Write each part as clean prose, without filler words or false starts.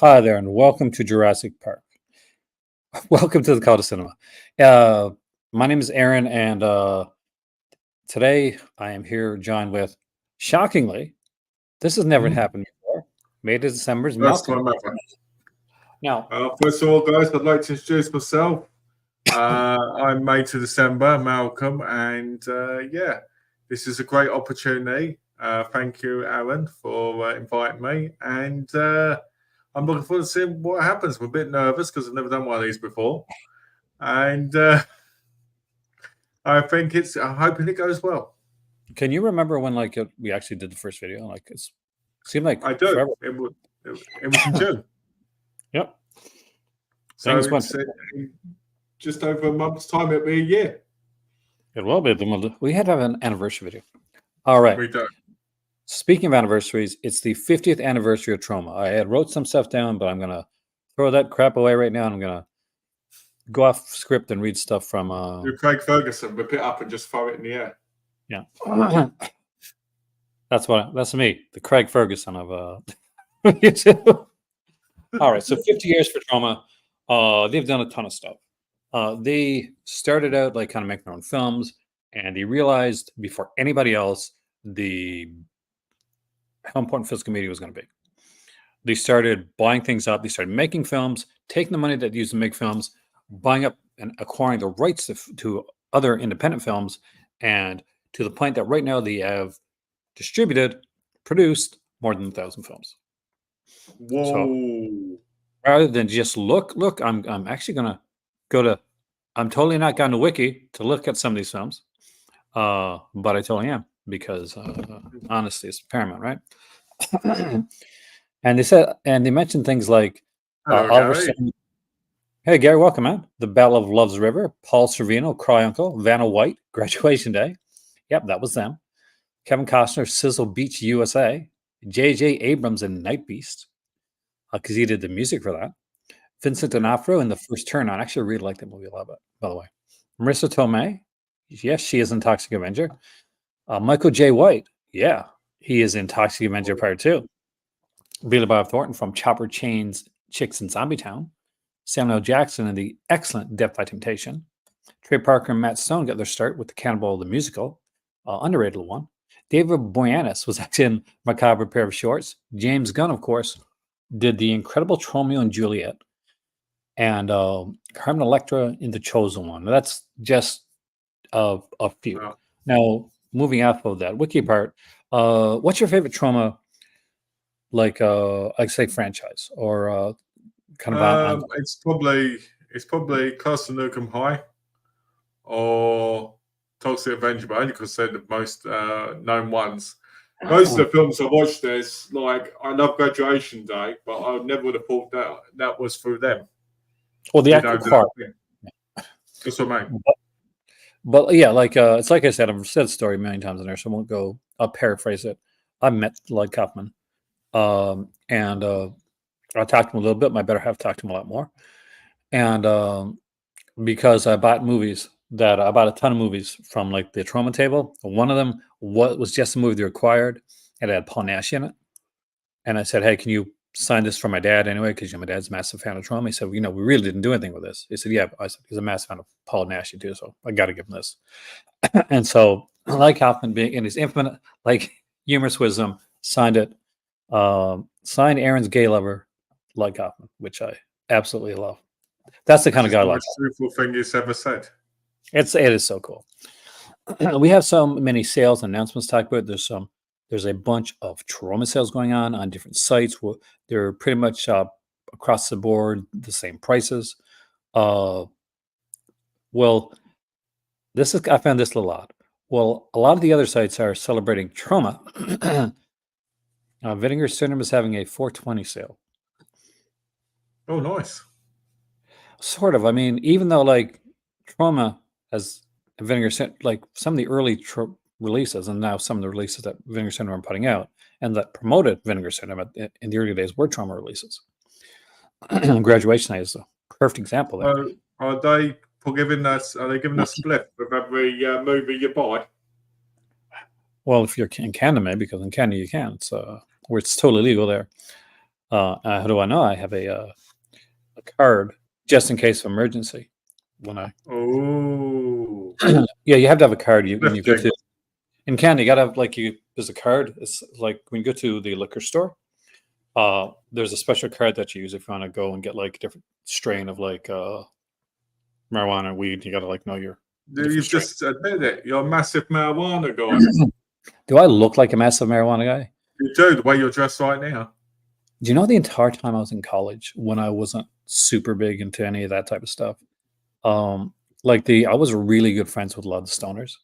Hi there, and welcome to Jurassic Park. Welcome to the Call to Cinema. Uh, my name is Aaron, and today I am here joined with, shockingly, this has never Mhm. happened before. May to December's First Malcolm. time ever. Now, First of all, guys, I'd like to introduce myself. I'm May to December, Malcolm, and yeah, this is a great opportunity. Thank you, Aaron, for inviting me, and I'm looking forward to seeing what happens. I'm a bit nervous because I've never done one of these before, and I'm hoping it goes well. can you remember when we actually did the first video? It seemed like I do. forever. It was in June. Yep. So Things went. it's in just over a month's time. It'll be a year. It will be. We had to have an anniversary video. All right. We do. Speaking of anniversaries, it's the 50th anniversary of Troma. I had wrote some stuff down, but I'm gonna throw that crap away right now, and I'm gonna go off script and read stuff from You're Craig Ferguson, whip it up and just throw it in the air. Yeah. That's me, the Craig Ferguson of YouTube. All right, so 50 years for Troma. They've done a ton of stuff. They started out like kind of making their own films, and they realized before anybody else how important physical media was going to be. They started buying things up. They started making films, taking the money that they used to make films, buying up and acquiring the rights to other independent films, and to the point that right now they have produced more than 1,000 films. Whoa! So rather than just look, I'm actually gonna go to. I'm totally not going to Wiki to look at some of these films, but I totally am because honesty is paramount, right? And they mentioned things like Hello, Oliver Gary. Stone. Hey, Gary, welcome, man. The Battle of Love's River, Paul Sorvino, Cry Uncle, Vanna White, Graduation Day. Yep, that was them. Kevin Costner, Sizzle Beach, USA. J.J. Abrams in Night Beast, because he did the music for that. Vincent D'Onofrio in The First Turn On. I actually really like that movie a lot, by the way. Marissa Tomei, yes, she is in Toxic Avenger. Michael J. White, yeah, he is in Toxic Avenger Part 2. Billy Bob Thornton from Chopper Chain's Chicks in Zombie Town. Samuel L. Jackson in the excellent Death by Temptation. Trey Parker and Matt Stone got their start with the Cannibal the Musical, underrated one. David Boreanaz was actually in Macabre Pair of Shorts. James Gunn, of course, did the incredible Romeo and Juliet. And Carmen Electra in The Chosen One. That's just a few. Wow. Now, moving off of that wiki part, what's your favorite Troma, say franchise or kind of It's probably Castle Nukem High or Toxic Avenger, but only because they're the most known ones. Most of the films I watched, there's I love Graduation Day, but I never would have thought that was through them. Well, the actual car. That's what I mean. But yeah, it's like I said, I've said the story a million times in there, so I won't go. I'll paraphrase it. I met Lloyd Kaufman, and I talked to him a little bit. My better half talked to him a lot more, and because I bought a ton of movies from the Troma table. One of them was just a movie they acquired, and it had Paul Nash in it. And I said, "Hey, can you sign this for my dad anyway? Because my dad's a massive fan of Troma." He said, "We really didn't do anything with this." He said, "Yeah." I said, "He's a massive fan of Paul Nash too, so I got to give him this." And so, like Hoffman, being in his infinite humorous wisdom, signed it. Signed Aaron's gay lover, like Hoffman, which I absolutely love. That's the kind of guy I like. It's the most beautiful thing he's ever said. It is so cool. We have so many sales and announcements to talk about. There's a bunch of Troma sales going on different sites. They're pretty much across the board the same prices. Well, I found this a little odd. Well, a lot of the other sites are celebrating Troma. Vinegar Cinema is having a 420 sale. Oh, nice. Sort of. I mean, even though Troma has Vinegar Cinema, some of the early releases, and now some of the releases that Vinegar Cinema are putting out and that promoted Vinegar Cinema in the early days were Troma releases. Graduation Day is a perfect example of that. Are they giving us a split with every movie you buy? Well, if you're in Canada, maybe, because in Canada you can. It's where it's totally legal there. How do I know? I have a card just in case of emergency. When I Oh, yeah, you have to have a card. When you go lifting. to in Canada, you gotta have there's a card. It's like when you go to the liquor store. There's a special card that you use if you want to go and get like a different strain of marijuana or weed. You gotta know your different You've strain. just admitted it. You're a massive marijuana guy. Do I look like a massive marijuana guy? You do, the way you're dressed right now. Do you know the entire time I was in college when I wasn't super big into any of that type of stuff? I was really good friends with a lot of the stoners,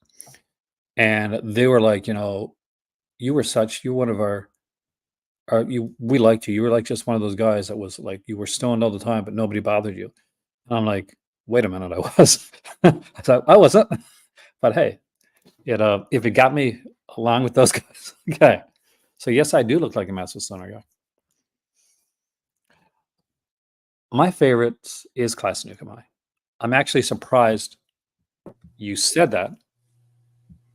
and they were like, you're one of we liked you. You were like just one of those guys that was like you were stoned all the time, but nobody bothered you. And I'm like, wait a minute, I was. I thought I wasn't, but hey, if it got me along with those guys, okay. So yes, I do look like a massive stoner guy. My favorite is Class Nukem. I'm actually surprised you said that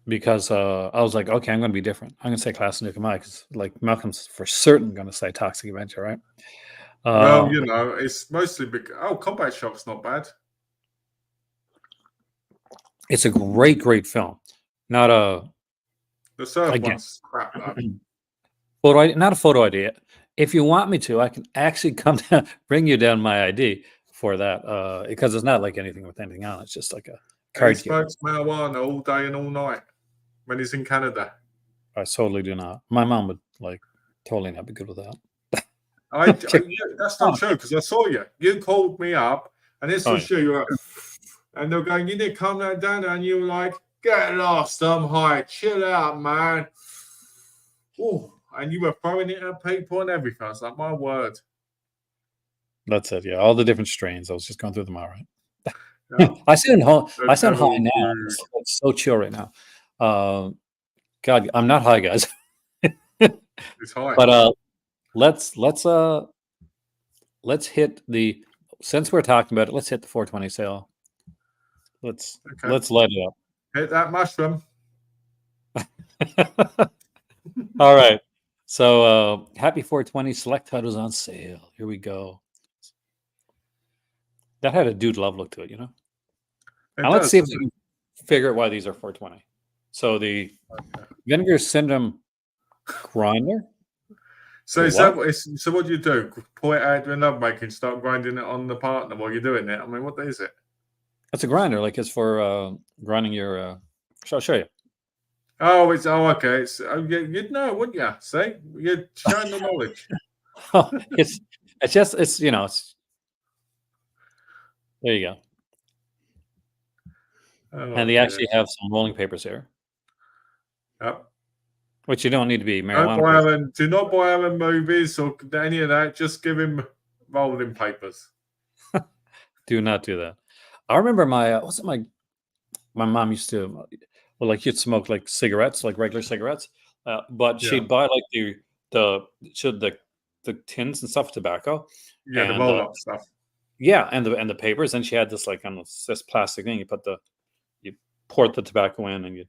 because I was like, okay, I'm going to be different. I'm going to say Class Nukem because like Malcolm's for certain going to say Toxic Avenger, right? Well, it's mostly because Combat Shop's not bad. It's a great film. Not a The surf again one's crap though. not a photo ID. If you want me to, I can actually come down, bring you down my ID for that because it's not like anything with anything on. It's just like a He card. smokes marijuana all day and all night when he's in Canada. I totally do not. My mom would totally not be good with that. That's not true because I saw you. You called me up and this was you. You're like, and they're going, you need to calm that down. And you were like, get lost, I'm high. Chill out, man. Ooh. And you were throwing it at people and everything. I was like, my word. That's it. Yeah, all the different strains. I was just going through them all right. Yeah. I sound high now. It's so chill right now. God, I'm not high, guys. It's high. But let's hit the since we're talking about it. Let's hit the 420 sale. Let's light it up. Hit that mushroom. All right. So happy 420 select titles on sale. Here we go. That had a dude love look to it, Now let's see if we can figure out why these are 420. So the Vinegar Syndrome grinder. So so what do you do? Pour it out to a nub maker and start grinding it on the partner while you're doing it? I mean, what is it? It's a grinder, like it's for grinding your I'll show you. Oh, okay. It's you'd know, wouldn't you? See? You're showing the knowledge. it's there you go. And they actually have some rolling papers here. Yep. Which you don't need to be marijuana. Do not buy Aaron movies or any of that. Just give him rolling papers. Do not do that. I remember my mom used to you'd smoke like cigarettes, like regular cigarettes, but she'd buy like the tins and stuff of tobacco. Yeah, and the roll up stuff. Yeah, and the papers. And she had this this plastic thing. You pour the tobacco in, and you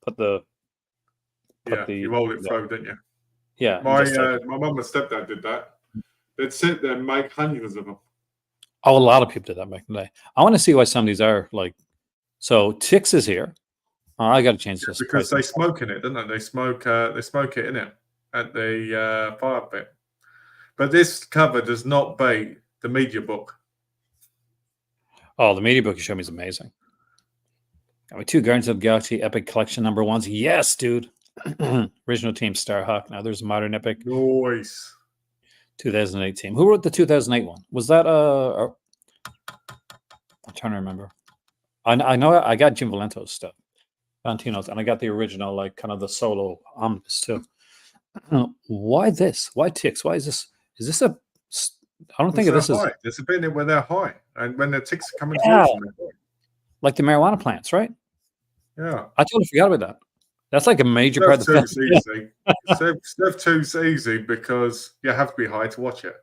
put you roll it through, didn't you? Yeah. My mum and stepdad did that. They'd sit there and make hundreds of them. Oh, a lot of people did that back in the day. I want to see why some of these are like. So Tix is here. I got to change this because they smoke in it, don't they? They smoke it in it at the fire pit. But this cover does not beat the media book. Oh, the media book you showed me is amazing. Got me 2 Guardians of the Galaxy Epic Collection #1s. Yes, dude. Original team Starhawk. Now there's a modern Epic. Nice. 2008 team. Who wrote the 2008 one? Was that I'm trying to remember. I know I got Jim Valento's stuff. Valentino's, and I got the original, like kind of the solo omnibus too. Why this? Why Tix? Why is this? Is this a? I don't think of this as. There's a bit where they're high, and when the ticks are coming towards them, like the marijuana plants, right? Yeah, I totally forgot about that. That's like a major part of the film. Step 2's easy because you have to be high to watch it.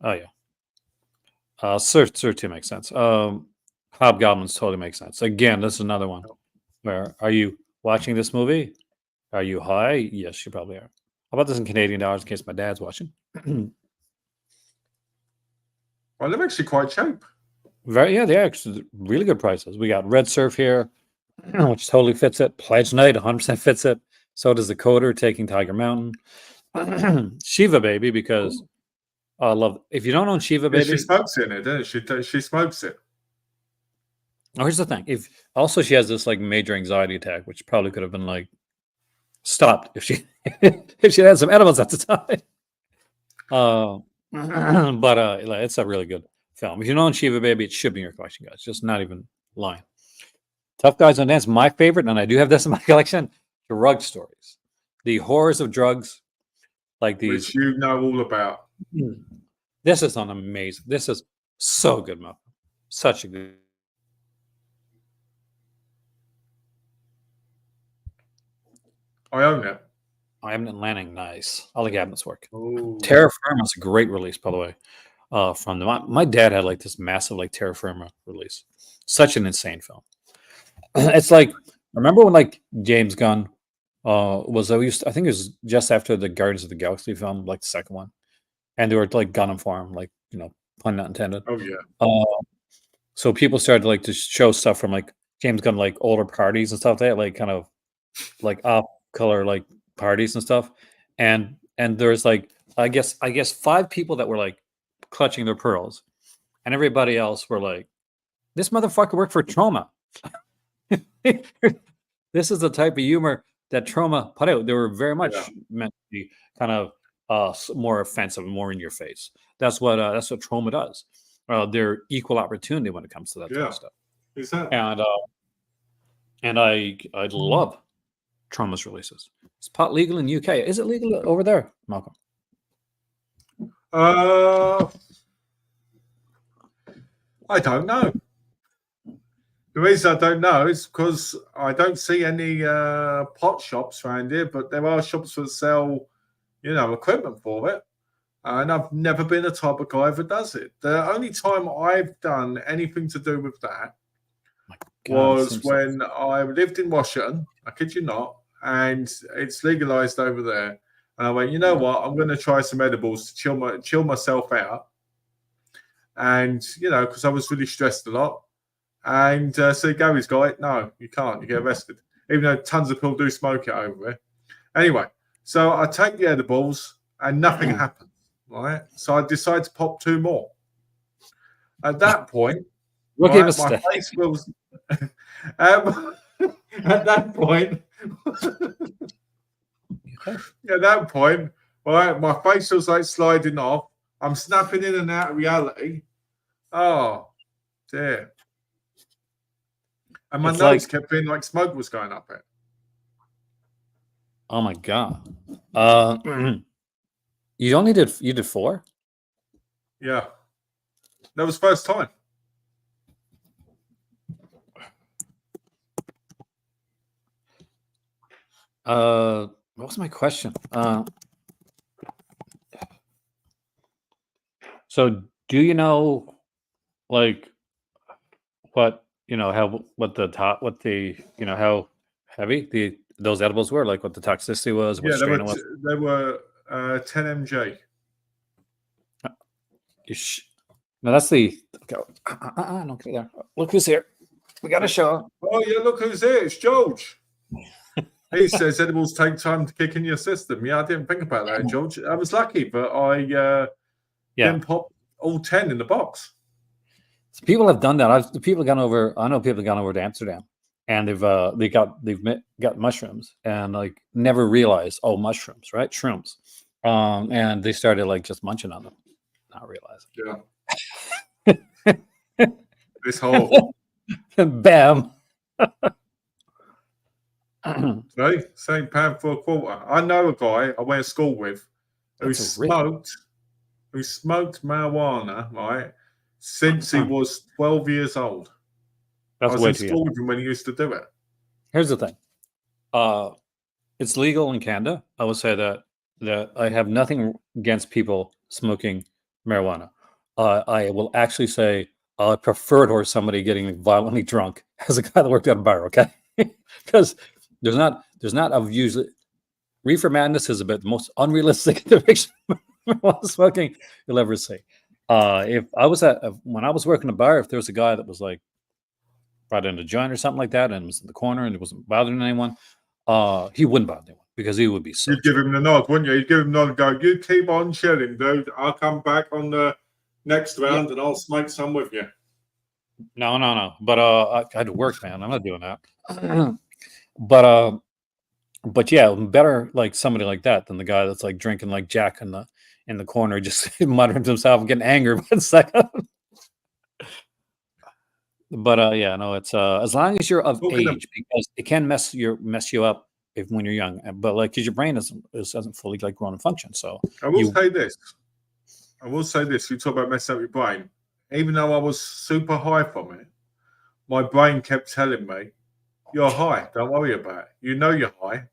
Oh yeah. Surf 2 makes sense. Hobgoblins totally makes sense. Again, this is another one. Where are you watching this movie? Are you high? Yes, you probably are. How about this in Canadian dollars in case my dad's watching? Well, they're actually quite cheap. They're actually really good prices. We got Red Surf here, which totally fits it. Pledge Night 100% fits it. So does the Coder taking Tiger Mountain. Shiva Baby, because I love. If you don't own Shiva Yeah, Baby, she smokes in it, doesn't she? She smokes it. oh, here's the thing. If also she has this like major anxiety attack, which probably could have been like stopped if she if she had some edibles at the time. But like, it's a really good film. If you know Shiva Baby, it should be in your collection, guys. Just not even lying. Tough Guys on Dance, my favorite, and I do have this in my collection. Drug stories, the horrors of drugs, like these. Which you know all about. This is an amazing. This is so good, Malcolm. Such a good. I own it. I am Lanning, nice. All the cabinets work. Oh. Terra Firma is a great release, by the way. From my dad had like this massive like Terra Firma release. Such an insane film. It's like, remember when like James Gunn was I think it was just after the Guardians of the Galaxy film, like the second one, and they were like gunning for him, like, you know, pun not intended. Oh yeah. So people started like to show stuff from like James Gunn, like older parties and stuff. They had like kind of like off color like parties and stuff, and there's like I guess 5 people that were like clutching their pearls, and everybody else were like, this motherfucker worked for Troma. This is the type of humor that Troma put out. They were very much meant to be kind of more offensive, more in your face. That's what Troma does. They're equal opportunity when it comes to that type of stuff. Is that? And I love Troma's releases. It's pot legal in UK. Is it legal over there, Malcolm? I don't know. The reason I don't know is because I don't see any pot shops around here, but there are shops that sell, you know, equipment for it. And I've never been the type of guy that does it. The only time I've done anything to do with that was when I lived in Washington. I kid you not. And it's legalized over there. And I went, you know what? I'm going to try some edibles to chill myself out. And, you know, because I was really stressed a lot. And so Gary's got it. No, you can't. You get arrested. Even though tons of people do smoke it over there. Anyway, so I take the edibles and nothing happens. Right? So I decide to pop 2 more. At that point, my face was... at that point... At that point, right, my face was like sliding off. I'm snapping in and out of reality. Oh, dear. And my nose kept being like smoke was going up it. Oh my God. You did 4? Yeah. That was first time. What was my question? So do you know like what, you know, how heavy those edibles were, like what the toxicity was? What strain it was? They were 10 mg. No, that's the don't get there. Look who's here. We got a show. Oh yeah, look who's here. It's George. He says edibles take time to kick in your system. Yeah, I didn't think about that, George. I was lucky, but I didn't pop all 10 in the box. So people have done that. I know people have gone over to Amsterdam, and they've got mushrooms, and like never realized, oh, mushrooms, right? Shrooms. And they started like just munching on them, not realizing. Yeah. This whole bam. Right? Same pound for a quarter. I know a guy I went to school with who smoked marijuana, right, since he was 12 years old. That's I was in school with him when he used to do it. Here's the thing. It's legal in Canada. I would say that I have nothing against people smoking marijuana. I will actually say I prefer it over somebody getting violently drunk as a guy that worked at a bar, okay? Because there's not usually reefer madness is about the most unrealistic depiction of smoking you'll ever see. If I was when I was working a bar, if there was a guy that was like brought in a joint or something like that and was in the corner and it wasn't bothering anyone, he wouldn't bother anyone because he would be so You'd give chill. him the nod, wouldn't you? You'd give him the nod and go, "You keep on chilling, dude. I'll come back on the next Yeah. round and I'll smoke some with you." No. But I had to work, man. I'm not doing that. But yeah, better like somebody like that than the guy that's like drinking like Jack in the corner, just muttering to himself and getting angry. One second. But yeah, no, it's as long as you're of Talking of, age, because it can mess you up if when you're young. But like, because your brain doesn't fully like grown and function. So I will say this. I will say this. You talk about messing up your brain. Even though I was super high from it, my brain kept telling me, "You're high. Don't worry about it. You know you're high."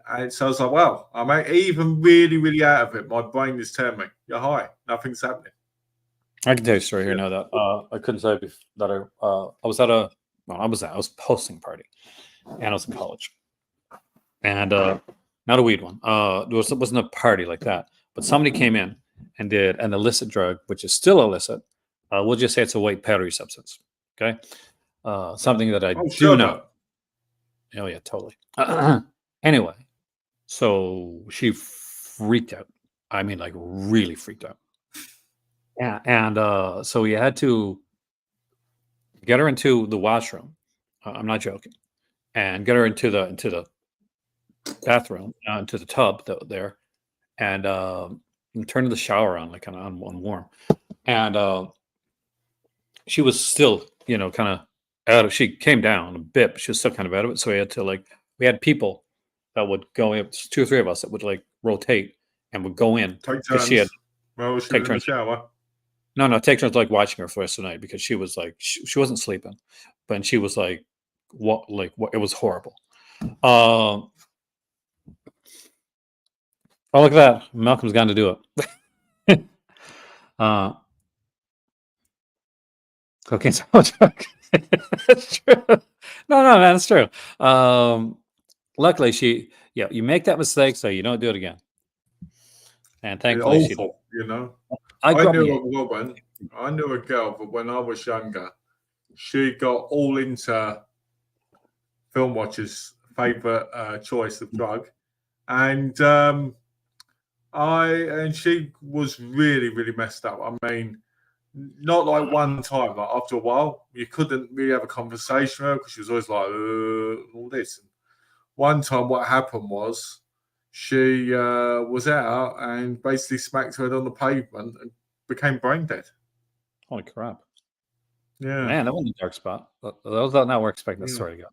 And so I was like, "Well, I'm even really, really out of it. My brain is telling me you're high. Nothing's happening." I can tell you a story here Yeah. now that I couldn't say that I was at a I was hosting party, and I was in college, and not a weed one. Wasn't a party like that, but somebody came in and did an illicit drug, which is still illicit. We'll just say it's a white powdery substance. Okay, something that I Oh, do know. sugar. Oh yeah, totally. Anyway, so she freaked out. I mean, like really freaked out. Yeah, and so we had to get her into the washroom. I'm not joking, and get her into the bathroom, into the tub there, and turn the shower on like on warm. And she was still, kind of out of. She came down a bit, but she was still kind of out of it. So we had people that would go in, 2 or 3 of us that would like rotate and would go in Take because she had turns. Well, she was take in the turns. shower. No, take turns like watching her for the rest of the night because she was like she wasn't sleeping, but she was like what it was horrible. Oh, look at that! Malcolm's gone to do it. uh, Cocaine sandwich. That's true. No, man, it's true. Luckily, you make that mistake, so you don't do it again. And It's thankfully, she did. awful, you know. I I grew up in knew the a woman. I knew a girl, but when I was younger, she got all into film watchers' favorite choice of drug, and she was really, really messed up. I mean, not like one time, like after a while, you couldn't really have a conversation with her because she was always like all this. And one time, what happened was she was out and basically smacked her head on the pavement and became brain dead. Holy crap! Yeah. Man, that was a dark spot. That was not where I expected that Yeah. story to go.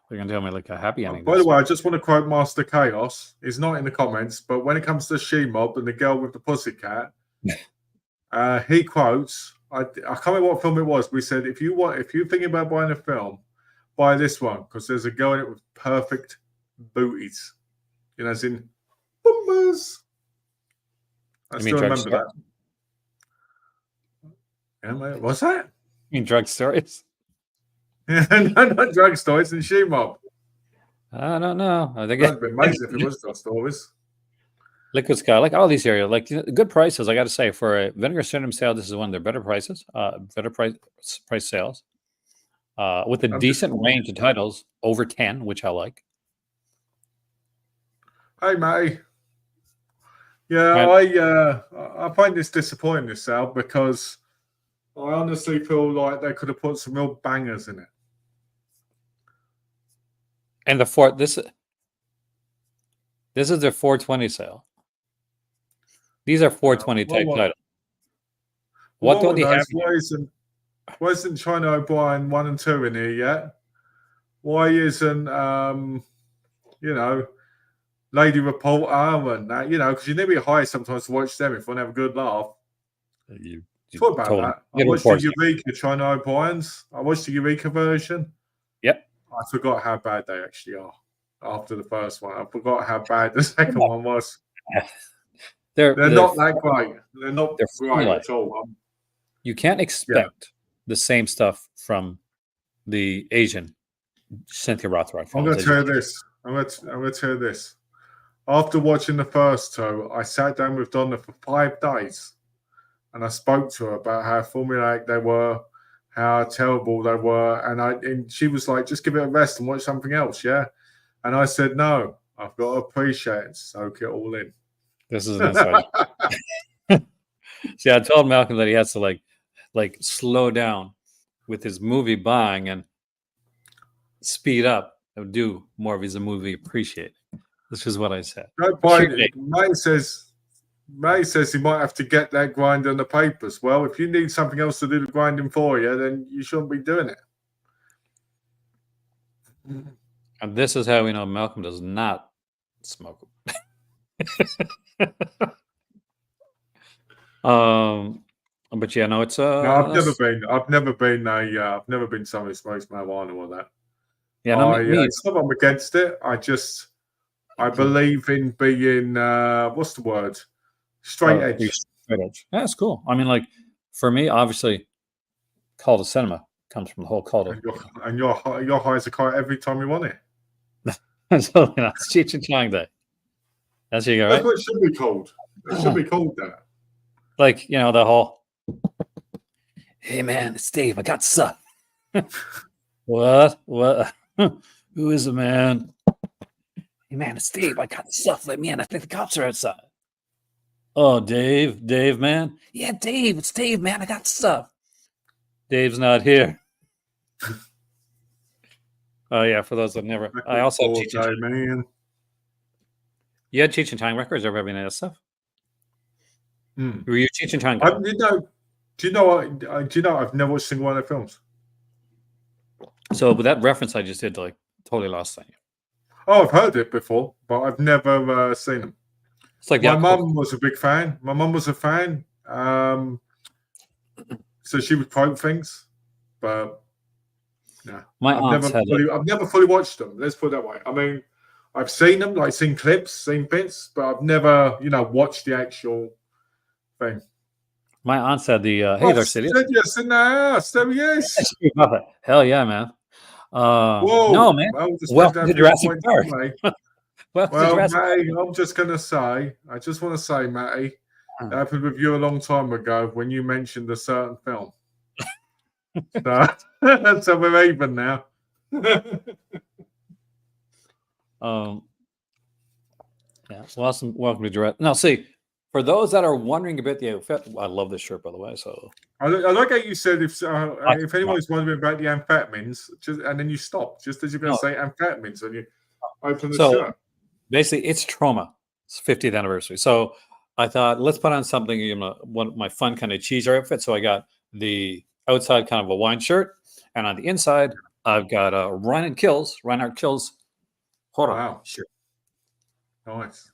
You're gonna tell me like a happy ending. By the way, I just want to quote Master Chaos. He's not in the comments, but when it comes to She-Mob and the girl with the pussycat, he quotes. I can't remember what film it was. We said if you're thinking about buying a film, buy this one because there's a girl in it with perfect booties. As in boomers. I You mean still drug remember stories? that. Yeah, mate. What's that? You mean drug stories? No, not drug stories and She-Mob. I don't know. I think That'd be amazing if it was drug stories. Liquid Sky, like all these areas, like good prices. I got to say, for a Vinegar Syndrome sale, this is one of their better prices, better price sales, with a decent range of titles over 10, which I like. Hey, mate. Yeah, I find this disappointing, this sale, because I honestly feel like they could have put some real bangers in it. And this is their 420 sale. These are 420 type titles. What don't they have? Why isn't China O'Brien 1 and 2 in here yet? Why isn't Lady Reporter and that? Because you need to be high sometimes to watch them if you want to have a good laugh. You Talk about that. I watched the Eureka China O'Brien's. I watched the Eureka version. Yep. I forgot how bad they actually are after the first one. I forgot how bad the second one was. They're not that great. They're not great at all. You can't expect the same stuff from the Asian Cynthia Rothrock films. I'm going to tell you this. After watching the first two, I sat down with Donna for 5 days and I spoke to her about how formulaic they were, how terrible they were, and she was like, "Just give it a rest and watch something else." Yeah, and I said, "No, I've got to appreciate it, soak it all in." This is an inside. See, I told Malcolm that he has to like slow down with his movie buying and speed up and do more of his movie appreciate. This is what I said. Don't buy it. May says he might have to get that grind on the papers. Well, if you need something else to do the grinding for you, then you shouldn't be doing it. And this is how we know Malcolm does not smoke. But yeah, no, it's no, I've never been someone who smokes marijuana or that. Yeah, no, it's not I'm against it. I believe in being what's the word? Straight edge. Straight edge. Yeah, that's cool. I mean, like for me, obviously, call to cinema comes from the whole call to. And you're high as a kite every time you want it. So it's Cheech and Chong Day. That's what you got, right? That's what it should be called. It should be called that. Like, the whole, hey man, it's Dave. I got stuff. What? Who is it, man? Hey man, it's Dave. I got stuff. Like, man, I think the cops are outside. Oh, Dave, man. Yeah, Dave. It's Dave, man. I got stuff. Dave's not here. Oh yeah, for those that never. I also have Cheech and Chong. Man. You had Cheech and Chong records over every night of stuff. Were you Cheech and Chong? Do you know? I've never watched a single one of their films. So with that reference I just did, like, totally lost on you. Oh, I've heard it before, but I've never seen them. It's like my mum was a big fan. My mum was a fan, so she would quote things, but yeah, I've never fully watched them. Let's put it that way. I mean, I've seen them, like seen clips, seen bits, but I've never, watched the actual thing. My aunt said hey there, City. Yes, in the house. There he is. Hell yeah, man. Whoa, no, man. Welcome to Jurassic Park. Well, Matty, I'm just going to say, I just want to say, Matty, that happened with you a long time ago when you mentioned a certain film. So we're even now. Yeah. Welcome to Jurassic. Now, see, for those that are wondering about the outfit, I love this shirt, by the way. So I like how you said if anyone's wondering about the amphetamines, and then you stop just as you're going to say amphetamines, and you open the shirt. Basically, it's Troma. It's 50th anniversary. So I thought, let's put on something, one of my fun kind of cheeser outfit. So I got the outside kind of a wine shirt, and on the inside, I've got a Reinhard Kills horror shirt. Nice.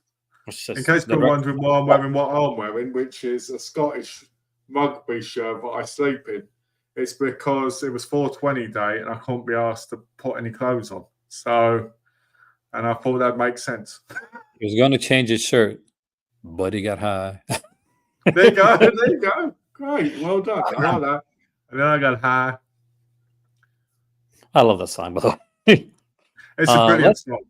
In case people are wondering why I'm wearing what I'm wearing, which is a Scottish rugby shirt that I sleep in, it's because it was 420 day and I couldn't be asked to put any clothes on. So, and I thought that'd make sense. He was going to change his shirt, but he got high. There you go. There you go. Great. Well done. I like that. And then I got high. I love that song, by the way. It's a brilliant song.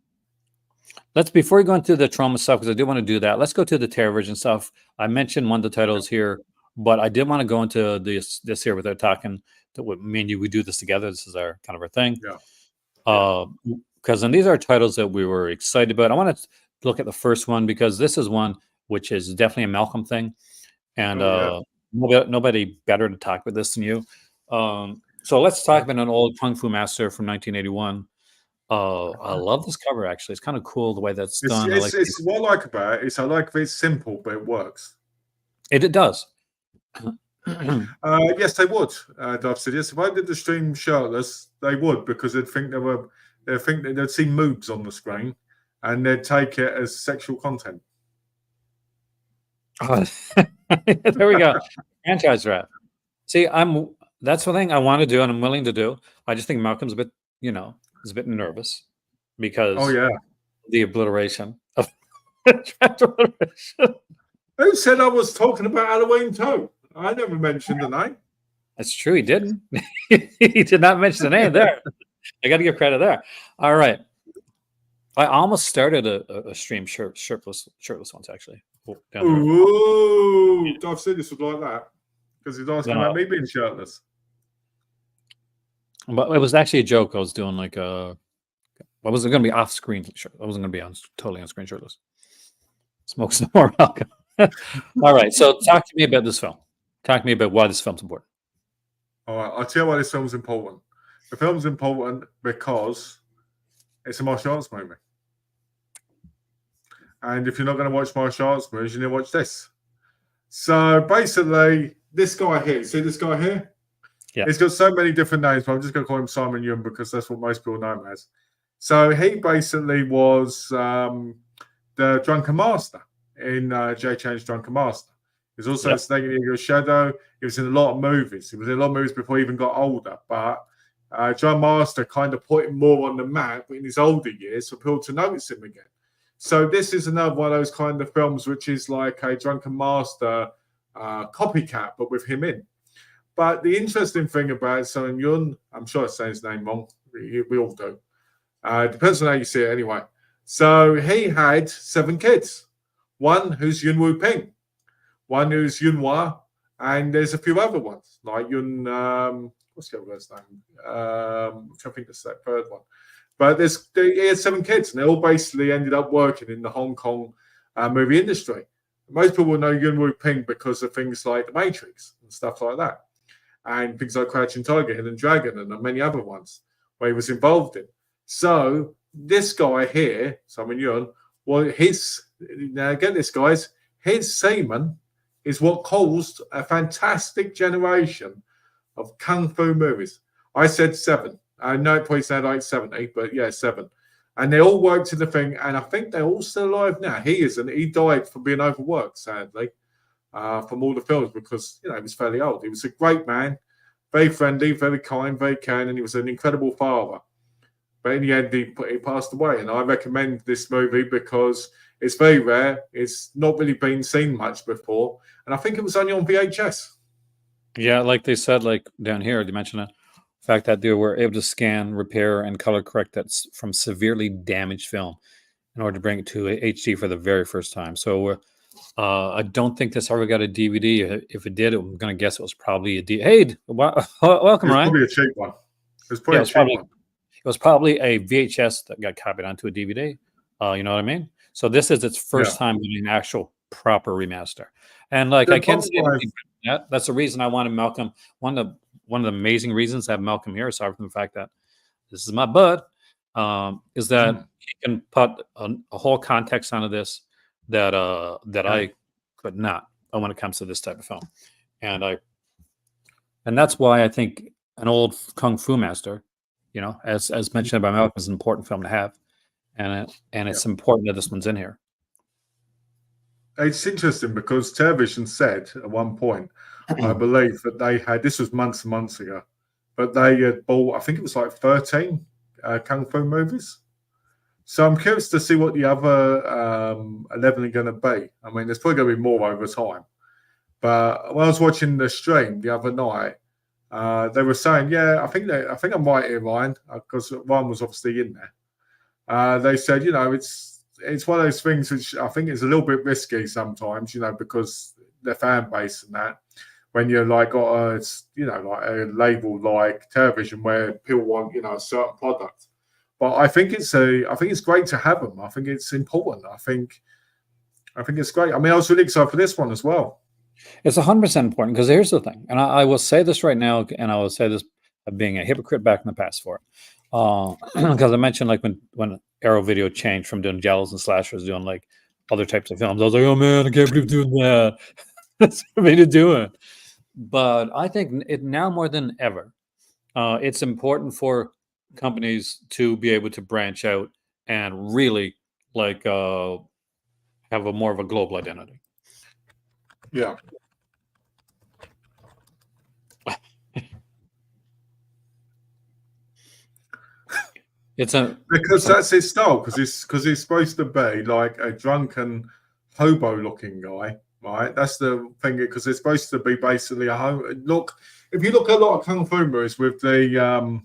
Let's, before we go into the Troma stuff, because I do want to do that, let's go to the Terror Vision stuff. I mentioned one of the titles here, but I did want to go into this here without talking. That me and you, we do this together. This is our kind of our thing. Yeah. Because these are titles that we were excited about. I want to look at the first one because this is one which is definitely a Malcolm thing, and nobody better to talk about this than you. So let's talk about an old Kung Fu Master from 1981. I love this cover. Actually, it's kind of cool the way that's done. It's what I like about it is I like it's simple, but it works. It does. Yes, they would. Dove said yes. If I did the stream shirtless, they would because they'd think they'd see moobs on the screen, and they'd take it as sexual content. Oh, there we go. Franchise rap. See, that's one thing I want to do and I'm willing to do. I just think Malcolm's a bit, is a bit nervous because the obliteration of Who said I was talking about Halloween too? I never mentioned the name. That's true. He didn't. He did not mention the name there. I got to give credit there. All right. I almost started a stream shirtless once actually. Ooh, I've seen this was like that. because he's asking No. about me being shirtless. But it was actually a joke. I was doing like a. What was it going to be off screen? I wasn't going to be totally on screen shirtless. Smoke some more alcohol. All right. So talk to me about this film. Talk to me about why this film's important. All right, I'll tell you why this film's important. The film's important because it's a martial arts movie. And if you're not going to watch martial arts movies, you need to watch this. So basically, this guy here, see this guy here? Yeah. He's got so many different names, but I'm just going to call him Simon Yun because that's what most people know him as. So he basically was the Drunken Master in Jay Chan's Drunken Master. He was also Snake in the Eagle's Shadow. He was in a lot of movies. He was in a lot of movies before he even got older. But John Master kind of put him more on the map in his older years for people to notice him again. So this is another one of those kind of films which is like a Drunken Master copycat, but with him in. But the interesting thing about Simon Yun, I'm sure I say his name wrong. We all do. Depends on how you see it anyway. So he had 7 kids. One who's Yun Woo Ping. One who's Yun Hua, and there's a few other ones like Yun. What's the other guy's name? Which I think is that third one. But he had 7 kids, and they all basically ended up working in the Hong Kong movie industry. Most people know Yun Woo Ping because of things like The Matrix and stuff like that, and things like Crouching Tiger, Hidden Dragon, and many other ones where he was involved in. So this guy here, Simon Yun, well, now get this, guys, his semen is what caused a fantastic generation of kung fu movies. I said 7. I know it probably sounded like 70, but yeah, 7. And they all worked in the thing, and I think they're all still alive now. He isn't. He died from being overworked, sadly, from all the films because, he was fairly old. He was a great man, very friendly, very kind, very caring, and he was an incredible father. But in the end, he passed away. And I recommend this movie because it's very rare. It's not really been seen much before. And I think it was only on VHS. Yeah, like they said, like down here, they mentioned it. The fact that they were able to scan, repair, and color correct that from severely damaged film in order to bring it to HD for the very first time. So I don't think this ever got a DVD. If it did, I'm going to guess it was probably a DVD. Hey, welcome, Ryan. Probably a cheap one. It was probably a cheap one. It was probably a VHS that got copied onto a DVD. You know what I mean? So this is its first time getting an actual proper remaster. And like I can't say anything about that. That's the reason I wanted Malcolm. One of the amazing reasons I have Malcolm here, aside from the fact that this is my bud, is that he can put a whole context onto this that I could not when it comes to this type of film. And that's why I think an old kung fu master, as mentioned by Malcolm, is an important film to have, and it's important that this one's in here. It's interesting because Television said at one point, I believe that they had, this was months and months ago, but they had bought, I think it was like 13 kung fu movies. So I'm curious to see what the other 11 are going to be. I mean, there's probably going to be more over time. But when I was watching the stream the other night, they were saying, I think I'm right here, Ryan, because Ryan was obviously in there. They said, it's one of those things which I think is a little bit risky sometimes, because their fan base and that. When you're like got a, like a label like Television where people want, a certain product. But I think it's great to have them. I think it's important. I think it's great. I mean, I was really excited for this one as well. It's 100% important because here's the thing, and I will say this right now, and I will say this being a hypocrite back in the past for it, because I mentioned like when Arrow Video changed from doing giallos and slashers doing like other types of films, I was like, oh man, I can't believe doing that. That's what me to do it. But I think it now more than ever, it's important for companies to be able to branch out and really like have a more of a global identity. Yeah. Because that's his style. Because he's supposed to be like a drunken hobo-looking guy, right? That's the thing. Because it's supposed to be basically look. If you look at a lot of kung fu movies with the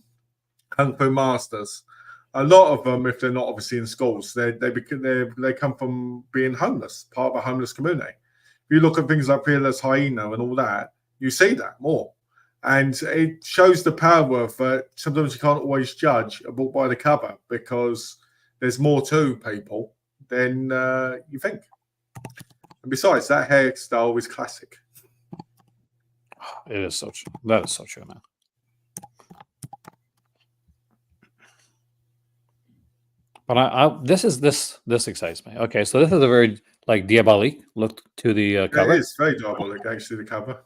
kung fu masters, a lot of them, if they're not obviously in schools, they come from being homeless, part of a homeless community. If you look at things like Fearless Hyena and all that, you see that more. And it shows the power of sometimes you can't always judge a book by the cover because there's more to people than you think. And besides, that hairstyle is classic. It is so true. That is so true, man. But this excites me. Okay, so this is a very like diabolique look to the cover. It is very diabolic, actually, the cover.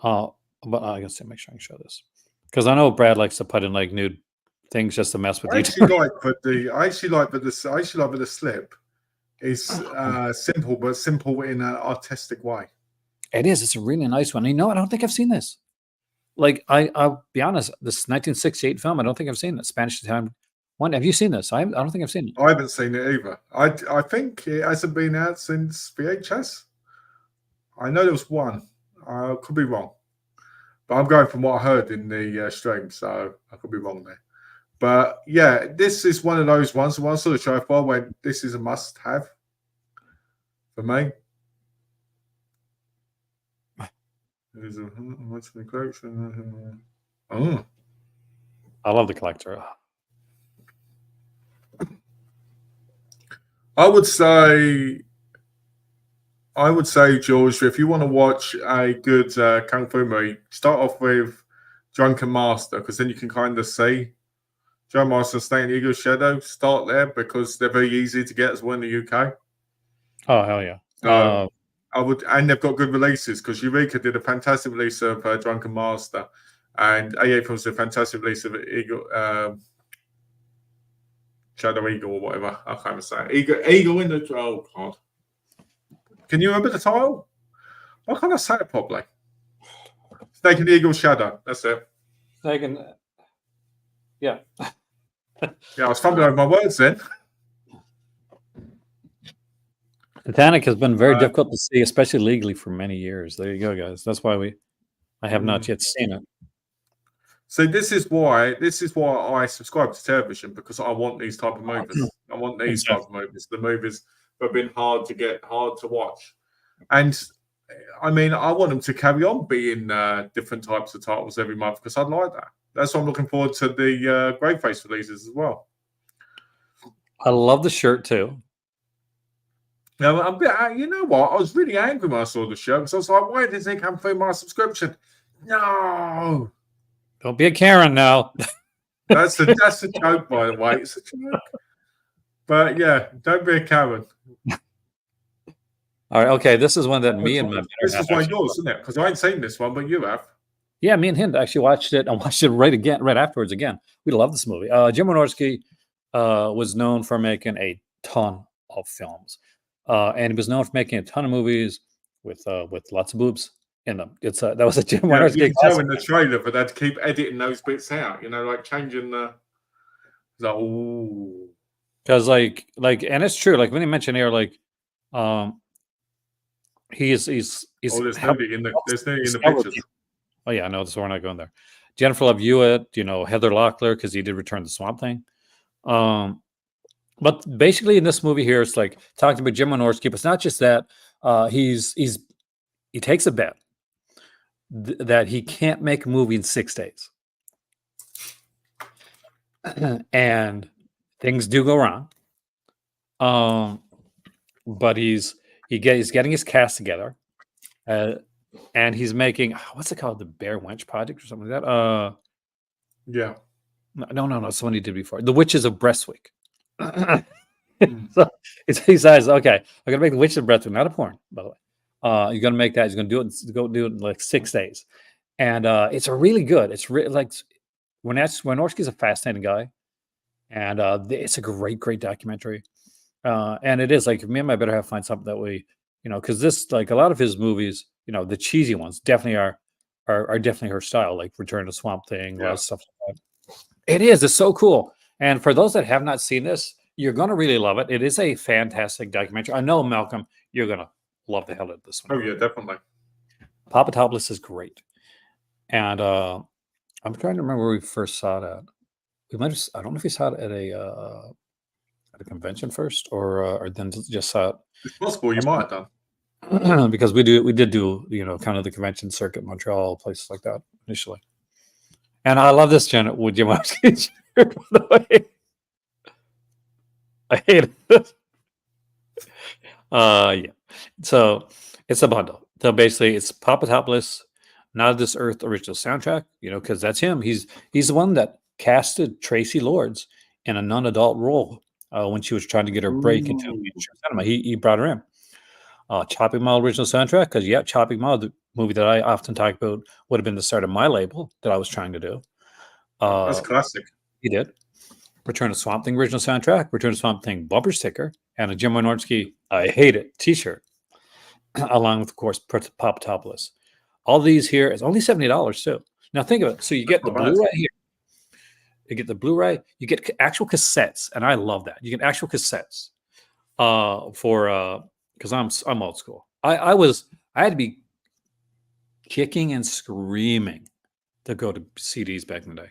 But I guess make sure I can show this because I know Brad likes to put in like nude things just to mess with you. I actually like the slip is simple, but simple in an artistic way. It is. It's a really nice one. You know, I don't think I've seen this. Like I'll be honest, this 1968 film, I don't think I've seen it. Spanish Italian one. Have you seen this? I don't think I've seen it. I haven't seen it either. I think it hasn't been out since VHS. I know there was one. I could be wrong, but I'm going from what I heard in the stream, so I could be wrong there. But yeah, this is one of those ones. One sort of show I went, this is a must-have for me. What's the collection? Oh, I love the collector. I would say, George, if you want to watch a good kung fu movie, start off with Drunken Master, because then you can kind of see Joe Master, Snake Eagle's Shadow. Start there because they're very easy to get as well in the UK. Oh hell yeah! So I would, and they've got good releases because Eureka did a fantastic release of Drunken Master, and AA Films did a fantastic release of Eagle. Shadow Eagle or whatever. I can't even say it. Eagle in the God. Can you remember the title? Why can't I say it properly? Snake and the Eagle Shadow. That's it. Snake and yeah. Yeah, I was fumbling over my words then. Titanic has been very difficult to see, especially legally, for many years. There you go, guys. That's why I have not yet seen it. So this is why I subscribe to television, because I want these type of movies. I want these type of movies. The movies that have been hard to watch. And I mean, I want them to carry on being different types of titles every month because I'd like that. That's why I'm looking forward to the Grey Face releases as well. I love the shirt too. Now, you know what? I was really angry when I saw the shirt because I was like, why didn't it come through my subscription? No. Don't be a Karen now. That's a joke, by the way. It's a joke. But yeah, don't be a Karen. All right, okay. This is one that me and my this is one of yours, isn't it? Because I ain't seen this one, but you have. Yeah, me and Hind actually watched it. I watched it right afterwards again. We love this movie. Jim Wynorski was known for making a ton of films, and he was known for making a ton of movies with lots of boobs in them. That was a Jim Wynorski. You can tell in the trailer, but they had to keep editing those bits out. You know, like changing the. Like, ooh. Because like, and it's true. Like when you mentioned here, like, he's there's nudity in the pictures. Oh yeah, no, so we're not going there. Jennifer Love Hewitt, Heather Locklear, because he did Return to Swamp Thing. But basically in this movie here, it's like talking about Jim Wynorski, but it's not just that. He takes a bet that he can't make a movie in 6 days. And things do go wrong. But he's getting his cast together. And he's making, what's it called? The Bear Wench Project or something like that? Yeah. No. Someone he did before. The Witches of Breastwick. So he says, okay, I'm going to make The Witches of Breastwick, not a porn, by the way. You're going to make that. He's going to do it in like 6 days. And it's a really good, it's really like, Wynorski's a fascinating guy. And it's a great documentary. And it is like, me and my better half find something that we, because this, like a lot of his movies, the cheesy ones definitely are definitely her style, like Return to Swamp Thing, a lot of stuff like that. It's so cool. And for those that have not seen this, you're going to really love it. It is a fantastic documentary. I know, Malcolm, you're going to love the hell out of this one. Oh, yeah, definitely. Papa Topless is great. And I'm trying to remember where we first saw it at. We might have, I don't know if we saw it at a convention first or then just saw it. It's possible you might have done. because we did do kind of the convention circuit, Montreal, places like that initially. And I love this with Jim Watkins shirt, by the way. I hate it. Yeah. So it's a bundle. So basically, it's Papadopoulos, Not of This Earth original soundtrack. Because that's him. He's the one that casted Tracy Lords in a non-adult role when she was trying to get her break into mainstream cinema. He brought her in. Chopping Mall original soundtrack, because Chopping Mall, the movie that I often talk about, would have been the start of my label that I was trying to do. That's classic. He did. Return of Swamp Thing original soundtrack, Return of Swamp Thing bumper sticker, and a Jim Wynorski I Hate It t-shirt, along with, of course, Papadopoulos. All these here is only $70 too. Now think of it. So you get the Blu-ray here. You get the Blu-ray. You get actual cassettes, and I love that. You get actual cassettes because I'm old school. I had to be kicking and screaming to go to CDs back in the day.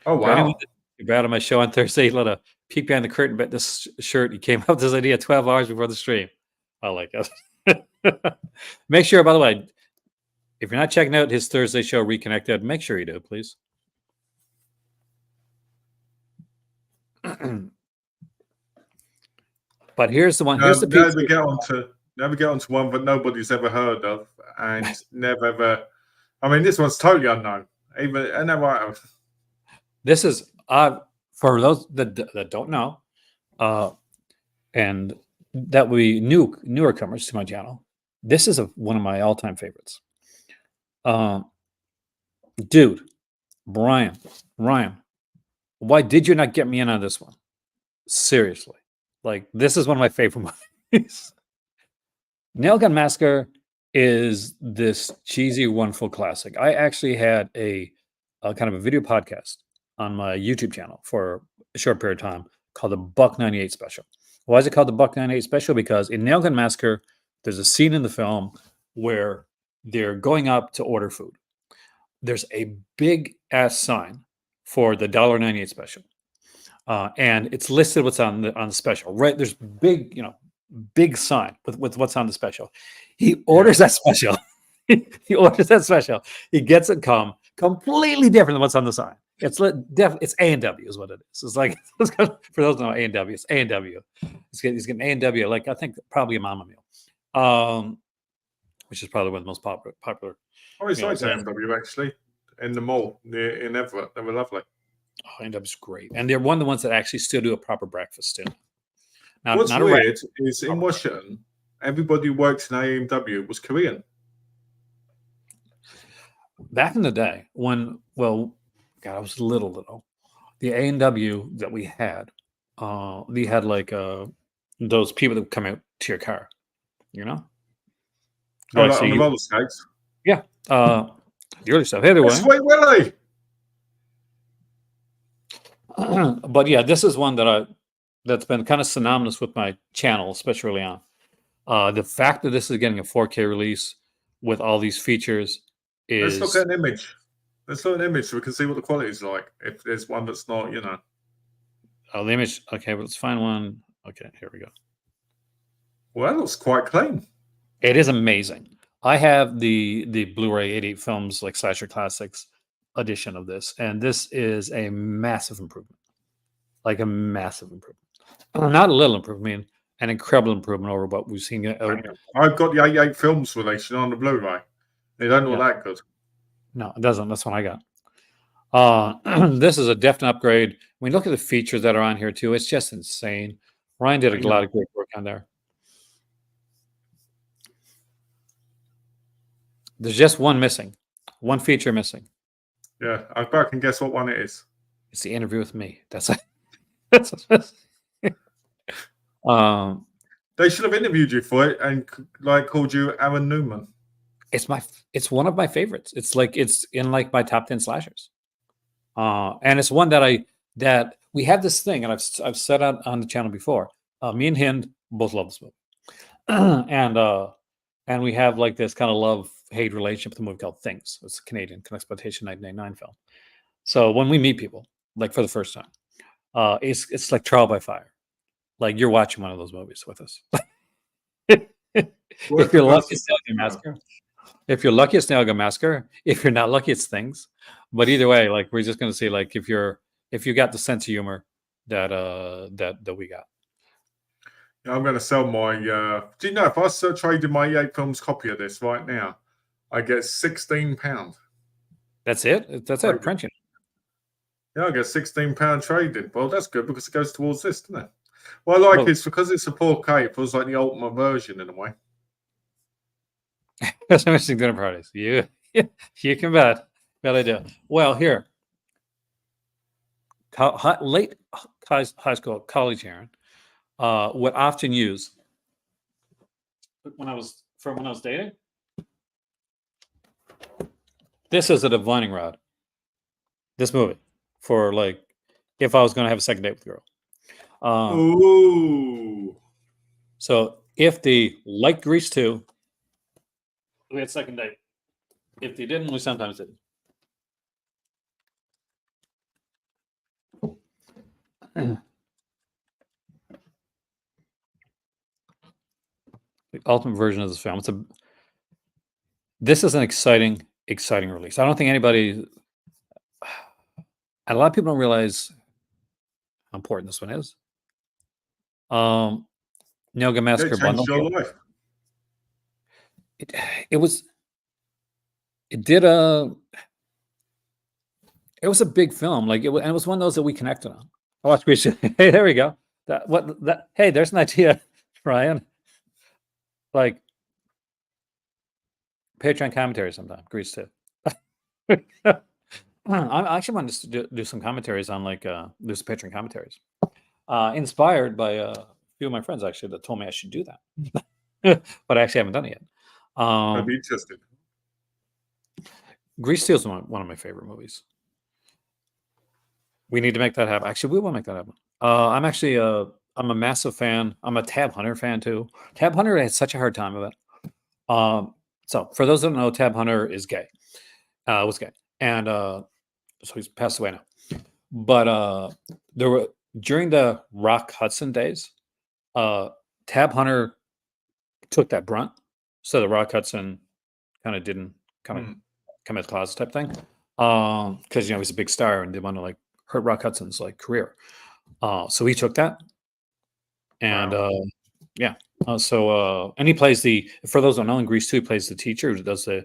Oh wow! You're out on my show on Thursday. Let a peek behind the curtain. But this shirt, he came up with this idea 12 hours before the stream. I like it. Make sure, by the way, if you're not checking out his Thursday show, Reconnected, make sure you do, please. But here's the one. Here's the piece. Never get onto one that nobody's ever heard of, and never ever. I mean, this one's totally unknown. This is for those that don't know, and that we newer comers to my channel. This is one of my all-time favorites. Dude, Ryan, why did you not get me in on this one? Seriously, like this is one of my favorite movies. Nail Gun Massacre is this cheesy, wonderful classic. I actually had a kind of a video podcast on my YouTube channel for a short period of time called the Buck 98 Special. Why is it called the Buck 98 Special? Because in Nail Gun Massacre, there's a scene in the film where they're going up to order food. There's a big ass sign for the $1.98 special. And it's listed what's on the special, right? There's big sign with what's on the special. He orders that special. He orders that special. He gets it completely different than what's on the sign. It's A&W is what it is. It's like, for those who know A&W, it's A&W. He's getting A&W, like I think probably a Mama meal, which is probably one of the most popular. Oh, it's like A&W actually in the mall in Everett. They were lovely. Oh, A&W's great, and they're one of the ones that actually still do a proper breakfast too. Now, what's weird is in Washington, everybody who worked in A&W was Korean. Back in the day, when I was little. The A&W that we had, they had like those people that would come out to your car, Oh, like on the roller skates. Yeah, the early stuff. Either way, Sweet Willie. But yeah, this is one that's been kind of synonymous with my channel, especially early on. The fact that this is getting a 4K release with all these features is. Let's look at an image. Let's look at an image so we can see what the quality is like. If there's one that's not, Oh, the image. Okay, let's find one. Okay, here we go. Well, that looks quite clean. It is amazing. I have the Blu-ray 88 Films like Slasher Classics edition of this, and this is a massive improvement. Like a massive improvement. Not a little improvement, I mean, an incredible improvement over what we've seen. I've got the 88 Films relation on the Blu-ray. They don't look that good. No, it doesn't. That's what I got. This is a definite upgrade. When you look at the features that are on here too, it's just insane. Ryan did a lot of great work on there. There's just one feature missing. Yeah, I bet I can guess what one it is. It's the interview with me. That's it. They should have interviewed you for it and called you Aaron Newman. It's one of my favorites. It's in like my top 10 slashers. And it's one that we have this thing, and I've said on the channel before. Me and Hind both love this movie. And we have like this kind of love-hate relationship with a movie called Things. It's a Canadian exploitation 1999 film. So when we meet people, like for the first time, it's like trial by fire. Like you're watching one of those movies with us. What's If the you're lucky, person? it's Nail Masker. If you're lucky, it's Nail Masker. If you're not lucky, it's things. But either way, like we're just gonna see, like if you got the sense of humor that we got. I'm going to sell my. Do you know if I traded my 8 films copy of this right now, I get £16. That's it. That's it. Printing. Yeah, I get £16 trading. Well, that's good because it goes towards this, doesn't it? What I like is because it's a 4K, it feels like the ultimate version in a way. That's interesting dinner parties. You can bet. Bet I do. Well, here, late high school, college, Aaron, would often use when I was dating. This is a divining rod. This movie for like if I was going to have a second date with a girl. Ooh. So if they like Grease 2, we had second date. If they didn't, we sometimes didn't. The ultimate version of this film. This is an exciting release. I don't think anybody, a lot of people don't realize how important this one is. Nail Masker bundle. Your life. It was a big film. Like and it was one of those that we connected on. I watched Grease. Hey, there we go. Hey, there's an idea, Ryan. Like Patreon commentary sometime. Grease 2. I actually wanted to do some commentaries on do some Patreon commentaries. Inspired by a few of my friends actually that told me I should do that. But I actually haven't done it yet. I'd be interested. Grease 2 is one of my favorite movies. We need to make that happen. Actually, we will make that happen. I'm actually I'm a massive fan. I'm a Tab Hunter fan too. Tab Hunter had such a hard time of it. So for those that don't know, Tab Hunter is gay. Was gay, and so he's passed away now. But there were during the Rock Hudson days, Tab Hunter took that brunt, so the Rock Hudson kind of didn't come out of the closet type thing, because he's a big star and they want to like hurt Rock Hudson's like career. So he took that, and yeah. And he plays for those who don't know, in Grease 2, he plays the teacher who does the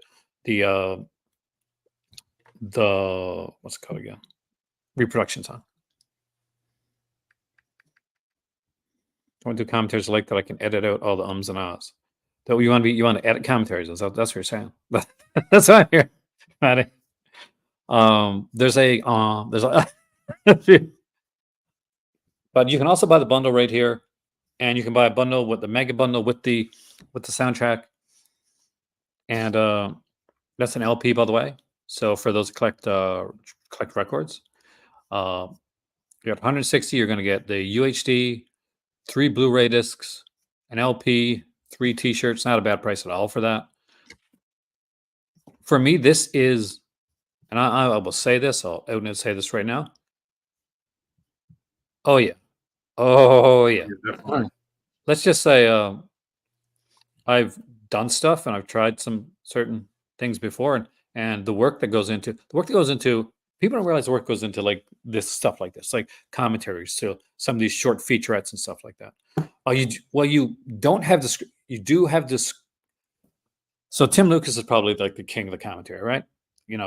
what's it called again? Reproduction time. I want to do commentaries like that. I can edit out all the ums and ahs. That you want to edit commentaries. That's what you're saying. That's what I'm here, Maddie. There's a but you can also buy the bundle right here, and you can buy a bundle with the mega bundle with the soundtrack, and that's an LP, by the way. So for those who collect records, you got 160. You're going to get the UHD, 3 Blu-ray discs, an LP, 3 T-shirts. Not a bad price at all for that. For me, this is, and I will say this. I'll say this right now. Oh yeah, Let's just say I've done stuff and I've tried some certain things before, and the work that goes into people don't realize the work goes into like this stuff like this, like commentaries to some of these short featurettes and stuff like that. You don't have this. You do have this. So Tim Lucas is probably like the king of the commentary, right?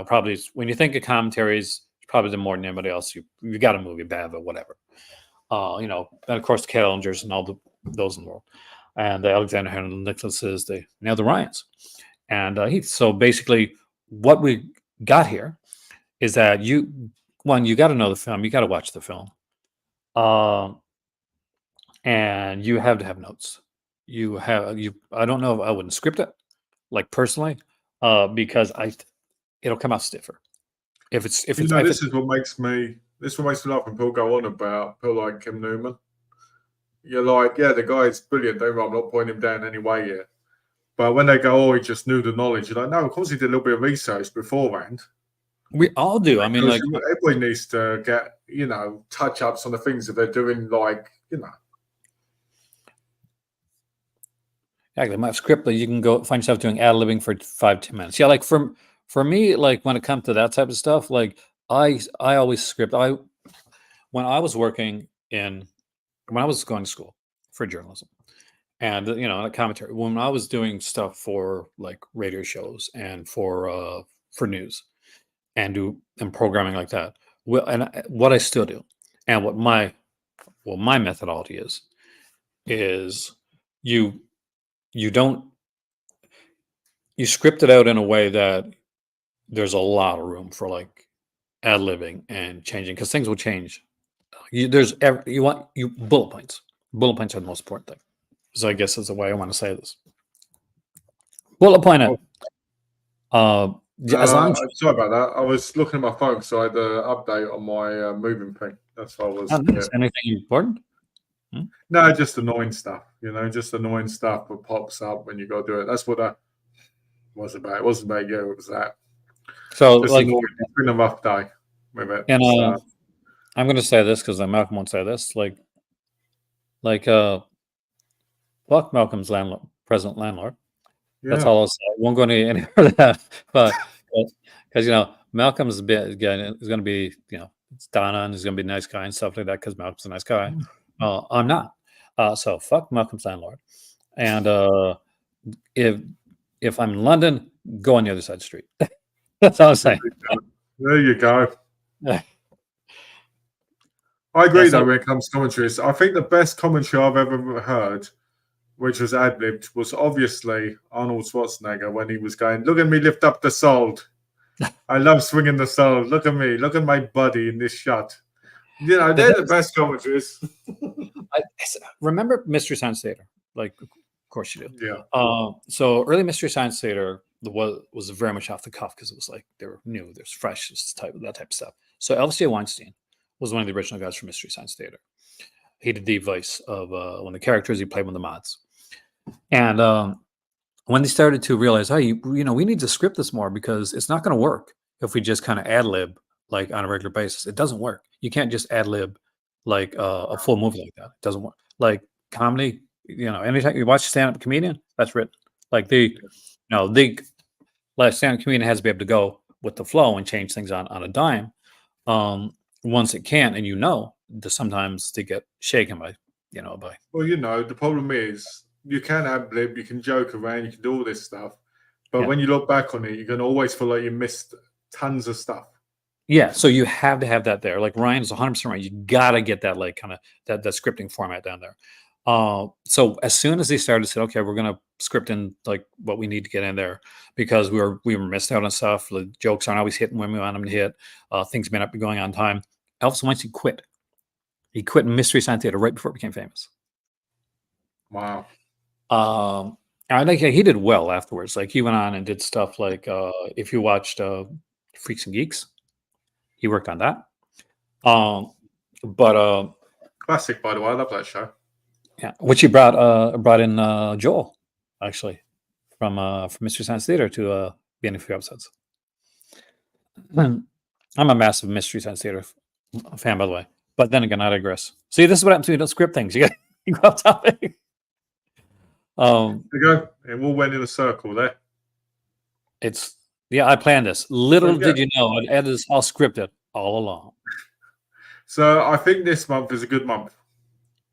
Probably when you think of commentaries, probably the more than anybody else. You got a movie, Bev, or whatever. And of course the Callengers and all those in the world, and the Alexander Hamilton Nicholases, the Ryans, and so basically what we got here is that you got to know the film, you got to watch the film, and you have to have notes. I don't know if I wouldn't script it, like personally, because it'll come out stiffer. This is what makes me laugh when people go on about people like Kim Newman. You're like, yeah, the guy's brilliant. I'm not pointing him down any way yet. But when they go, oh, he just knew the knowledge, you're like, no, of course he did a little bit of research beforehand. We all do. I mean, like everybody needs to get, touch ups on the things that they're doing, like, Actually, my script, you can go find yourself doing ad-libbing for 5-10 minutes. Yeah, like for me, like when it comes to that type of stuff, like I always script. When I was working in when I was going to school for journalism, and a commentary, when I was doing stuff for like radio shows and for news and programming like that, well, and what I still do, and what my methodology is you you don't you script it out in a way that there's a lot of room for like ad-libbing and changing, because things will change. You want you bullet points. Bullet points are the most important thing. So I guess is the way I want to say this. Bullet point it. As long as Sorry about that. I was looking at my phone, so I had an update on my moving thing. That's what I was. Anything important? No, just annoying stuff. Just annoying stuff that pops up when you go do it. That's what that was about. It wasn't about you. It was that. So just like, it's been a rough day with it. And I'm going to say this because Malcolm won't say this. Like, fuck Malcolm's present landlord. Yeah. That's all I'll say. Won't go any further than that. But because Malcolm's is going to be it's Donna and he's going to be a nice guy and stuff like that because Malcolm's a nice guy. I'm not. So fuck Malcolm's landlord. And if I'm in London, go on the other side of the street. That's all I'm saying. There you go. I agree though when it comes to commentaries. I think the best commentary I've ever heard, which was ad-libbed, was obviously Arnold Schwarzenegger when he was going, "Look at me lift up the salt. I love swinging the salt. Look at me. Look at my body in this shot." They're the best commentaries. Remember Mystery Science Theater? Like, of course you do. Yeah. So early Mystery Science Theater was very much off the cuff because it was like they were new, there's fresh, that type of stuff. So Elvis J. Weinstein was one of the original guys from Mystery Science Theater. He did the voice of one of the characters. He played one of the mods. And when they started to realize, hey, we need to script this more because it's not going to work if we just kind of ad lib like on a regular basis. It doesn't work. You can't just ad lib like a full movie like that. It doesn't work. Like comedy, anytime you watch a stand-up comedian, that's written. Like like stand-up comedian has to be able to go with the flow and change things on a dime. Once it can, and sometimes they get shaken by. Well, the problem is you can ad-lib, you can joke around, you can do all this stuff, but when you look back on it, you're going to always feel like you missed tons of stuff. Yeah, so you have to have that there. Like Ryan is 100% right. You got to get that like kind of that scripting format down there. So as soon as they started to say, okay, we're going to script in like what we need to get in there because we were missed out on stuff. The jokes aren't always hitting when we want them to hit. Things may not be going on time. Elvis Weinstein quit. He quit Mystery Science Theater right before it became famous. Wow. I think he did well afterwards. Like he went on and did stuff like if you watched Freaks and Geeks, he worked on that. But classic, by the way. I love that show. Yeah, which he brought in Joel, actually, from Mystery Science Theater to be in a few episodes. I'm a massive Mystery Science Theater fan, by the way. But then again, I digress. See, this is what happens when you don't script things. You go off topic. There you go. And we'll went in a circle there. I planned this. Little did you know, I had this all scripted all along. So I think this month is a good month.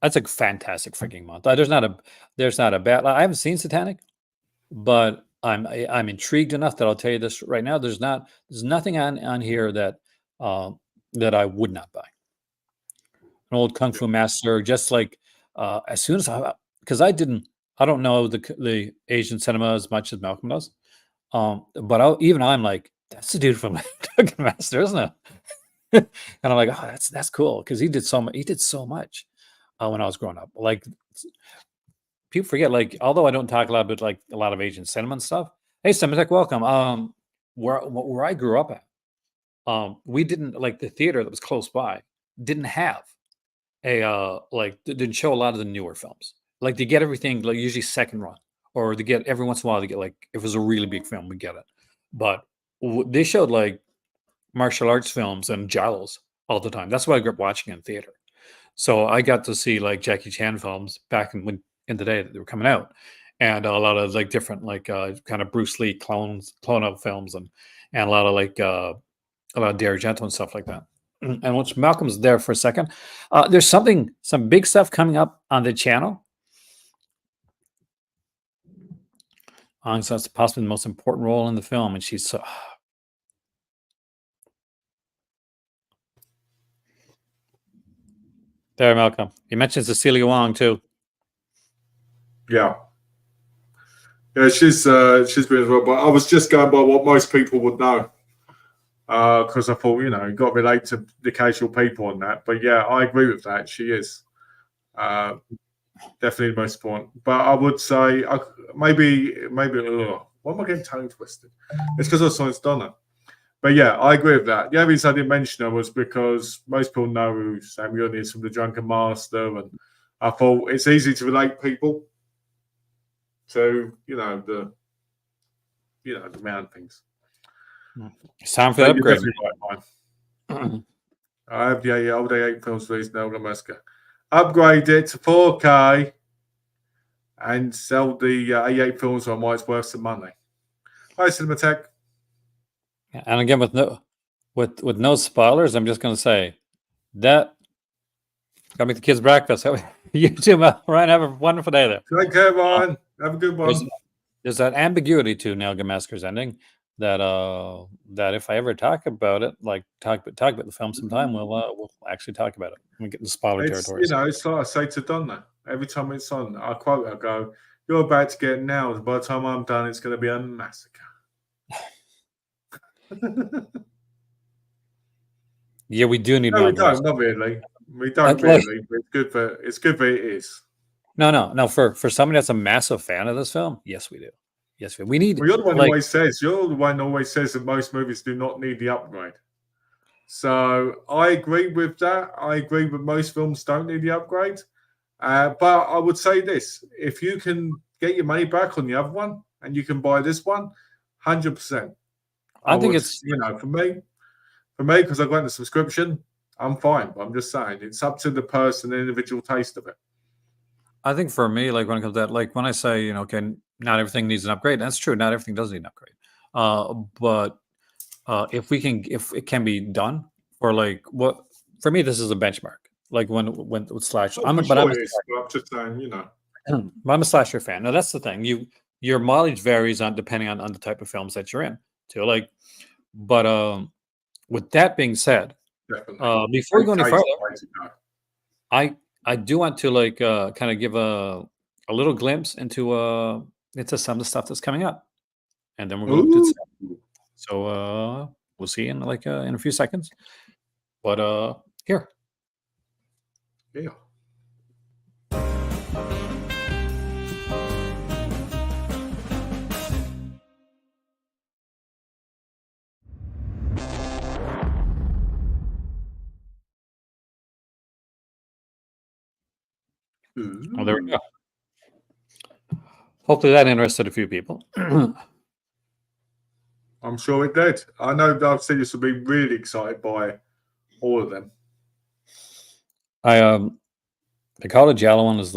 That's a fantastic freaking month. There's not a bad. I haven't seen Satanic, but I'm intrigued enough that I'll tell you this right now. There's nothing on here that I would not buy. An old Kung Fu Master, just like as soon as because I don't know the Asian cinema as much as Malcolm does, but I'm like, that's the dude from Kung Fu Master, isn't it? And I'm like, oh, that's cool because he did so much. He did so much. When I was growing up, like people forget, like although I don't talk a lot about like a lot of Asian cinema and stuff. Hey, Semitic, welcome. Where I grew up at, we didn't like the theater that was close by didn't have didn't show a lot of the newer films. Like they get everything like usually second run, or they get every once in a while they get like if it was a really big film we get it, but they showed like martial arts films and giallos all the time. That's what I grew up watching in theater. So I got to see like Jackie Chan films back in the day that they were coming out, and a lot of like different like kind of Bruce Lee clone out films, and a lot of like a lot of Dare Gentle and stuff like that. And once Malcolm's there for a second, there's some big stuff coming up on the channel. So that's possibly the most important role in the film, and she's so. There, Malcolm. He mentions Cecilia Wong too. Yeah. Yeah, she's been as well. But I was just going by what most people would know, because I thought, you got to relate to the casual people on that. But yeah, I agree with that. She is definitely the most important. But I would say maybe. Why am I getting tongue twisted? It's because I saw it's Donna. But yeah, I agree with that. The only reason I didn't mention her was because most people know who Samuel is from The Drunken Master, and I thought it's easy to relate people to the main things. It's time for the upgrade. I have the old 8 films released now, Gamaska. Upgrade it to 4K and sell the 8 films on why it's worth some money. Hi, Cinematech. And again, with no spoilers, I'm just going to say that gotta make the kids breakfast. You too, Ryan. Have a wonderful day there. Take care, Ryan. Have a good one. There's that ambiguity to Nelga Masker's ending that if I ever talk about it, like talk about the film sometime, we'll actually talk about it. We get in the spoiler territory. It's like I say to Donna every time it's on. I quote. I go, "You're about to get nailed. By the time I'm done, it's going to be a massacre." Yeah, we do need. No, we don't. Not really. We don't really. But it's good for it is. No. For somebody that's a massive fan of this film, yes, we do. Yes, we need. Well, you're the one who always says. You're the one who always says that most movies do not need the upgrade. So I agree with that. I agree with most films don't need the upgrade. But I would say this: if you can get your money back on the other one and you can buy this one, 100%. I think it's for me, because I got the subscription, I'm fine. But I'm just saying it's up to the person, the individual taste of it. I think for me, like when it comes to that, like when I say, okay, not everything needs an upgrade. That's true. Not everything does need an upgrade. But if it can be done, or like for me, this is a benchmark. Like when with slasher, I'm just saying, I'm a slasher fan. Now that's the thing. Your mileage varies depending on the type of films that you're in too. But with that being said, before we go any further, I do want to kind of give a little glimpse into some of the stuff that's coming up, and then we're going to so we'll see in in a few seconds. But here. Yeah. Oh, there we go. Hopefully that interested a few people. I'm sure it did. I know I've seen this will be really excited by all of them. The college yellow one was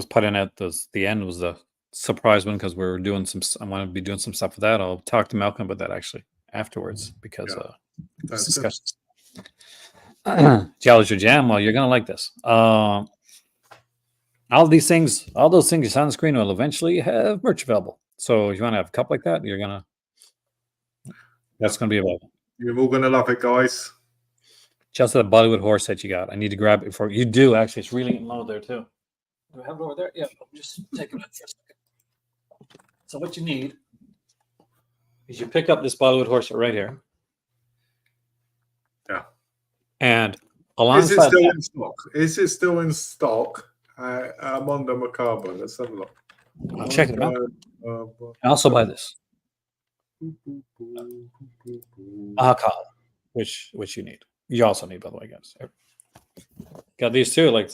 put in at the end was the surprise one because we're doing I want to be doing some stuff with that. I'll talk to Malcolm about that actually afterwards because this discussion. Yellow's your jam. Well, you're gonna like this. All those things you saw on the screen will eventually have merch available. So if you want to have a cup like that, that's gonna be available. You're all gonna love it, guys. Just the Bollywood horse that you got. I need to grab it before you do. Actually, it's really low there too. Do I have it over there? Yeah, just take it out for a second. So what you need is you pick up this Bollywood horse right here. Yeah. And alongside Is it still in stock? Mondo Macabre. Let's have a look. I'll check it out. I also buy this. Alcohol, which you need. You also need, by the way, guys. Got these two. Have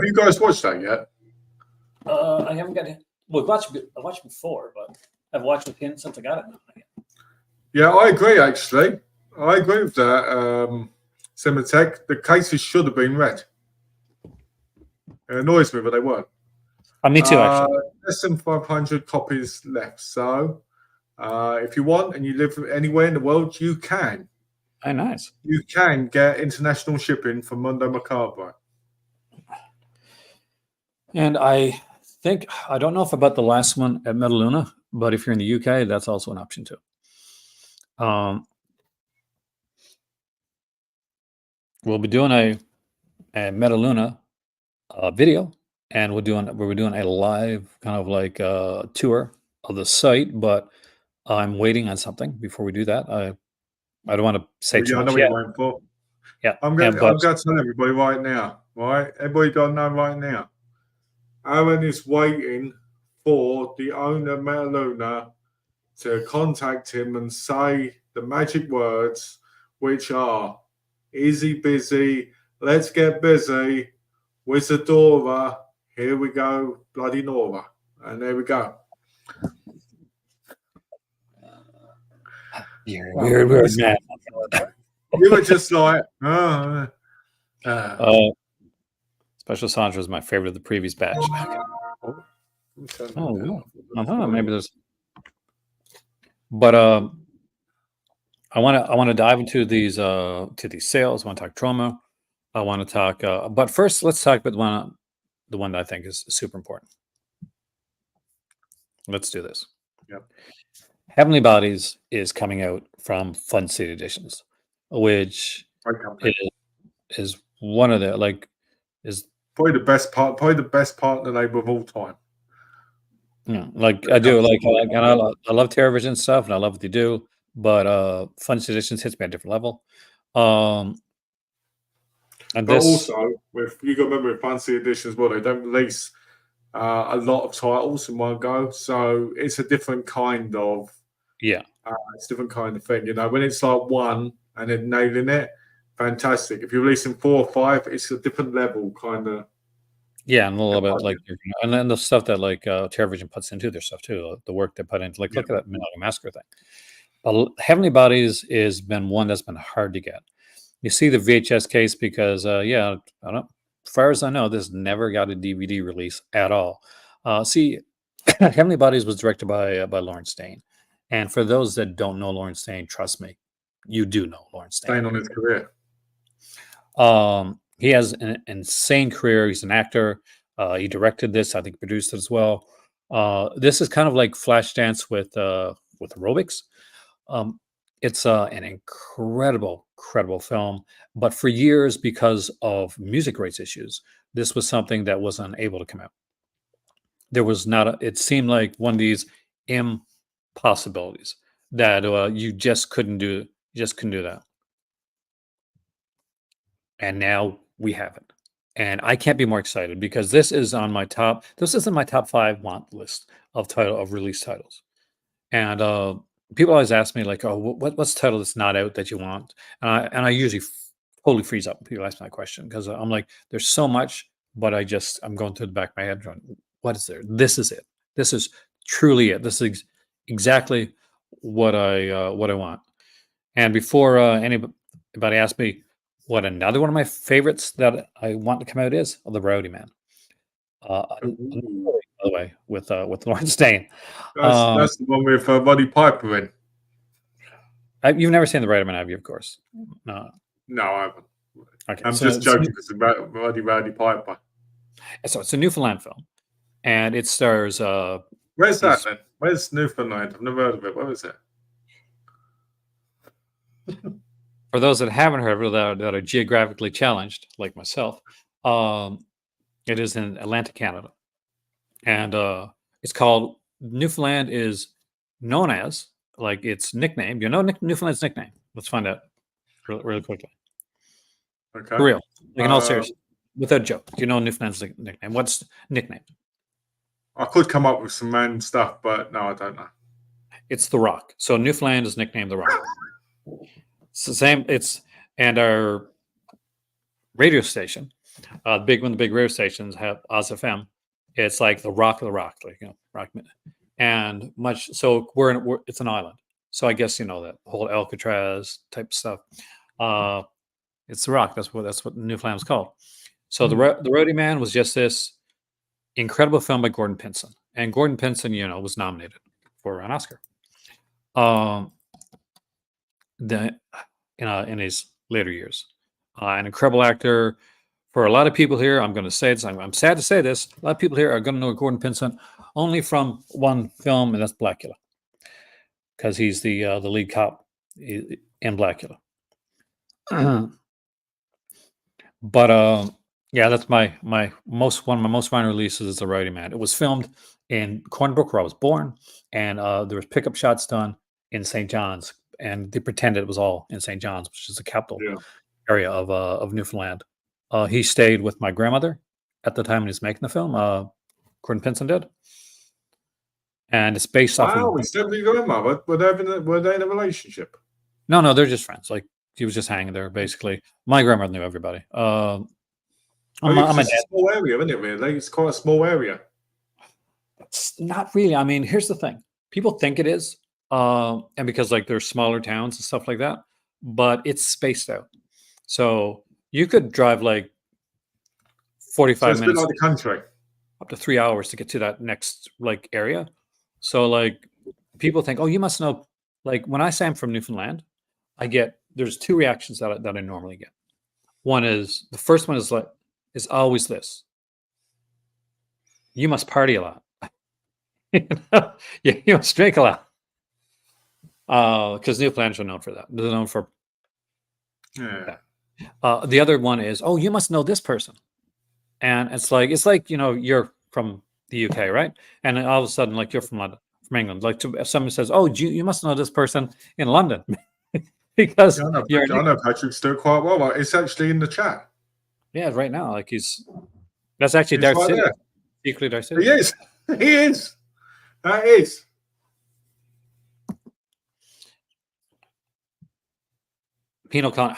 you guys watched that yet? I haven't got it. Well, I watched before, but I've watched with him since I got it. Yeah, I agree. Actually, I agree with that. Cinematech. The cases should have been read. It annoys me, but they weren't. Me too, actually. Less than 500 copies left. So if you want and you live anywhere in the world, you can. Oh, nice. You can get international shipping from Mundo Macabre. And I think, I don't know if about the last one at Metaluna, but if you're in the UK, that's also an option too. We'll be doing a Metaluna video, and we're doing a live kind of like tour of the site, but I'm waiting on something before we do that. I don't want to say too I know much what yet. you're waiting for. Yeah, I'm going to tell everybody right now, right? Everybody got to know right now. Aaron is waiting for the owner, Metaluna, to contact him and say the magic words, which are easy busy, let's get busy, Wizardora, here we go, bloody Nora. And there we go. You're weird man. You were just like, Special Sandra is my favorite of the previous batch. Maybe there's. But I want to dive into these sales. I want to talk Troma. I want to talk. But first, let's talk about the one that I think is super important. Let's do this. Yep. Heavenly Bodies is coming out from Fun City Editions, which is one of the is probably the best partner label of all time. Yeah, I do and I love TerraVision stuff, and I love what they do. But Fun City Editions hits me at a different level. And but also, if you got to remember, Fun City Editions, well, they don't release a lot of titles in one go, so it's a different kind of it's a different kind of thing. You know, when it's like one and then nailing it, fantastic. If you're releasing 4 or 5, it's a different level, kind of. Yeah, and a little bit and then the stuff that TerraVision puts into their stuff too, the work they put into, look at that Midnight Massacre thing. But Heavenly Bodies has been one that's been hard to get. You see the VHS case because, I don't know. As far as I know, this never got a DVD release at all. See, Heavenly Bodies was directed by Lawrence Stain. And for those that don't know Lawrence Stain, trust me, you do know Lawrence Stain. Stain on his career. He has an insane career. He's an actor. He directed this. I think produced it as well. This is kind of like Flashdance with aerobics. It's an incredible film. But for years, because of music rights issues, this was something that wasn't able to come out. There was not. It seemed like one of these impossibilities that you just couldn't do. You just couldn't do that. And now we have it. And I can't be more excited because this is on my top. This is in my top 5 want list of release titles. And people always ask me like, "Oh, what's the title that's not out that you want?" And I usually totally freeze up when people ask me that question because I'm like, "There's so much," but I'm going through the back of my head going, "What is there? This is it. This is truly it. This is exactly what I want." And before anybody asks me what another one of my favorites that I want to come out is, The Rowdy Man. By the way, with Lawrence Stain. That's the one with Roddy Piper in. You've never seen The Rowdy Man, have you? Of course. No, I haven't. Okay, I'm just joking because it's about Roddy Piper. So it's a Newfoundland film, and it stars. Where's that then? Where's Newfoundland? I've never heard of it. Where is it? For those that haven't heard of it, that are geographically challenged, like myself, it is in Atlantic Canada, and it's called Newfoundland. Is known as like its nickname. You know Newfoundland's nickname. Let's find out really quickly. Okay. For real, like in all seriousness, without a joke. You know Newfoundland's nickname. What's nickname? I could come up with some random stuff, but no, I don't know. It's the Rock. So Newfoundland is nicknamed the Rock. It's the same. And our radio station, the big radio stations have Oz FM. It's like the Rock of the Rock, like Rock, and much. So it's an island. So I guess that whole Alcatraz type stuff. It's the Rock. That's what Newfoundland's called. So the Roadie Man was just this incredible film by Gordon Pinson, and Gordon Pinson, was nominated for an Oscar. The in his later years, an incredible actor. For a lot of people here, I'm going to say this. I'm sad to say this. A lot of people here are going to know Gordon Pinson only from one film, and that's Blackula, because he's the lead cop in Blackula. But yeah, that's one of my most fine releases is The Roadie Man. It was filmed in Cornbrook, where I was born, and there was pickup shots done in St. John's, and they pretended it was all in St. John's, which is the capital area of Newfoundland. He stayed with my grandmother at the time when he was making the film. Gordon Pinson did, and it's based off. Wow, it's definitely your grandma. Were they in a relationship? No, they're just friends. Like he was just hanging there, basically. My grandmother knew everybody. I'm a small area, isn't it? Really, it's quite a small area. It's not really. I mean, here's the thing: people think it is, and because like there's smaller towns and stuff like that, but it's spaced out. So you could drive like 45 minutes, like the country, up to 3 hours to get to that next like area. So like people think, oh, you must know. Like when I say I'm from Newfoundland, there's two reactions that I normally get. The first one is always this: you must party a lot. You must drink a lot. Because Newfoundlanders are known for that. They're known for that. The other one is, oh, you must know this person, and it's like you're from the UK, right? And then all of a sudden, like you're from London, from England. Like if someone says, oh, you must know this person in London, because I know Patrick Stewart quite well. It's actually in the chat. Yeah, right now, like that's actually Dark City. Equally Dark City. He is. He is. That is. Penal Con.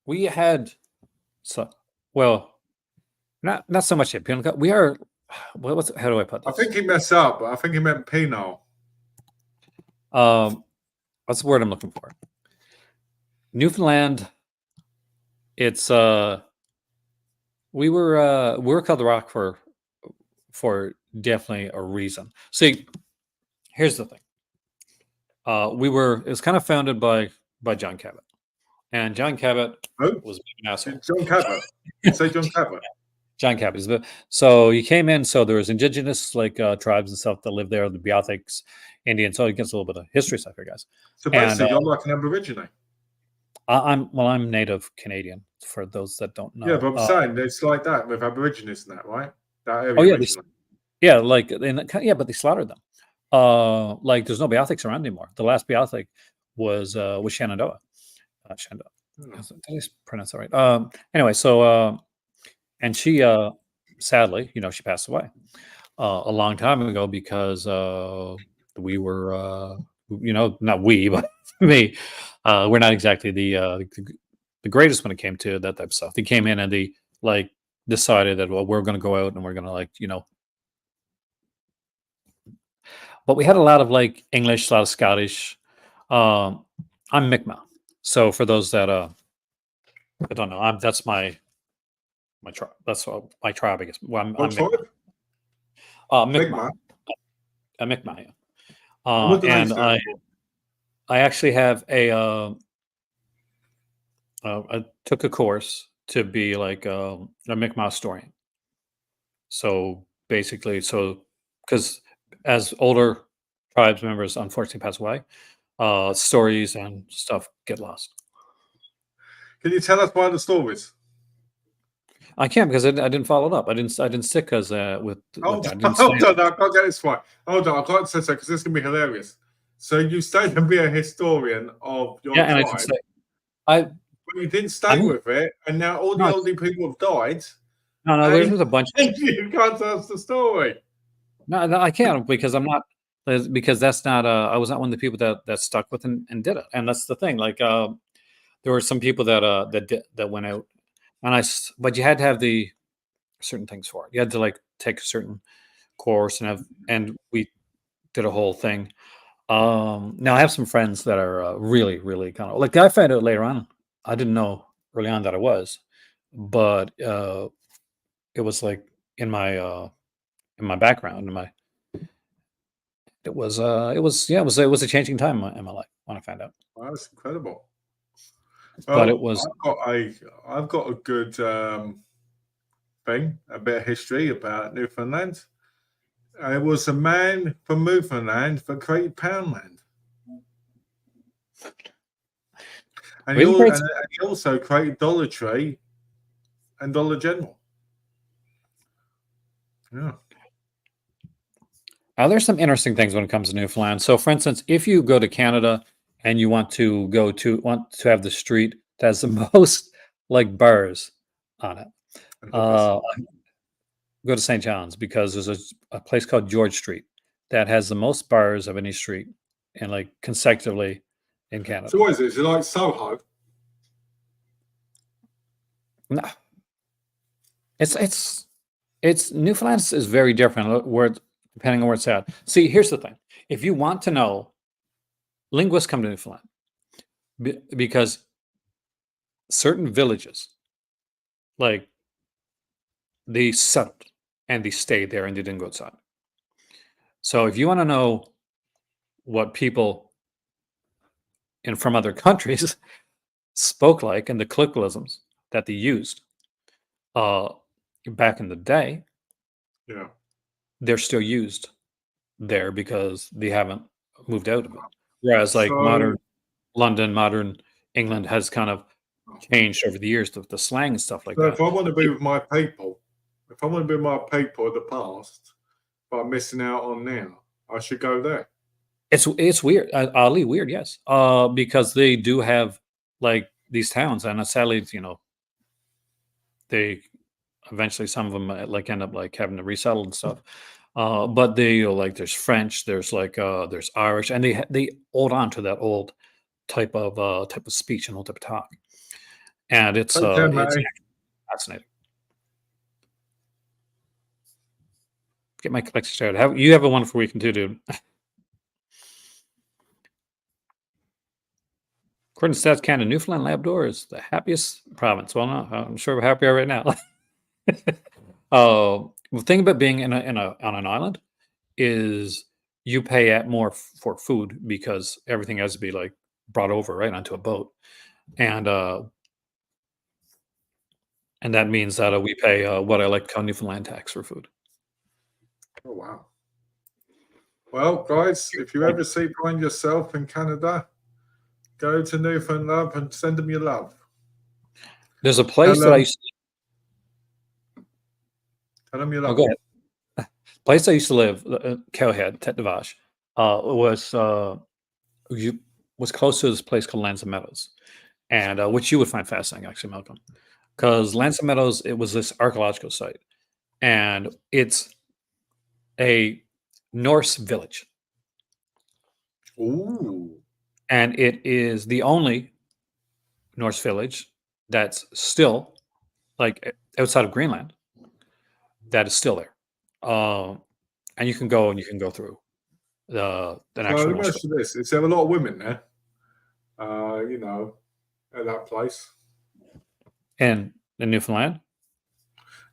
We had not so much yet. Penal Con. We are. How do I put this? I think he messed up. I think he meant penal. What's the word I'm looking for? Newfoundland. It's we were called the Rock for definitely a reason. See, here's the thing. It was kind of founded by John Cabot. And John Cabot was an asshole. John Cabot. Say John Cabot. John Cabot. So he came in. So there was indigenous tribes and stuff that lived there, the BUYMEACOFFEE, Indians. So it gets a little bit of history stuff here, guys. So basically, you're like an Aborigine. I'm Native Canadian. For those that don't know. Yeah, but I'm saying it's like that with Aborigines and that, right? That area. Oh yeah, but they slaughtered them. Like there's no BUYMEACOFFEE around anymore. The last BUYMEACOFFEE was Shenandoah. Shenandoah. Did I pronounce that right? Anyway, so and she sadly, she passed away a long time ago because we were not we, but me. We're not exactly the greatest when it came to that type of stuff. They came in and they decided that we're going to go out and we're going to but we had a lot of English, a lot of Scottish. I'm Mi'kmaq. So for those that I don't know, that's my tribe. That's my tribe, I guess. Well, I'm Mi'kmaq. Mi'kmaq. A Mi'kmaq. And I actually have I took a course to be a Mi'kmaq historian. So basically, because as older tribes members unfortunately pass away, stories and stuff get lost. Can you tell us one of the stories? I can't because I didn't follow it up. I didn't stick because with. Hold on, I can't get this right. Hold on, I can't say so because this is gonna be hilarious. So you stayed to be a historian of your tribe. And I can say, but you didn't stay with it, and now all the elderly people have died. No, there's a bunch. You can't tell us the story. No, I can't because I'm not. Because that's not. I was not one of the people that stuck with and did it, and that's the thing. There were some people that went out, but you had to have the certain things for it. You had to take a certain course and we did a whole thing. Now I have some friends that are really, really kind of I found out later on. I didn't know early on that I was, but it was like in my background, it was a changing time in my life when I found out. Wow, that's incredible. But it Well, was I've got a good thing, a bit of history about Newfoundland. It was a man from Newfoundland that created Poundland, and really great. he also created Dollar Tree and Dollar General. Yeah. There's some interesting things when it comes to Newfoundland. So, for instance, if you go to Canada and you want to have the street that has the most like bars on it, And hookers. uh, go to St. John's because there's a place called George Street that has the most bars of any street and like consecutively in So Canada. what is it? Is it like Soho? No, it's Newfoundland is very different depending on where it's at. See, here's the thing: if you want to know, linguists come to Newfoundland because certain villages, like they settled and they stayed there and they didn't go outside. So if you want to know what people from other countries spoke like and the colloquialisms that they used uh, back in the day, Yeah. they're still used there because they haven't moved out of it. Whereas like So, modern London, modern England has kind of changed over the years, the slang and stuff like so that. if I want to be with my people, if I want to be with my people of the past, but I'm missing out on now, I should go there. It's weird, oddly weird, yes, because they do have like these towns, and sadly, they eventually some of them like end up like having to resettle and stuff. But they like there's French, there's like there's Irish, and they hold on to that old type of speech and old type of talk, and Take care, it's mate. fascinating. Get my collection started. You have a wonderful weekend too, dude. According to Stats Canada, Newfoundland Labrador is the happiest province. Well, no, I'm sure we're happier right now. The thing about being on an island is you pay at more for food because everything has to be like brought over right onto a boat, and that means that we pay what I like to call Newfoundland tax for food. Oh wow. Well, guys, if you ever find yourself in Canada, go to Newfoundland and send them your love. There's a Tell place that I them, used tell them your oh, love. go ahead. Place I used to live, Cowhead, Tete de Vache, you, was close to this place called Lanza Meadows, and which you would find fascinating, actually, Malcolm, because Lanza Meadows it was this archaeological site, and it's a Norse village, Ooh. and it is the only Norse village that's still like outside of Greenland that is still there. And you can go through an So actual let me Norse ask you this: is there a lot of women there? At that place. in Newfoundland.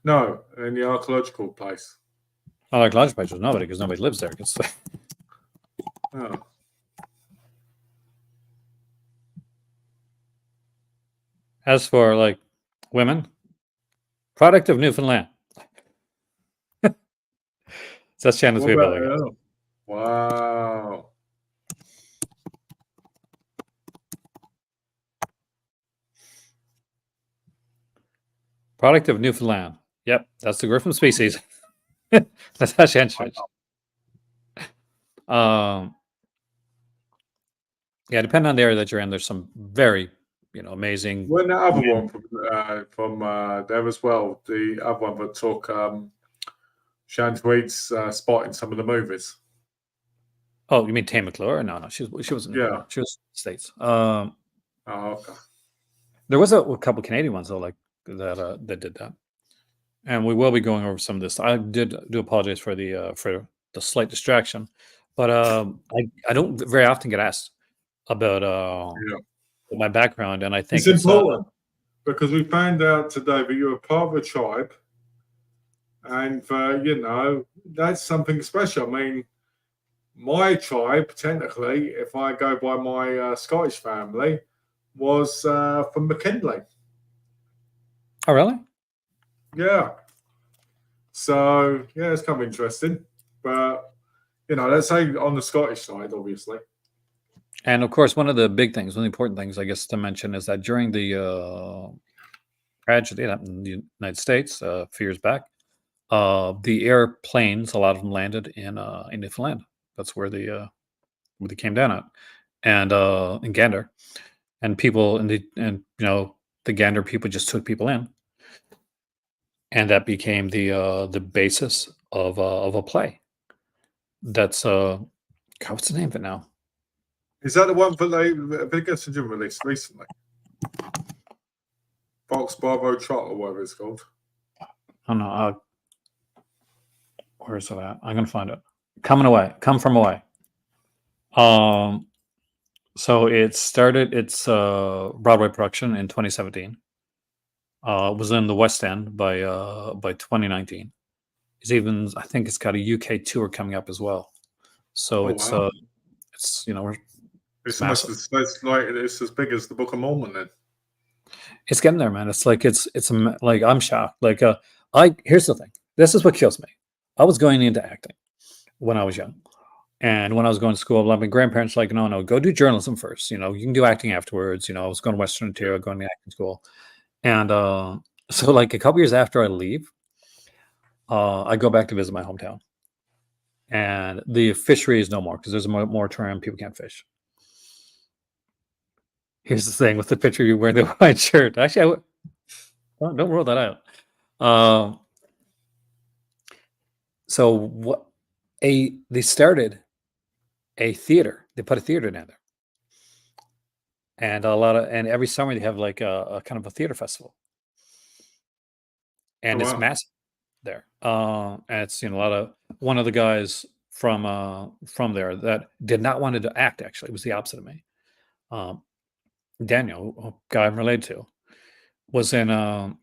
No, in the archaeological place. I like large places, nobody because nobody lives there. Oh. As for like women, product of Newfoundland. So that's Shannon's What way about about it, guys. Wow. Product of Newfoundland. Yep, that's the Griffin species. That's how Shannon switched. Um, yeah, depending on the area that you're in, there's some very, amazing. When the other men. one from there as well, the other one that took Shan Tweed's spot in some of the movies. Oh, you mean Tame McClure? No, she was in Yeah. She was in the States. Oh, okay. There was a couple Canadian ones though, like that did that, and we will be going over some of this. I do apologize for the slight distraction, but I don't very often get asked about Yeah. my background, and I think It's it's important because we found out today that you're a part of a tribe And that's something special. I mean, my tribe, technically, if I go by my Scottish family, was from McKinley. Oh, really? Yeah. So yeah, it's kind of interesting. But let's say on the Scottish side, obviously. And of course, one of the big things, one of the important things, I guess, to mention is that during the tragedy that happened in the United States a few years back, the airplanes, a lot of them landed in Newfoundland. That's where they came down at, and in Gander, and people the Gander people just took people in, and that became the basis of a play. That's God, what's the name of it now? Is that the one that Vegas and Jim released recently? Fox Bravo Trot or whatever it's called. I don't know. Where is it at? I'm gonna find it. Come from away. So it started its Broadway production in 2017. It was in the West End by 2019. I think it's got a UK tour coming up as well. So wow. it's It's massive. it's as big as the Book of Mormon then. It's getting there, man. It's like like I'm shocked. Like here's the thing. This is what kills me. I was going into acting when I was young. And when I was going to school, my grandparents were like, no, go do journalism first. You can do acting afterwards. I was going to Western Ontario, going to acting school. And so like a couple years after I leave, I go back to visit my hometown. And the fishery is no more because there's a moratorium. People can't fish. Here's the thing with the picture you wearing the white shirt. Actually, don't rule that out. So what? They started a theater. They put a theater down there, and and every summer they have like a kind of a theater festival, and it's massive there. And it's one of the guys from there that did not want to act. Actually, it was the opposite of me. Daniel, a guy I'm related to, was in what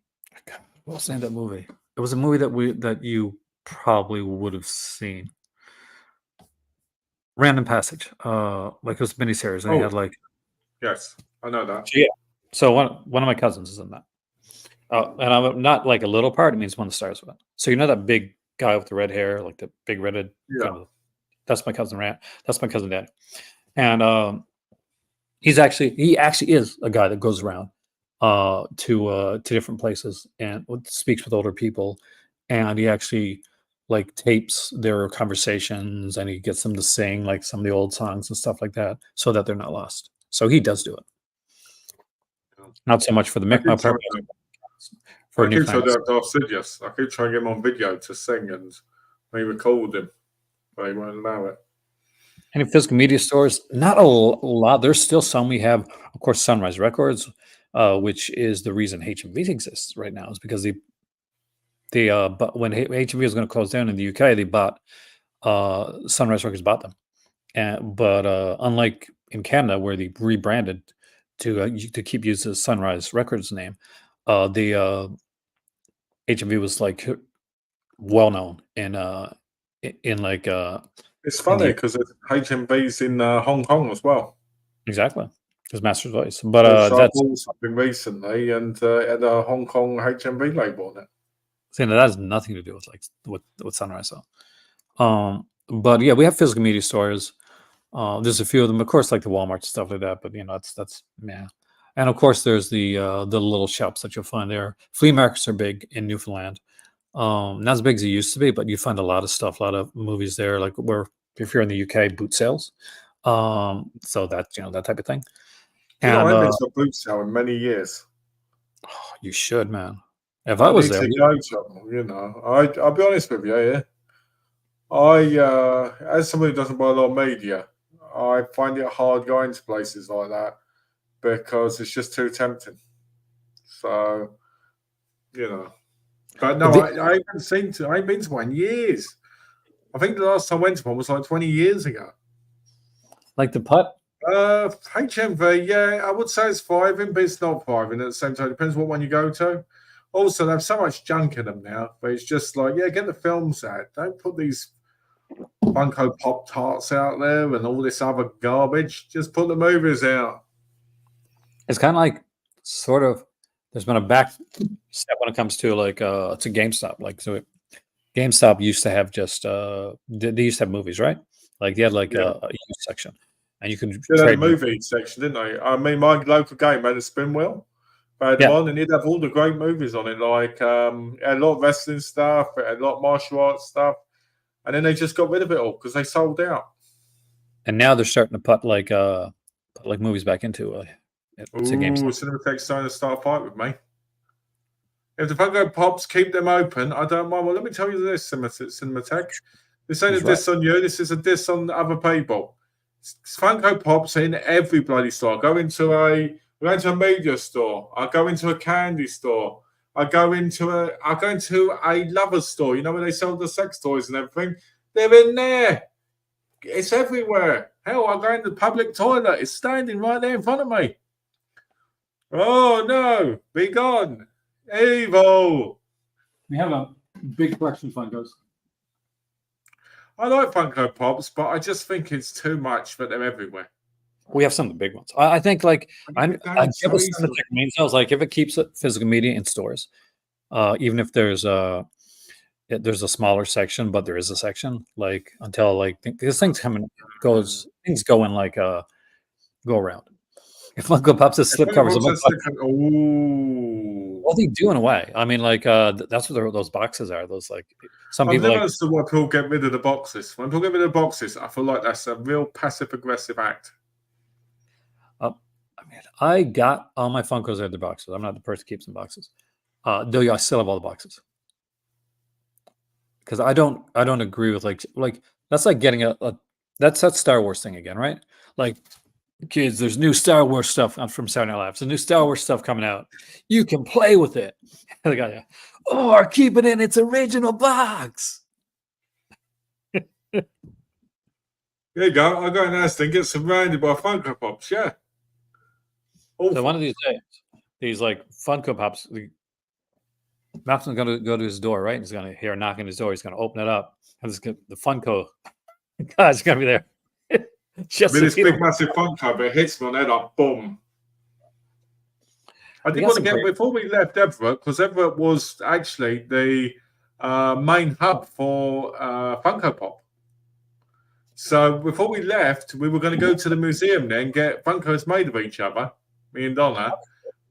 was the name of that movie? It was a movie that you probably would have seen. Random Passage. Like it was a miniseries, and he had like yes, I know that. yeah. So one of my cousins is in that. And I'm not like a little part. It means one of the stars with it. So that big guy with the red hair, like the big redhead. Yeah. That's my cousin Rand. That's my cousin Dad. And he actually is a guy that goes around to different places and speaks with older people, and he actually like tapes their conversations, and he gets them to sing like some of the old songs and stuff like that, so that they're not lost. So he does do it. Not so much for the mic. I keep trying to Darth Sidious. I keep trying to get him on video to sing and maybe record him, but he won't allow it. Any physical media stores? Not a lot. There's still some. We have, of course, Sunrise Records, which is the reason HMV exists right now, is because but when HMV was going to close down in the UK, they bought Sunrise Records bought them, but unlike in Canada where they rebranded to keep using the Sunrise Records name, the HMV was like well known in like it's funny because HMV's in Hong Kong as well. Exactly, his Master's Voice. But that's something recently, and had a Hong Kong HMV label on it. See, that has nothing to do with like with Sunrise. So, but yeah, we have physical media stores. There's a few of them, of course, like the Walmart stuff like that. But that's yeah. And of course, there's the little shops that you'll find there. Flea markets are big in Newfoundland. Not as big as it used to be, but you find a lot of stuff, a lot of movies there. Like if you're in the UK, boot sales. So that that type of thing. And I haven't been to a boot sale in many years. Oh, you should, man. If I was there, I'll be honest with you. Yeah, as somebody who doesn't buy a lot of media, I find it hard going to places like that because it's just too tempting. So, but no, I ain't been to one in years. I think the last time I went to one was like 20 years ago. Like the putt? HMV, yeah, I would say it's thriving, but it's not thriving at the same time. It depends what one you go to. Also, they have so much junk in them now, but it's just like, yeah, get the films out. Don't put these Funko Pop Tarts out there and all this other garbage. Just put the movies out. It's kind of like sort of. There's been a back step when it comes to like to GameStop. Like so, GameStop used to have just they used to have movies, right? Like they had like a used section, and you could They had a trade movie section, didn't they? I mean, my local game had a spin wheel. They had one, and it'd have all the great movies on it. Like it had a lot of wrestling stuff, it had a lot of martial arts stuff, and then they just got rid of it all because they sold out. And now they're starting to put like movies back into GameStop. Cinematheque's trying to start a fight with me. If the Funko Pops keep them open, I don't mind. Well, let me tell you this, Cinematheque. This ain't a diss on you. This is a diss on other people. Funko Pops in every bloody store. I go into a media store. I go into a candy store. I go into a lover store. You know where they sell the sex toys and everything. They're in there. It's everywhere. Hell, I go into the public toilet. It's standing right there in front of me. Oh no! Be gone. Evil. We have a big collection of Funkos. I like Funko Pops, but I just think it's too much that they're everywhere. We have some of the big ones. I think like I get what Cinematheque means. I was like, if it keeps it physical media in stores, even if there's a smaller section, but there is a section like until like these things come and things go in like go around. If Funko Pops is slip covers, what are they do in a way? I mean, like that's what those boxes are. Those like some people like. I've never understood why people get rid of the boxes. When people get rid of the boxes, I feel like that's a real passive aggressive act. I mean, I got all my Funkos at the boxes. I'm not the person who keeps them boxes. Though I still have all the boxes because I don't agree with like that's like getting that's that Star Wars thing again, right? Like. Kids, there's new Star Wars stuff from Saturday Night Live. There's new Star Wars stuff coming out. You can play with it. The guy, or keep it in its original box. There you go. I go in there and get surrounded by Funko Pops. Yeah. So one of these days, these like Funko Pops, Malcolm's going to go to his door, right? He's going to hear a knock on his door. He's going to open it up. And the Funko guy's going to be there. Just with this big massive Funko, but it hits me on the head like boom. I did want to get before we left Everett, because Everett was actually the main hub for Funko Pop. So before we left, we were going to go to the museum then, get Funkos made of each other, me and Donna,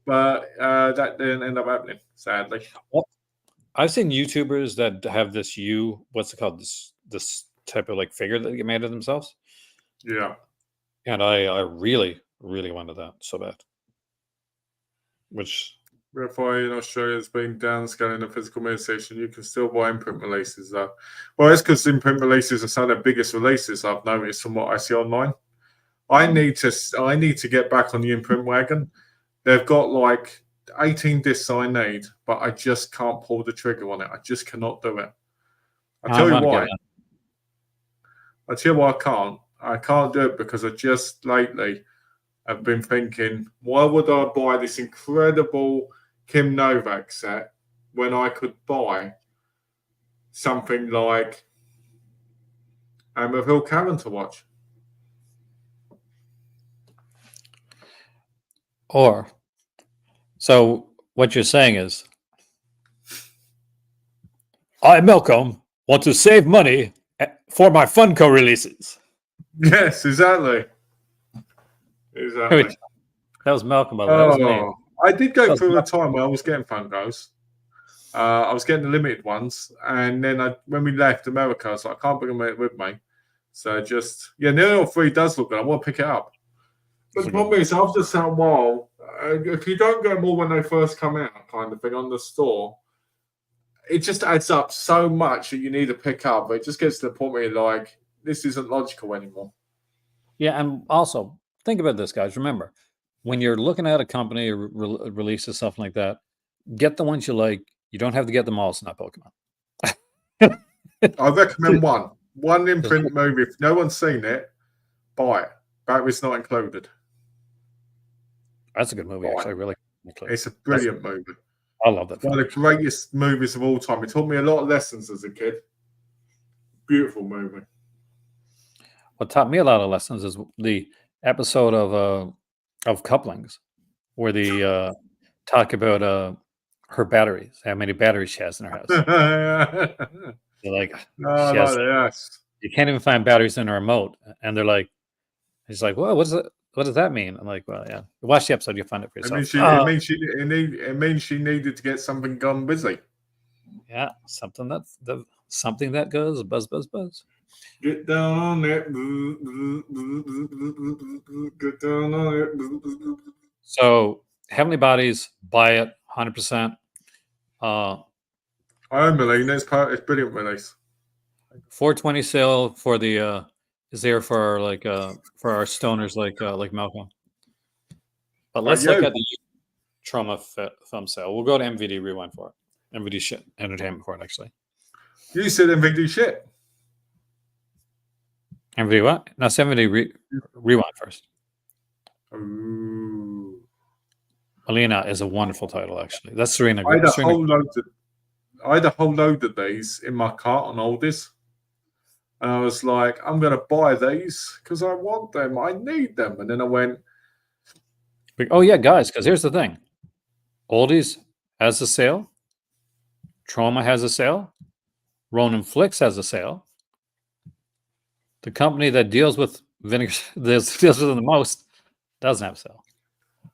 but that didn't end up happening, sadly. Well, I've seen YouTubers that have this what's it called? This type of like figure that they get made of themselves. Yeah. And I really, really wanted that so bad. Which therefore in Australia has been downscaling the physical media station. You can still buy imprint releases though. Well, it's because imprint releases are some of the biggest releases I've noticed from what I see online. I need to get back on the imprint wagon. They've got like 18 discs I need, but I just can't pull the trigger on it. I just cannot do it. I'll tell you why. I'll tell you why I can't. I can't do it because I just lately have been thinking, why would I buy this incredible Kim Novak set when I could buy something like a Phil Karen to watch? So what you're saying is, I, Malcolm, want to save money for my Funko releases. Yes, exactly. Exactly. That was Malcolm, by the way. I did go through a time where I was getting Funkos. I was getting the limited ones, and then when we left America, I was like, I can't bring them with me. So Neo 3 does look good. I want to pick it up. But the problem is, after some while, if you don't get them all when they first come out, kind of thing, on the store, it just adds up so much that you need to pick up. It just gets to the point where you're like, this isn't logical anymore. Yeah, and also, think about this, guys. Remember, when you're looking at a company or releases something like that, get the ones you like. You don't have to get them all. It's not Pokemon. I recommend one imprint movie. If no one's seen it, buy it. Battery's not included. That's a good movie, actually. Really, it's a brilliant movie. I love that film. One of the greatest movies of all time. It taught me a lot of lessons as a kid. Beautiful movie. What taught me a lot of lessons is the episode of Couplings, where they talk about her batteries, how many batteries she has in her house. They're like, I she like has, that. you can't even find batteries in her remote, and they're like, he's like, well, what does that mean? I'm like, well, yeah, watch the episode, you'll find it for It yourself. means it means she needed to get something gone busy. Yeah, something that goes buzz, buzz, buzz. Get down on it. Get down on it. So Heavenly Bodies, buy it 100%. I own Melina. It's brilliant release. 420 sale for the is there for for our stoners like Malcolm. But let's look at the Troma film sale. We'll go to MVD Rewind for it. MVD shit entertainment for it, actually. You said MVD shit. MVD what? No, it's MVD Rewind first. Ooh. Melina is a wonderful title, actually. That's Serena. I had a whole load of these in my cart on oldies. And I was like, I'm going to buy these because I want them. I need them. And then I went, oh, yeah, guys, because here's the thing. Oldies has a sale. Troma has a sale. Ronin Flicks has a sale. The company that deals with vinegar, deals with them the most, doesn't have a sale.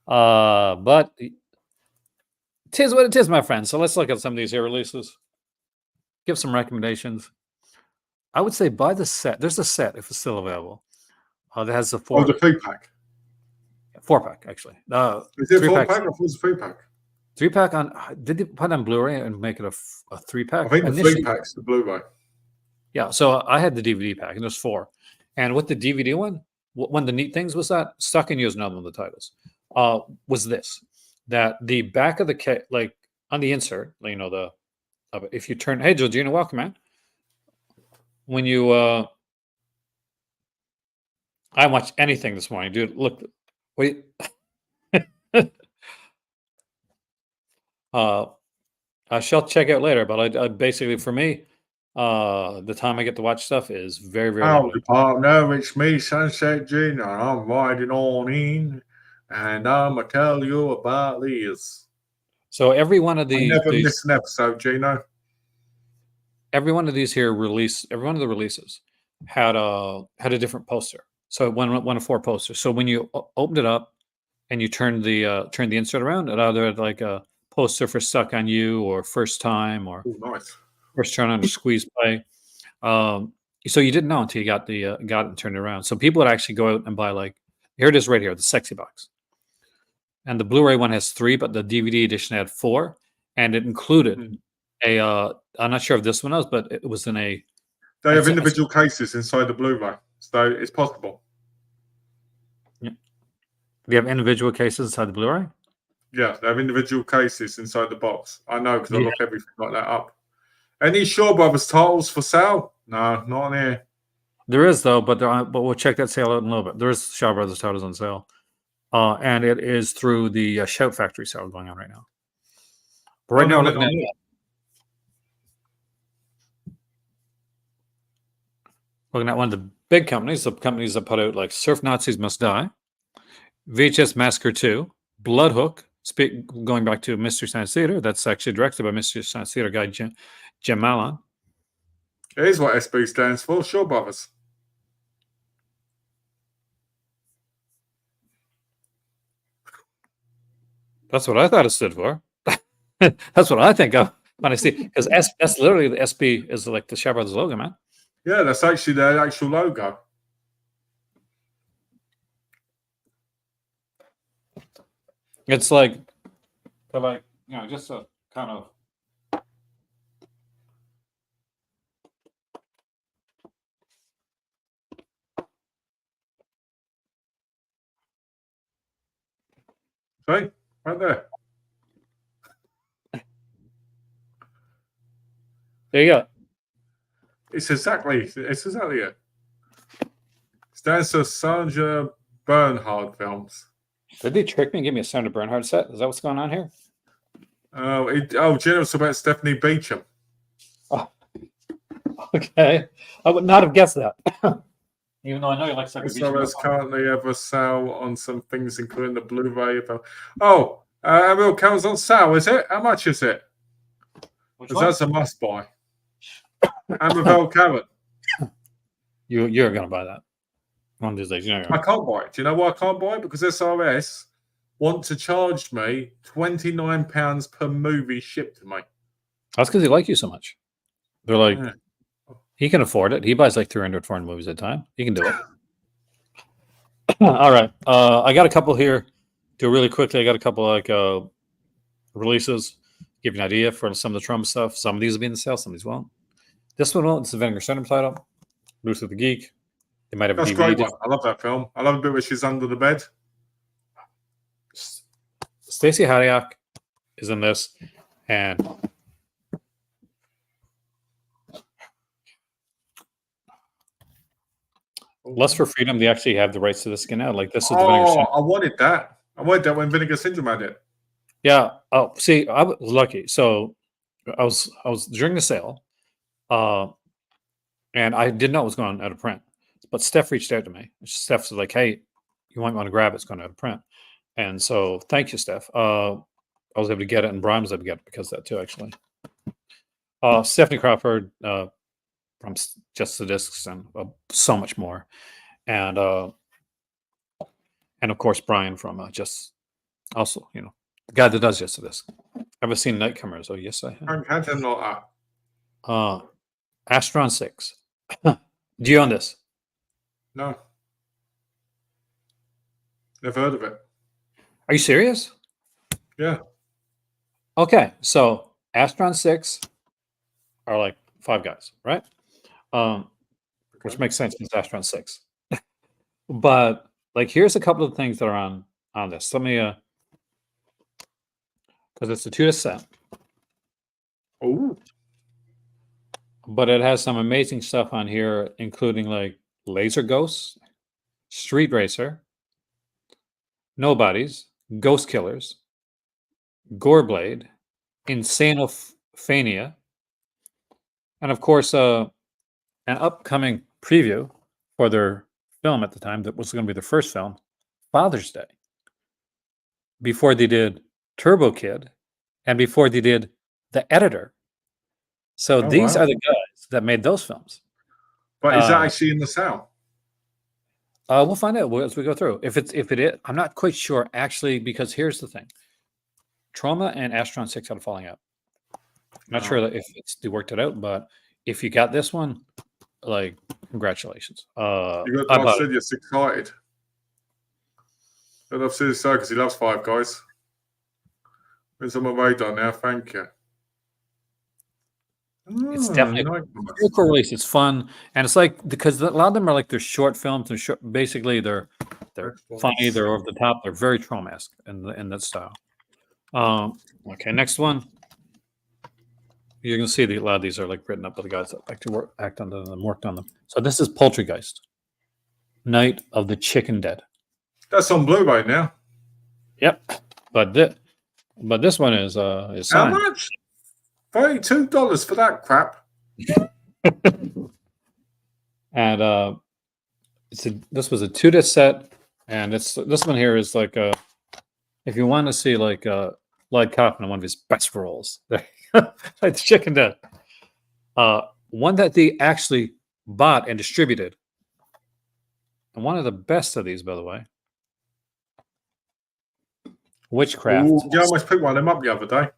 But it is what it is, my friend. So let's look at some of these here releases. Give some recommendations. I would say buy the set. There's a set if it's still available. That has the four. Oh, the 3-pack. 4-pack, actually. Is it 4-pack or was it 3-pack? 3-pack on. Did they put it on Blu-ray and make it a 3-pack? I think the 3-pack's the Blu-ray. Yeah, so I had the DVD pack, and there's 4. And with the DVD one of the neat things was that Stuck in You is another one of the titles. Was this that the back of the kit, like on the insert, if you turn, hey Georgina, welcome, man. When you I watched anything this morning, dude. Look, wait. I shall check out later, but I basically, for me, the time I get to watch stuff is very, very limited. Partner, it's me, Sunset Gina. I'm riding on in, and I'm gonna tell you about this. So every one of these, I never miss an episode, Gino. Every one of these here every one of the releases had a different poster. So one of 4 posters. So when you opened it up and you turned the insert around, it either had like a poster for Stuck on You or First Time or nice. First Turn on or Squeeze Play. So you didn't know until you got it and turned it around. So people would actually go out and buy, like, here it is right here, the Sexy Box. And the Blu-ray one has 3, but the DVD edition had 4, and it included I'm not sure if this one was, but it was in a. They have individual cases inside the Blu-ray, so it's possible. Yeah. Do you have individual cases inside the Blu-ray? Yeah, they have individual cases inside the box. I know because I look everything like that up. Any Shaw Brothers titles for sale? No, not on here. There is though, but we'll check that sale out in a little bit. There is Shaw Brothers titles on sale, and it is through the Shout Factory sale going on right now. But right now, looking at one of the big companies, the companies that put out like Surf Nazis Must Die, VHS Massacre 2, Bloodhook. Going back to Mystery Science Theater, that's actually directed by Mystery Science Theater guy Jim Mallon. It is what SB stands for, Shaw Brothers. That's what I thought it stood for. That's what I think of when I see, because that's literally the SB is like the Shaw Brothers logo, man. Yeah, that's actually their actual logo. It's like, just a kind of. See, right there. There you go. It's exactly it. Stands for Sandra Bernhard Films. Did they trick me and give me a Sandra Bernhard set? Is that what's going on here? Generous about Stephanie Beacham. Oh, okay, I would not have guessed that. Even though I know you like Stephanie Beacham. So it's currently ever sale on some things, including the Blu-ray. Oh, Emerald Comes on sale, is it? How much is it? Because that's a must-buy. Amabel Karen. You're going to buy that one of these days. I can't buy it. Do you know why I can't buy it? Because SRS want to charge me £29 per movie shipped to me. That's because they like you so much. They're like, he can afford it. He buys like 300, 400 movies at a time. He can do it. All right. I got a couple here. Do it really quickly. I got a couple like releases. Give you an idea for some of the Troma stuff. Some of these will be in the sale. Some of these won't. This one won't. It's a Vinegar Syndrome title. Luther the Geek. They might have That's a a DVD. great one. I love that film. I love the bit where she's under the bed. Stacey Haddock is in this, and Lust for Freedom. They actually have the rights to the skin out. Like this is the Vinegar Syndrome. I wanted that. I wanted that when Vinegar Syndrome had it. Yeah. Oh, see, I was lucky. So I was during the sale, and I didn't know it was going out of print. But Steph reached out to me. Steph was like, "Hey, you might want to grab it. It's going out of print." And so, thank you, Steph. I was able to get it, and Brian was able to get it because of that too, actually. Stephanie Crawford from Just the Discs and so much more, and of course Brian from Just also, the guy that does Just the Disc. Ever seen Nightcomers? Oh, yes, I have. Astron 6. Do you own this? No. Never heard of it. Are you serious? Yeah. Okay, so Astron 6 are like 5 guys, right? Which makes sense because Astron 6. But like, here's a couple of things that are on this. Let me because it's a 2-disc set. Oh. But it has some amazing stuff on here, including like Laser Ghosts, Street Racer, Nobodies, Ghost Killers, Goreblade, Insanophania, and of course, an upcoming preview for their film at the time that was going to be their first film, Father's Day, before they did Turbo Kid, and before they did The Editor. So these are the guys that made those films. But is that actually in the sale? We'll find out as we go through. If it is, I'm not quite sure actually, because here's the thing: Troma and Astron 6 had a falling out. I'm not sure if they worked it out, but if you got this one, like, congratulations. You got Darth Sidious excited. Darth Sidious because he loves Five Guys. It's on my radar now. Thank you. It's definitely a really cool release. It's fun, and it's like, because a lot of them are like, they're short films, and basically they're funny, they're over the top, they're very Troma-esque in that style. Okay, next one. You're gonna see a lot of these are like written up by the guys that like to act on them and worked on them. So this is Poultrygeist, Night of the Chicken Dead. That's on Blu-ray now. Yep, but this one is How signed. much? $32 for that crap. And this was a 2-disc set, and this one here is like if you want to see like Lloyd Kaufman in one of his best roles, like the Chicken Dead, one that they actually bought and distributed, and one of the best of these, by the way, Witchcraft. Ooh, you almost picked one of them up the other day.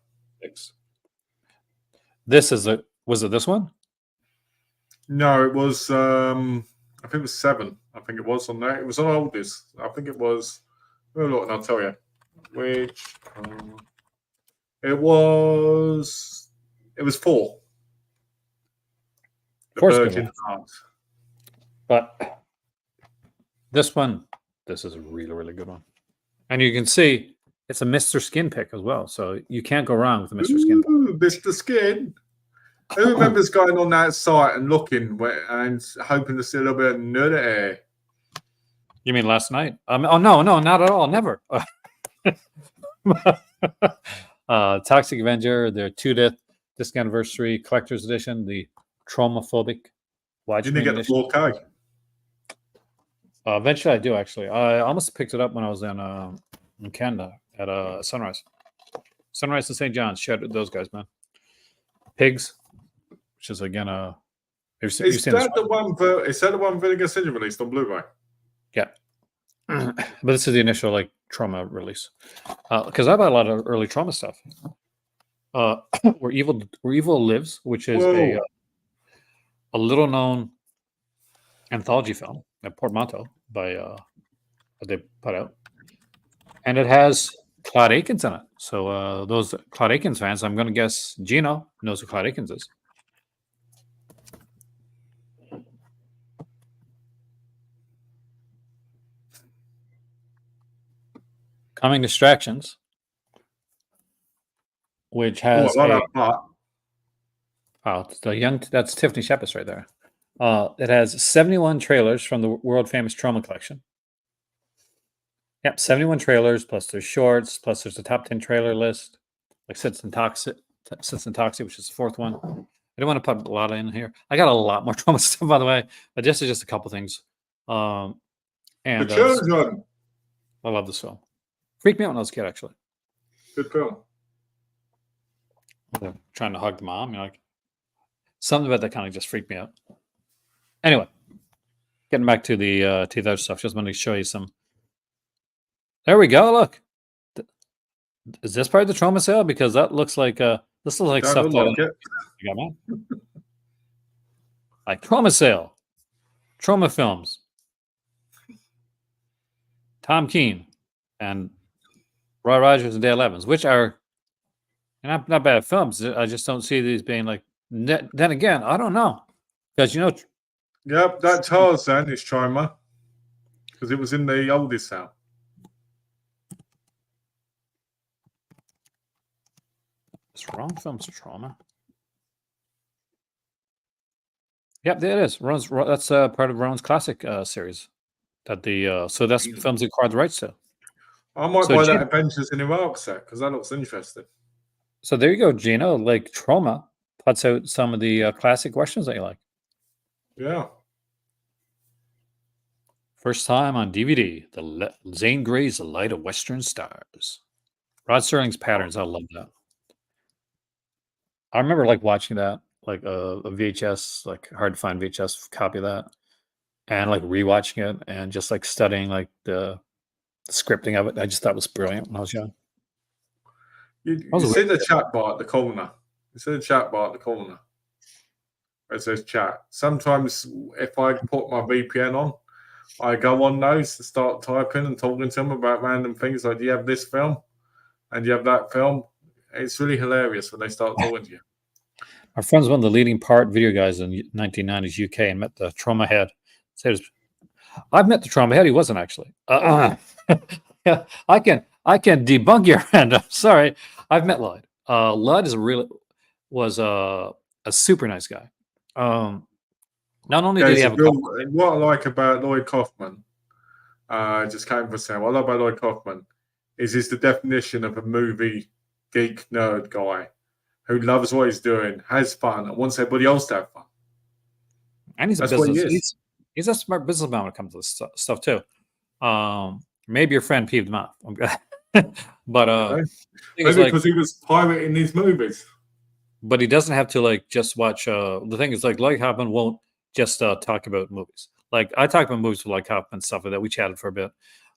This is was it this one? No, it was I think it was 7. I think it was on there. It was on Oldies. I think it was. Well, look, and I'll tell you. Which it was 4. The Virgin Heart. But this is a really, really good one. And you can see it's a Mr. Skin pick as well. So you can't go wrong with the Mr. Skin pick. Mr. Skin. Who remembers going on that site and looking and hoping to see a little bit of nudity? You mean last night? Oh, no, not at all. Never. Toxic Avenger, their 2th anniversary collector's edition, the Troma-ific Didn't you widescreen get the edition. 4K? Eventually, I do actually. I almost picked it up when I was in Canada at Sunrise. Sunrise and St. John's. Shout out to those guys, man. Pigs, which is again you've seen Is this that one? the one Vinegar Syndrome released on Blu-ray? Yeah. But this is the initial like Troma release. Because I bought a lot of early Troma stuff. Where Evil Lives, which is a little known anthology film, a portmanteau by that they put out, and it has Claude Akins in it. So those Claude Akins fans, I'm going to guess Gino knows who Claude Akins is. Coming Distractions, which has that's Tiffany Shepis right there. It has 71 trailers from the world famous Troma collection. Yep, 71 trailers, plus there's shorts, plus there's a top 10 trailer list, like Sits and Toxic, which is the 4th one. I don't want to put a lot in here. I got a lot more Troma stuff, by the way, but this is just a couple things. And The Children. I love this film. Freaked me out when I was a kid, actually. Good film. They're trying to hug the mom, like something about that kind of just freaked me out. Anyway, getting back to the other stuff, just wanted to show you some. There we go. Look, is this part of the Troma sale? Because that looks like this looks like stuff that you got, man. Like Troma sale, Troma films, Tom Keane, and Roy Rogers and Dale Evans, which are not bad films. I just don't see these being like. Then again, I don't know, because Yep, that Tarzan is Troma, because it was in the oldest cell. It's wrong films Troma. Yep, there it is. That's part of Ron's classic series. That so that's films he acquired the rights to. I might buy that Adventures in Iraq set because that looks interesting. So there you go, Gino. Like Troma puts out some of the classic westerns that you like. Yeah. First time on DVD, Zane Grey's The Light of Western Stars. Rod Serling's Patterns. I love that. I remember like watching that, like a VHS, like hard to find VHS copy of that, and like rewatching it and just like studying like the scripting of it. I just thought it was brilliant when I was young. You see the chat bar at the corner. You see the chat bar at the corner. It says chat. Sometimes if I put my VPN on, I go on those to start typing and talking to them about random things like, do you have this film? And you have that film? It's really hilarious when they start talking to you. Our friend's one of the leading part video guys in 1990s UK and met the Troma head. I've met the Troma head. He wasn't actually. I can debunk your friend. I'm sorry. I've met Lloyd. Lloyd was a super nice guy. Not only did he have what I like about Lloyd Kaufman, just came for Sam. What I like about Lloyd Kaufman is he's the definition of a movie geek nerd guy who loves what he's doing, has fun, and wants everybody else to have fun. And he's a business. He's a smart businessman when it comes to this stuff too. Maybe your friend peeved him off, but maybe because he was pirating these movies. But he doesn't have to like just watch. The thing is, like Lloyd Kaufman won't just talk about movies. Like I talk about movies with Lloyd Kaufman and stuff like that. We chatted for a bit,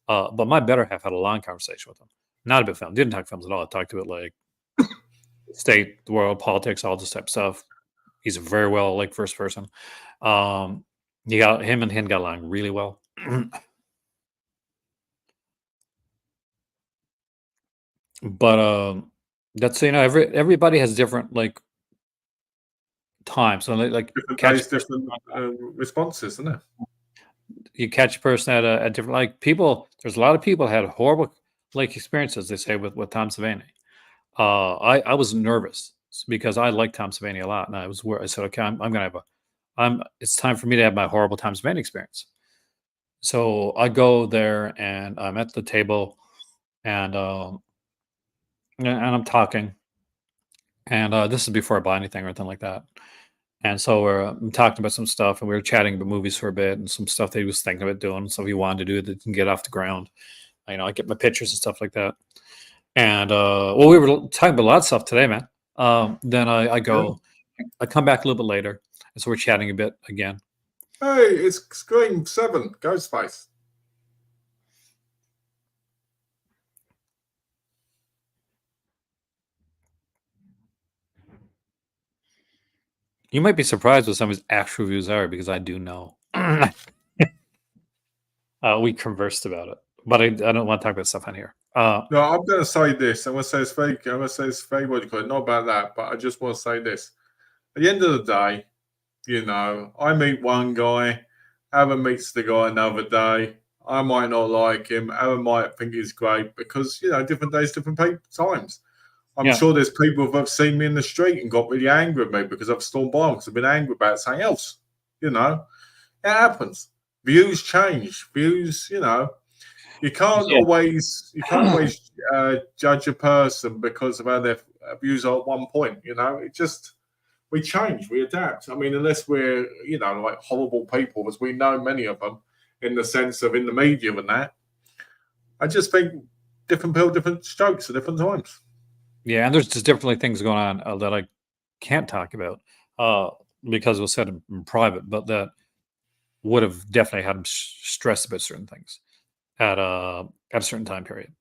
but my better half had a long conversation with him. Not about film. Didn't talk films at all. I talked about like state, the world, politics, all this type of stuff. He's a very well like first person. Him and him got along really well. But that's everybody has different like times. So like different responses, isn't it? You catch a person at a different like people. There's a lot of people had horrible like experiences. They say with Tom Savini. I was nervous because I like Tom Savini a lot, and I said, okay, I'm gonna have it's time for me to have my horrible Tom Savini experience. So I go there and I'm at the table, and and I'm talking, and this is before I buy anything or anything like that. And so I'm talking about some stuff, and we were chatting about movies for a bit, and some stuff that he was thinking about doing, so he wanted to do that can get off the ground. I get my pictures and stuff like that. And well, we were talking about a lot of stuff today, man. Then I Yeah. I come back a little bit later, and so we're chatting a bit again. Hey, it's Scream 7, Ghostface. You might be surprised what some of his actual reviews are because I do know. We conversed about it, but I don't want to talk about stuff on here. No, I'm going to say this. I'm going to say it's fake. I'm going to say it's fake. What do you call it? Not about that, but I just want to say this. At the end of the day, I meet one guy, Aaron meets the guy another day. I might not like him. Aaron might think he's great because, different days, different times. I'm sure there's people who have seen me in the street and got really angry at me because I've stormed by them because I've been angry about something else. It happens. Views change. Views, you can't always judge a person because of how their views are at one point. We change, we adapt. I mean, unless we're like horrible people, as we know many of them, in the sense of in the media and that. I just think different people, different strokes at different times. Yeah, and there's just different things going on that I can't talk about because it was said in private, but that would have definitely had him stressed about certain things at a certain time period.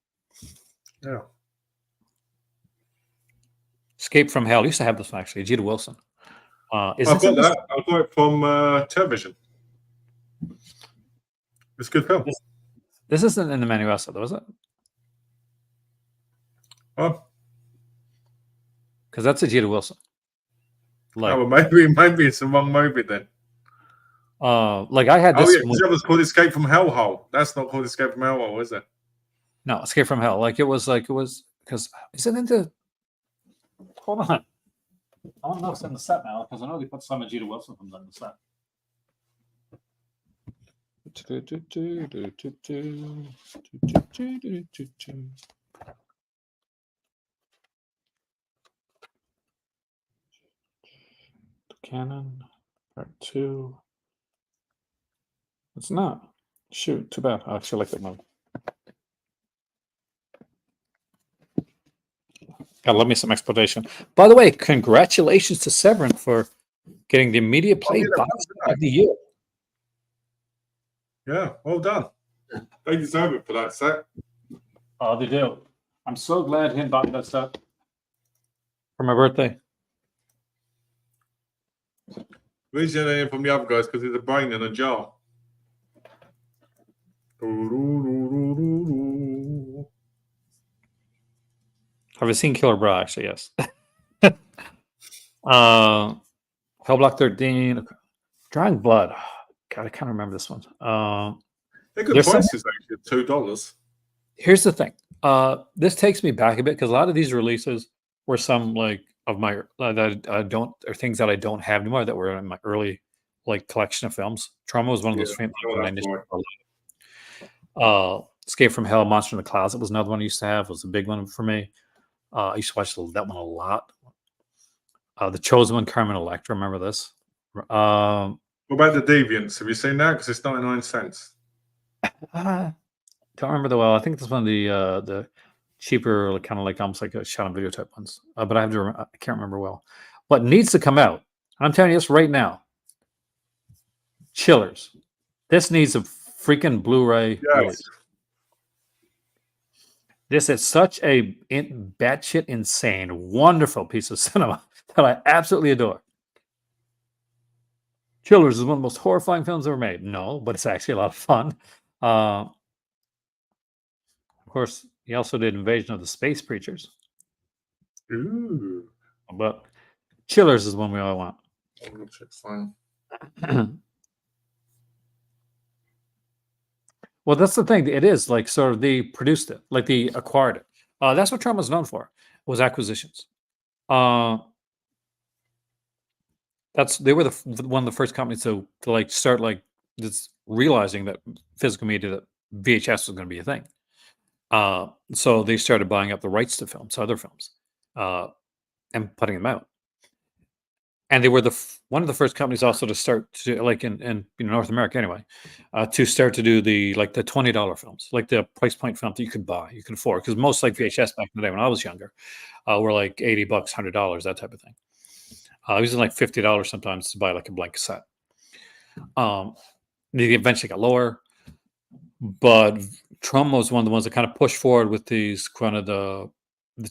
Yeah. Escape from Hell. I used to have this one actually. Gita Wilson. I've got that. I got it from television. It's a good film. This isn't in the Manifesto, though, is it? Oh. Because that's a Gita Wilson. Well, maybe it's the wrong movie then. I had this. Oh yeah, that was called Escape from Hellhole. That's not called Escape from Hellhole, is it? No, Escape from Hell. It was because is it into? Hold on, I want to know if it's in the set now because I know they put some of Gita Wilson films on the set. Canon Part 2. It's not. Shoot, too bad. I actually like that movie. Gotta love me some exploitation. By the way, congratulations to Severin for getting the Media Play Box of the Year. Yeah, well done. They deserve it for that set. Oh, they do. I'm so glad he bought me that set for my birthday. Reason I from the other guys because there's a brain in a jar. Have you seen Killer Bra? Actually, yes. Hellblock 13, Drawing Blood. God, I can't remember this one. They're good prices actually, $2. Here's the thing. This takes me back a bit because a lot of these releases were some of my that I don't, or things that I don't have anymore that were in my early collection of films. Troma was one of those films that I initially Escape from Hell, Monster in the Closet was another one I used to have. It was a big one for me. I used to watch that one a lot. The Chosen One, Carmen Electra. Remember this? What about The Deviants? Have you seen that? Because it's 99 cents. Don't remember that well. I think it's one of the cheaper, kind of almost like a shot on video type ones. But I can't remember well. What needs to come out? I'm telling you this right now. Chillers. This needs a freaking Blu-ray release. This is such a batshit insane, wonderful piece of cinema that I absolutely adore. Chillers is one of the most horrifying films ever made. No, but it's actually a lot of fun. Of course, he also did Invasion of the Space Preachers. Ooh. But Chillers is one we all want. Fine. Well, that's the thing. It is sort of they produced it, they acquired it. That's what Trump was known for, was acquisitions. They were one of the first companies to start just realizing that physical media, that VHS was going to be a thing. So they started buying up the rights to films, other films, and putting them out. And they were one of the first companies also to start to, like, in North America anyway, to start to do the $20 films, like the price point film that you could buy, you can afford, because most like VHS back in the day when I was younger were like $80, $100, that type of thing. It was like $50 sometimes to buy like a blank cassette. They eventually got lower, but Troma was one of the ones that kind of pushed forward with these kind of the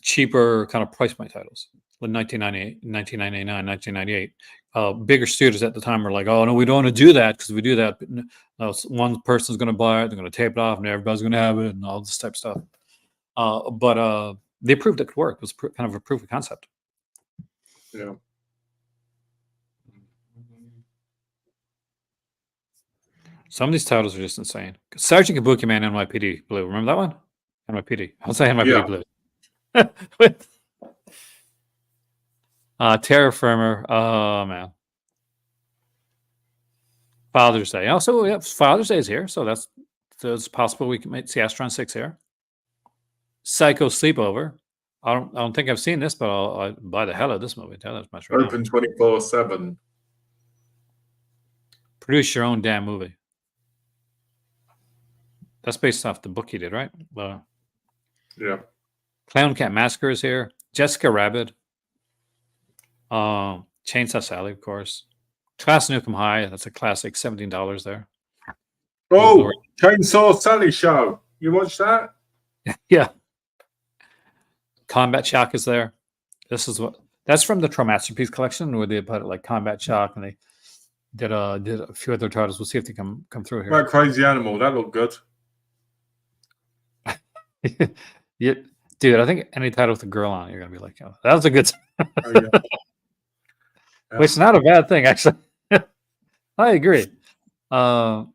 cheaper kind of price point titles, like 1998, 1999, 1998. Bigger studios at the time were like, "Oh no, we don't want to do that, because if we do that, one person's going to buy it, they're going to tape it off, and everybody's going to have it, and all this type of stuff." But they proved it could work. It was kind of a proof of concept. Yeah. Some of these titles are just insane. Sergeant Kabuki Man, NYPD Blue. Remember that one? NYPD. I'll say NYPD Yeah. Blue. With Terra Firmer. Oh man. Father's Day. Also, yeah, Father's Day is here, so it's possible we might see Astron 6 here. Psycho Sleepover. I don't think I've seen this, but I'll buy the hell out of this movie. Tell that much right Open 24/7. Produce your own damn movie. That's based off the book he did, right? Yeah. Clown Cat Massacre is here. Jessica Rabbit. Chainsaw Sally, of course. Class Nukem High. That's a classic. $17 there. Oh, Chainsaw Sally show. You watched that? Yeah. Combat Shock is there. That's from the Masterpiece collection, where they put like Combat Shock, and they did a few other titles. We'll see if they come through here. That Crazy Animal. That looked good. Yeah, dude, I think any title with a girl on it, you're gonna be like, "Oh, that was a good." Oh, yeah. Yeah. Which is not a bad thing, actually. I agree. Romeo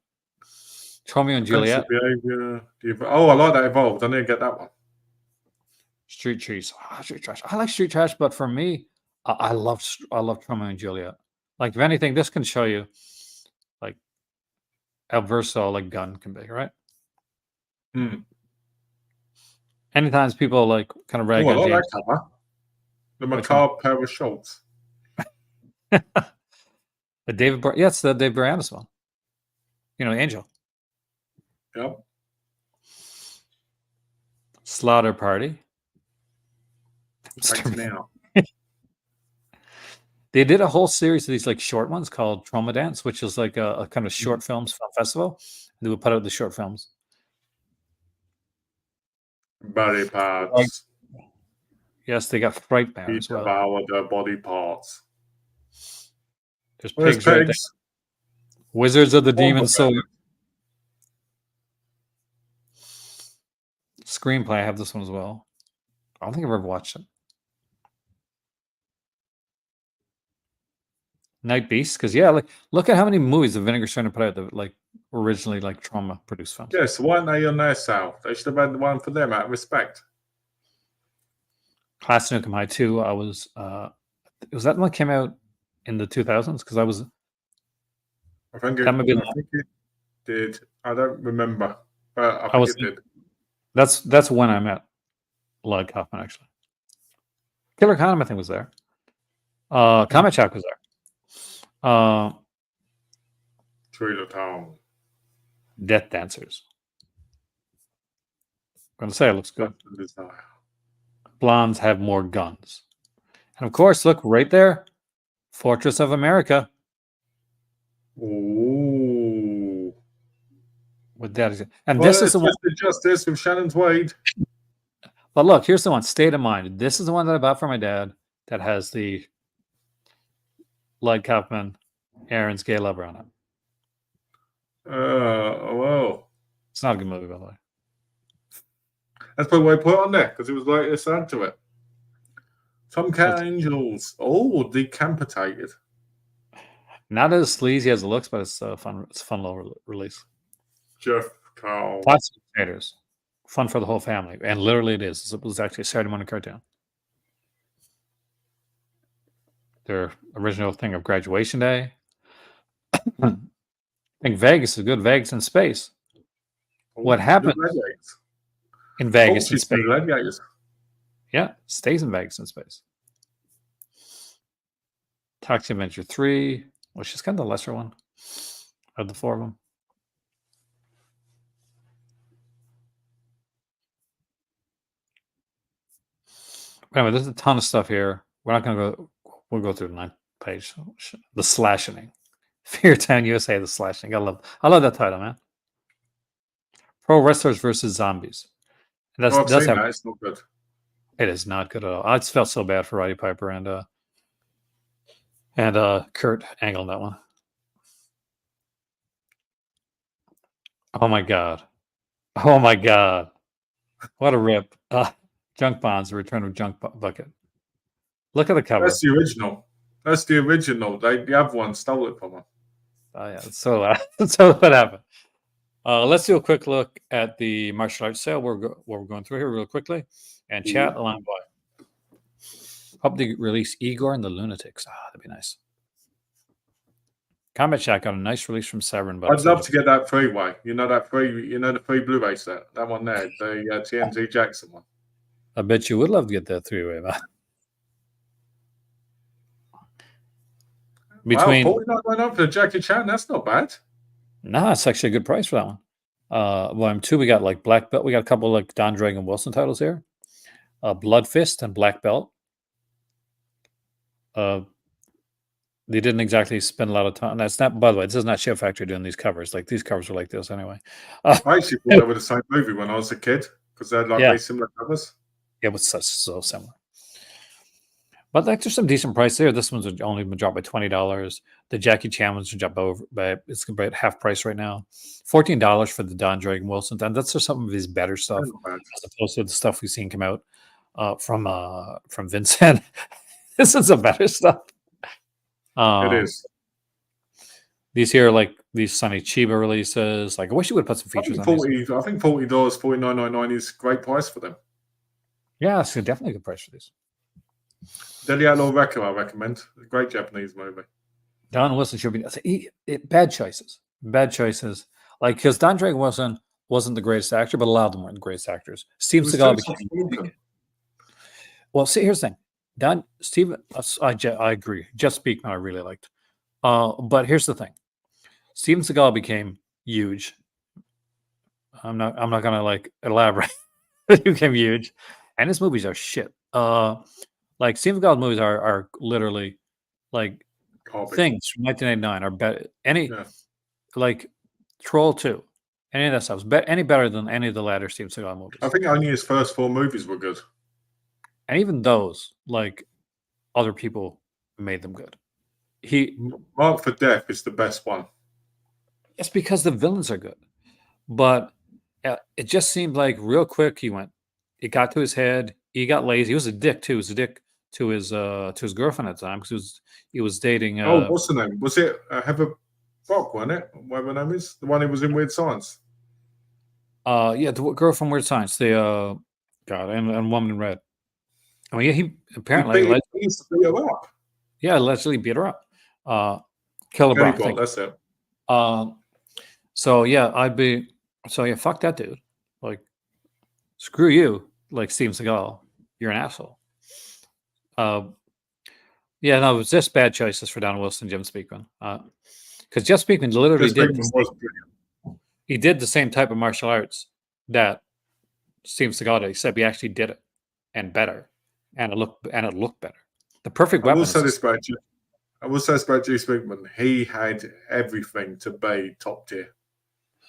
and Juliet. Oh, I like that Evolved. I need to get that one. Street Trash. Street Trash. I like Street Trash, but for me, I love Romeo and Juliet. Like, if anything, this can show you like how versatile like gun can be, right? Anytime people like kind of rag on I like James. that cover. The macabre pair of shorts. The David, it's the Dave Boreanaz one. Angel. Yep. Slaughter Party. Now. They did a whole series of these like short ones called Troma Dance, which is like a kind of short films film festival. They would put out the short films. Body parts. Yes, they got Frightmare as well. Devour their body parts. There's pigs. Right there. Wizards of the Demon Soul. Screenplay. I have this one as well. I don't think I've ever watched it. Night Beast, because like look at how many movies the Vinegar's trying to put out that like originally like Troma produced films. Yes, why aren't they on their sale? They should have had the one for them out of respect. Class Nukem High 2. Was that one came out in the 2000s? Because I think it did. I don't remember, but I think it did. That's when I met Lloyd Kaufman, actually. Killer Condom, I think, was there. Combat Shock was there. Trailer Town. Death Dancers. I'm gonna say it looks good. Blondes have more guns, and of course, look right there, Fortress of America. Ooh. With that, and this is the one. Justice with Shannon Wade. But look, here's the one. State of Mind. This is the one that I bought for my dad. That has the Lloyd Kaufman, Aaron's gay lover on it. Whoa. It's not a good movie, by the way. That's probably why I put it on there, because it was like a sound to it. Tomcat Angels. Oh, decapitated. Not as sleazy as it looks, but it's fun. It's a fun little release. Jeff Carl. Plastic Traders. Fun for the whole family. And literally it is. It was actually a Saturday morning cartoon. Their original thing of Graduation Day. I think Vegas is good. Vegas in space. What happened in Vegas in She's space. the Gladiators. Yeah, stays in Vegas in space. Taxi Adventure 3, which is kind of the lesser one of the four of them. Anyway, there's a ton of stuff here. We're not going to go. We'll go through the 9th page. The Slashing. Fear Town USA, The Slashing. I love that title, man. Pro Wrestlers versus Zombies. And I've seen that. It's not good. It is not good at all. I just felt so bad for Roddy Piper and Kurt Angle in that one. Oh my god. Oh my god. What a rip. Junk Bonds, The Return of Junk Bucket. Look at the cover. That's the original. That's the original. The other one stole it from them. Oh yeah, so what happened? Let's do a quick look at the martial arts sale. What we're going through here real quickly, and chat along by. Hope they release Igor and the Lunatics. That'd be nice. Combat Chat got a nice release from Severn. But I'd love to get that freeway. The free Blu-ray set. That one there, the TNT Jackson one. I bet you would love to get that three-way, man. Between $49 for Jackie Chan, that's not bad. Nah, it's actually a good price for that one. Volume 2, we got like Black Belt. We got a couple like Don Dragon Wilson titles here. Blood Fist and Black Belt. They didn't exactly spend a lot of time. That's not, by the way, this is not Show Factory doing these covers. Like these covers are like this anyway. I actually thought they were the same movie when I was a kid because they had like very similar covers. Yeah, it was so similar. But like, there's some decent price there. This one's only been dropped by $20. The Jackie Chan one's dropped over, but it's about half price right now. $14 for the Don Dragon Wilson, and that's just some of his better stuff as opposed to the stuff we've seen come out from Vincent. This is the better stuff. It is. These here, like these Sonny Chiba releases. Like, I wish you would put some features on these. I think $40, $49.99 is a great price for them. Yeah, it's definitely a good price for these. Deli Outlaw Record, I recommend. A great Japanese movie. Don Wilson should be bad choices. Bad choices. Like, because Don Dragon Wilson wasn't the greatest actor, but a lot of them weren't the greatest actors. Steven Seagal became. Well, see, here's the thing. I agree. Just Speakman, I really liked. But here's the thing. Steven Seagal became huge. I'm not gonna like elaborate. He became huge, and his movies are shit. Like Steven Seagal's movies are literally like things from 1989 are better. Like Troll 2, any of that stuff is any better than any of the latter Steven Seagal movies. I think only his first 4 movies were good, and even those, like other people made them good. Mark for Death is the best one. It's because the villains are good, but it just seemed like real quick it got to his head. He got lazy. He was a dick too. He was a dick to his girlfriend at the time because he was dating. What's the name? Was it Heather Brock? Wasn't it? Whatever her name is, the one who was in Weird Science. Yeah, the girl from Weird Science. The and Woman in Red. I mean, he apparently he used to beat her up. Yeah, allegedly beat her up. Killer Brock. That's it. Fuck that dude. Like, screw you. Like Steven Seagal, you're an asshole. It was just bad choices for Don Wilson, Jim Speakman. Because Jeff Speakman literally did the same type of martial arts that Steven Seagal did, except he actually did it and better, and it looked better. The perfect weapon. I will say this about Jim Speakman. He had everything to be top tier.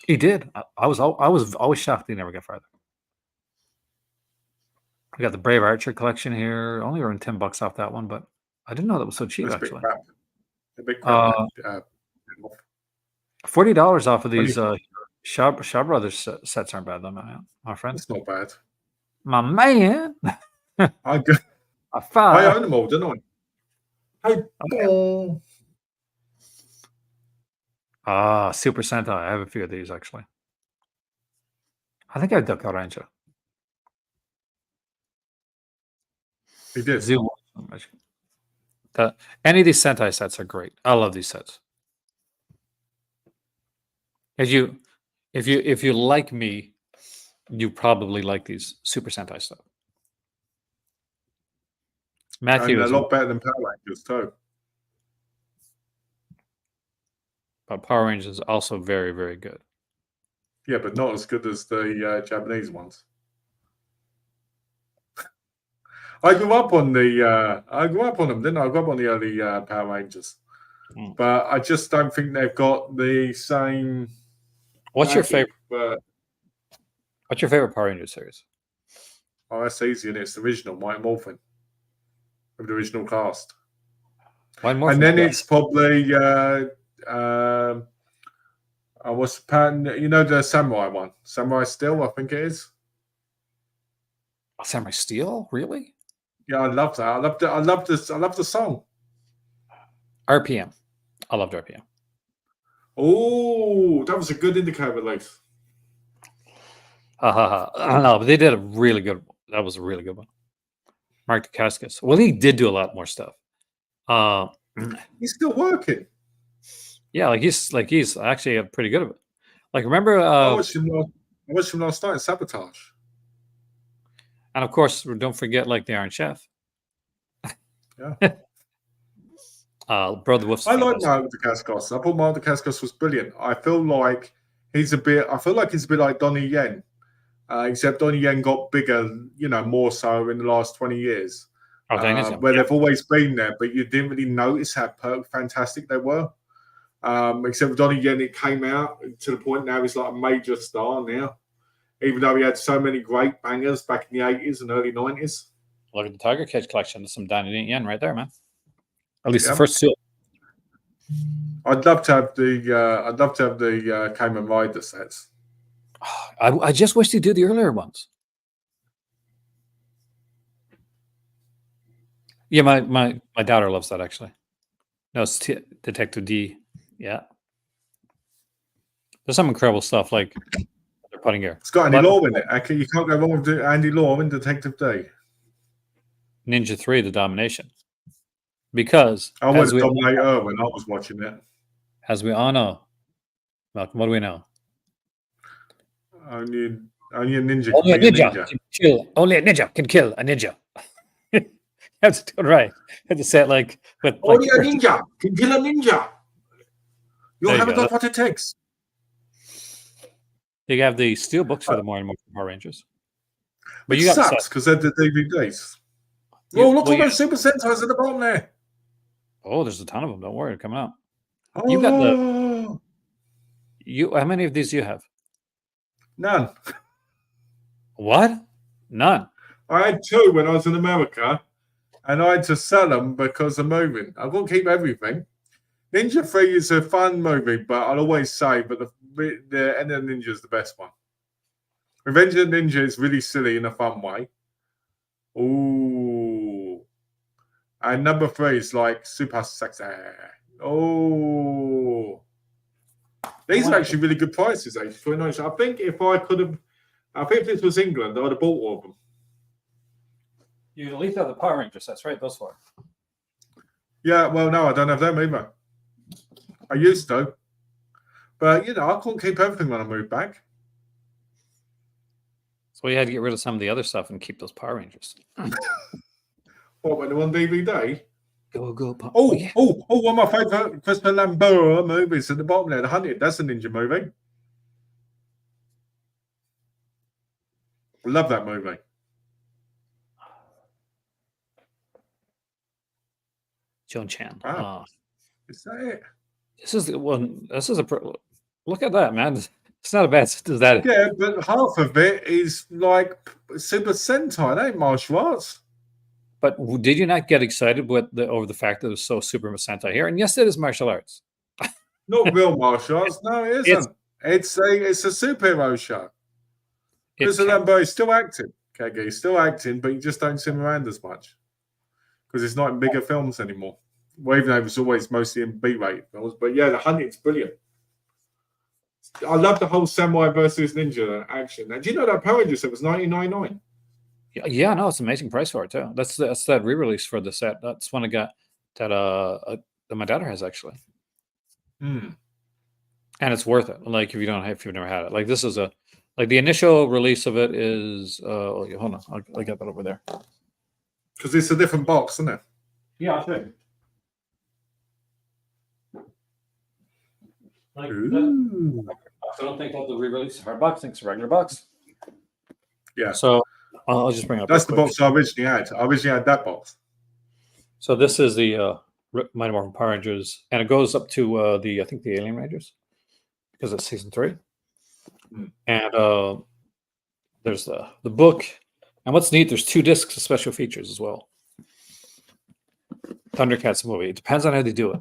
He did. I was always shocked he never got farther. We got the Brave Archer collection here. Only around $10 off that one, but I didn't know that was so cheap. Actually, $40 off of these Shaw Brothers sets aren't bad, though, my friend. It's not bad, my man. I own them all, don't I? Super Sentai. I have a few of these actually. I think I have Duck Ranger. He did. Any of these Sentai sets are great. I love these sets. If you like me, you probably like these Super Sentai stuff. And Matthew a is, lot better than Power Rangers too. but Power Rangers is also very, very good. Yeah, but not as good as the Japanese ones. I grew up on the. I grew up on them, didn't I? I grew up on the early Power Rangers, but I just don't think they've got the same. What's your magic, favorite? What's your favorite Power Rangers series? Oh, that's easy, and it's the original Mighty Morphin of the original cast. Mighty Morphin. And then it's probably what's the pattern? You know, the Samurai one, Samurai Steel, I think it is. Samurai Steel, really? Yeah, I love that. I love the song. RPM. I loved RPM. Oh, that was a good indicator release. I don't know, but they did a really good. That was a really good one. Mark Dacascos. Well, he did do a lot more stuff. He's still working. Yeah, he's actually pretty good at it. Like, remember? I watched him last night in Sabotage. And of course, don't forget, like, the Iron Chef. Yeah. Brother Wolf's. I like Mark Dacascos. I thought Mark Dacascos was brilliant. I feel like he's a bit like Donnie Yen. Except Donnie Yen got bigger, more so in the last 20 years. Where they've always been there, but you didn't really notice how fantastic they were. Except with Donnie Yen, it came out to the point now he's like a major star now. Even though he had so many great bangers back in the 80s and early 90s. Look at the Tiger Cage collection. There's some Donnie Yen right there, man. At least the first two. I'd love to have the Kamen Rider sets. I just wish they'd do the earlier ones. Yeah, my daughter loves that, actually. No, it's Detective D. Yeah. There's some incredible stuff, like they're putting here. It's got Andy Law in it. You can't go wrong with Andy Law in Detective D. Ninja 3, The Domination. Because I was Dominator when I was watching it. As we all know, Malcolm, what do we know? Only a ninja can kill. Only a ninja can kill a ninja. That's right. I had to say it like with only a ninja can kill a ninja. You haven't got what it takes. You have the steel books for the more and more Power Rangers. But you sucks because they're the DVDs. Look at those Super Sentais at the bottom there. Oh, there's a ton of them. Don't worry, they're coming out. You got the. How many of these do you have? None. What? None. I had 2 when I was in America, and I had to sell them because of moving. I won't keep everything. Ninja 3 is a fun movie, but I'll always say, but the End of the Ninja is the best one. Revenge of the Ninja is really silly in a fun way. Ooh. And number 3 is like super sexy. Oh. These are actually really good prices, actually. I think if this was England, I would have bought all of them. You at least have the Power Rangers sets, right? Those 4. Yeah, well, no, I don't have them either. I used to. But, I couldn't keep everything when I moved back. So you had to get rid of some of the other stuff and keep those Power Rangers. What, when they were on DVD? Go. One of my favourite Christopher Lambert movies at the bottom there, The Hunted. That's a ninja movie. I love that movie. Joan Chan. Wow. Is that it? This is one. This is look at that, man. It's not a bad. Is that? Yeah, but half of it is like Super Sentai. It ain't martial arts. But did you not get excited over the fact that it was so Super Sentai here? And yes, it is martial arts. Not real martial arts. No, it isn't. It's a superhero show. Christopher Lambert is still acting. Okay, he's still acting, but you just don't see him around as much because it's not in bigger films anymore. Well, even though it was always mostly in B-rated films. But yeah, The Hunted's brilliant. I love the whole Samurai versus Ninja action. And do you know that Power Rangers set was $19.99? Yeah, no, it's an amazing price for it too. That's that re-release for the set. That's one I got that my daughter has, actually. And it's worth it. Like if you've never had it. Like this is Like the initial release of it is. Yeah, hold on, I'll get that over there. Because it's a different box, isn't it? Yeah, I'll show you. Like Ooh. I don't think that's the re-release hard box. I think it's a regular box. Yeah. So I'll just bring it up. That's the real quick. box I originally had. I originally had that box. So this is the Mighty Morphin Power Rangers, and it goes up to I think the Alien Rangers, because it's season 3. And there's the book, and what's neat, there's 2 discs of special features as well. Thundercats movie. It depends on how they do it.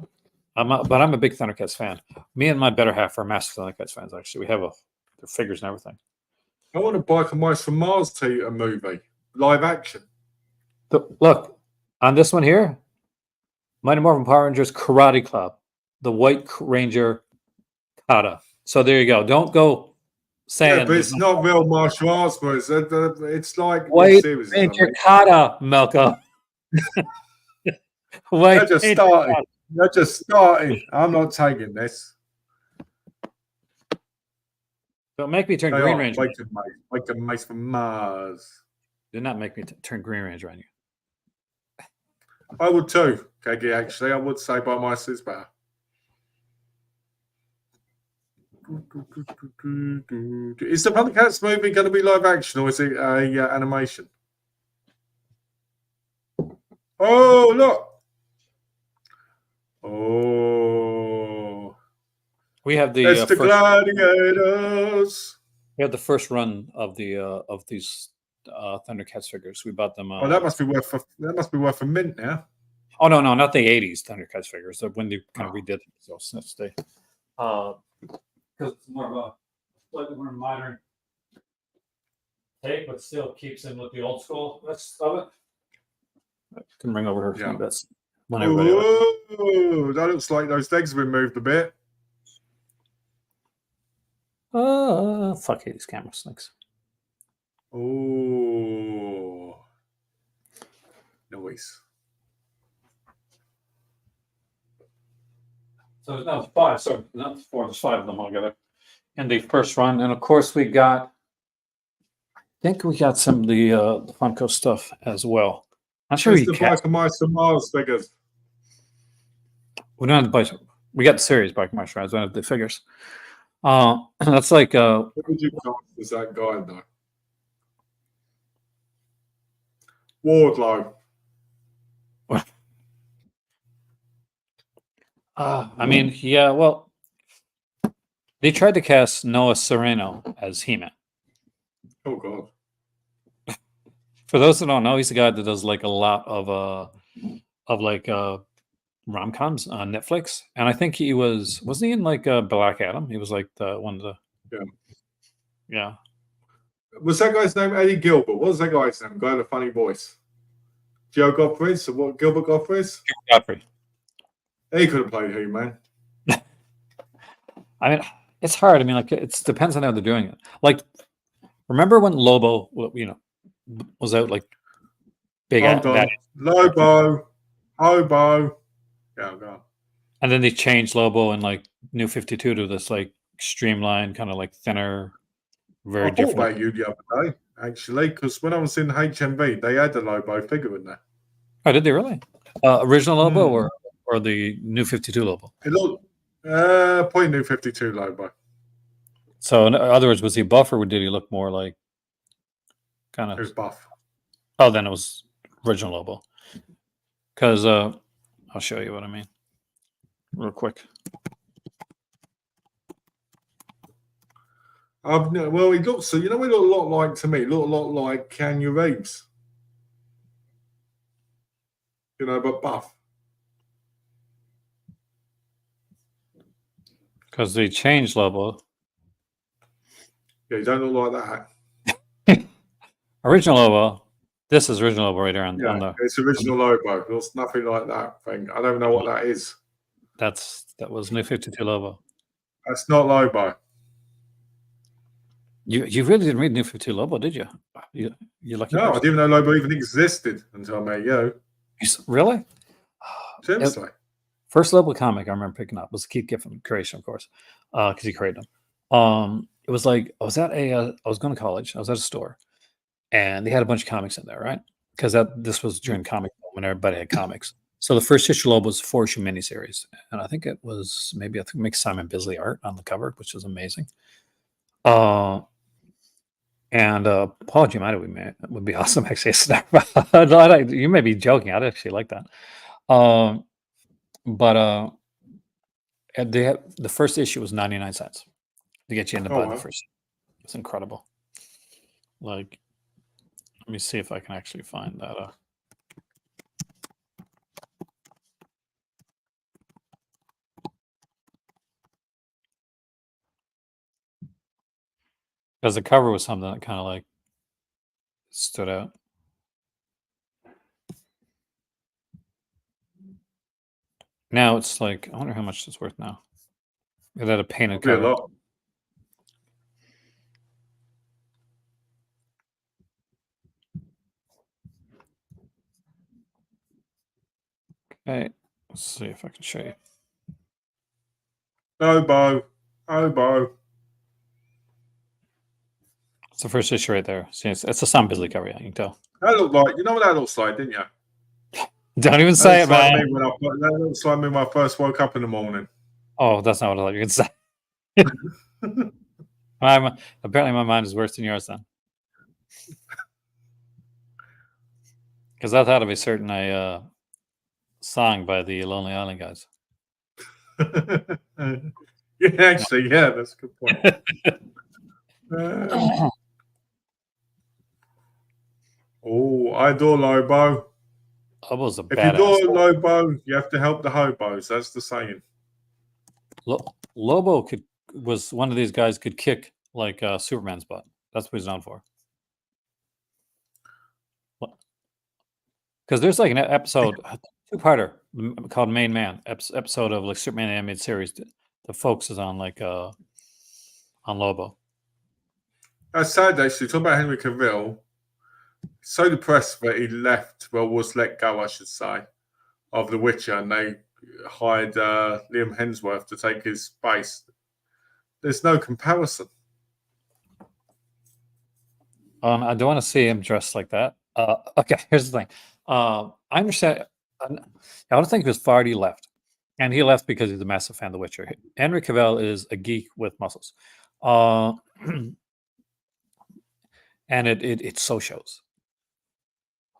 But I'm a big Thundercats fan. Me and my better half are massive Thundercats fans. Actually, we have their figures and everything. I want to buy a Mice from Mars a movie, live action. Look on this one here, Mighty Morphin Power Rangers Karate Club, the White Ranger Kata. So there you go. Don't go saying. Yeah, but it's not real martial arts, but it's like White Ranger Kata, Melko. You're just starting. You're just starting. I'm not taking this. Don't make me turn Green Ranger. Like a Mice from Mars. Do not make me turn Green Ranger on you. I would too, KG, actually. I would say by Mice is better. Is the Thundercats movie going to be live action or is it animation? Oh, look. Oh. We have the it's the Gladiators. We have the first run of the of these Thundercats figures. We bought them. Oh, that must be worth a mint now. Oh no, not the '80s Thundercats figures. When they kind of redid them. So since they, because it's more of a slightly more modern take, but still keeps in with the old school. Let's love it. I can bring over her few bits. Oh, that looks like those legs have been moved a bit. Fuck these camera snakes. Oh, nice. So there's now 5. So not 4. There's 5 of them altogether in the first run, and of course we got. I think we got some of the Funko stuff as well. I'm sure you can. The Mice from Mars figures. We don't have the buy. We got the series by Mice. I don't have the figures. That's like. What would you call is that guy though? Wardlow. I mean, yeah. Well, they tried to cast Noah Sereno as He-Man. Oh God. For those that don't know, he's the guy that does like a lot of like rom-coms on Netflix, and I think he wasn't he in like Black Adam? He was like one of the yeah. Was that guy's name Eddie Gilbert? What was that guy's name? Guy had a funny voice. Joe Godfrey. So what? Gilbert Godfrey? Godfrey. He could have played He-Man. I mean, it's hard. I mean, like it depends on how they're doing it. Like, remember when Lobo, was out like big? Lobo, Hobo. Yeah, go on. And then they changed Lobo in like New 52 to this like streamlined, kind of like thinner, very different. I thought about you the other day, actually, because when I was in HMV, they had the Lobo figure in there. Oh, did they really? Original Lobo or the New 52 Lobo? It looked probably New 52 Lobo. So in other words, was he buff or did he look more like kind of? He was buff. Oh, then it was original Lobo. Because I'll show you what I mean real quick. Well, he looks, so you know, he looked a lot like, to me, he looked a lot like Keanu Reeves. You know, but buff. Because they changed Lobo. Yeah, you don't look like that. Original Lobo. This is original Lobo right there on the. It's original Lobo. There's nothing like that thing. I don't know what that is. That was New 52 Lobo. That's not Lobo. You really didn't read New 52 Lobo, did you? You lucky. No, I didn't know Lobo even existed until I met you. Really? Seriously. First Lobo comic I remember picking up was Keith Giffen creation, of course, because he created them. it was like I was at I was going to college. I was at a store, and they had a bunch of comics in there, right? Because this was during comic boom when everybody had comics. So the first issue Lobo was a 4-issue miniseries, and I think it was maybe I think make Simon Bisley art on the cover, which was amazing. And Paul Giamatti would be awesome actually. You may be joking. I'd actually like that. But and the first issue was 99 cents to get you into buy the first. It's incredible. Like, let me see if I can actually find that. Because the cover was something that kind of like stood out. Now it's like, I wonder how much it's worth now. It had a painted cover. A lot. Okay, let's see if I can show you. Lobo. It's the first issue right there. See, it's a Sam Bisley cover, yeah, you can tell. That looked like, you know what that looks like, didn't you? Don't even say it, man. That looks like me when I first woke up in the morning. Oh, that's not what I thought you were going to say. Apparently my mind is worse than yours then. Because I thought of a certain song by the Lonely Island guys. Yeah, actually, yeah, that's a good point. I adore Lobo. Lobo's a badass. If you adore Lobo, you have to help the hobos. That's the saying. Lobo was one of these guys could kick like Superman's butt. That's what he's known for. Because there's like an episode, two-parter called Main Man, episode of like Superman animated series that focuses on like on Lobo. That's sad actually. Talking about Henry Cavill, so depressed that he was let go, I should say, of The Witcher, and they hired Liam Hemsworth to take his space. There's no comparison. I don't want to see him dressed like that. Okay, here's the thing. I understand. I don't think his party left, and he left because he's a massive fan of The Witcher. Henry Cavill is a geek with muscles, and it so shows.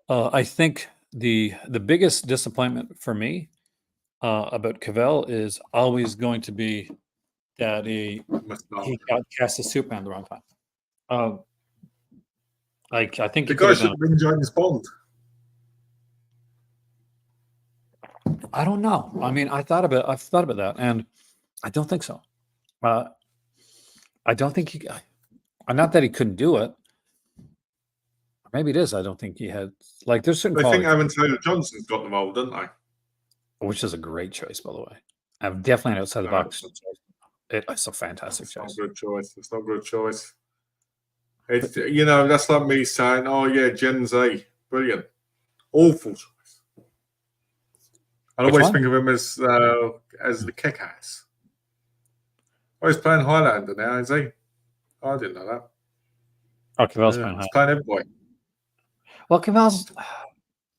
I think the biggest disappointment for me about Cavill is always going to be that he got cast as Superman at the wrong time. Like I think the guy should have been James Bond. I don't know. I mean, I've thought about that, and I don't think so. I don't think he. Not that he couldn't do it. Maybe it is. I don't think he had. Like, there's certain. I think Aaron Taylor Johnson's got the role, don't they? Which is a great choice, by the way. I'm definitely an outside the box. It's a fantastic choice. It's not a good choice. It's not a good choice. It's, that's like me saying, "Oh yeah, Gen Z, brilliant." Awful choice. I always think of him as the kick-ass. Oh, he's playing Highlander now, is he? Oh, I didn't know that. Oh, Cavill's playing Highlander. He's playing everybody. Well, Cavill's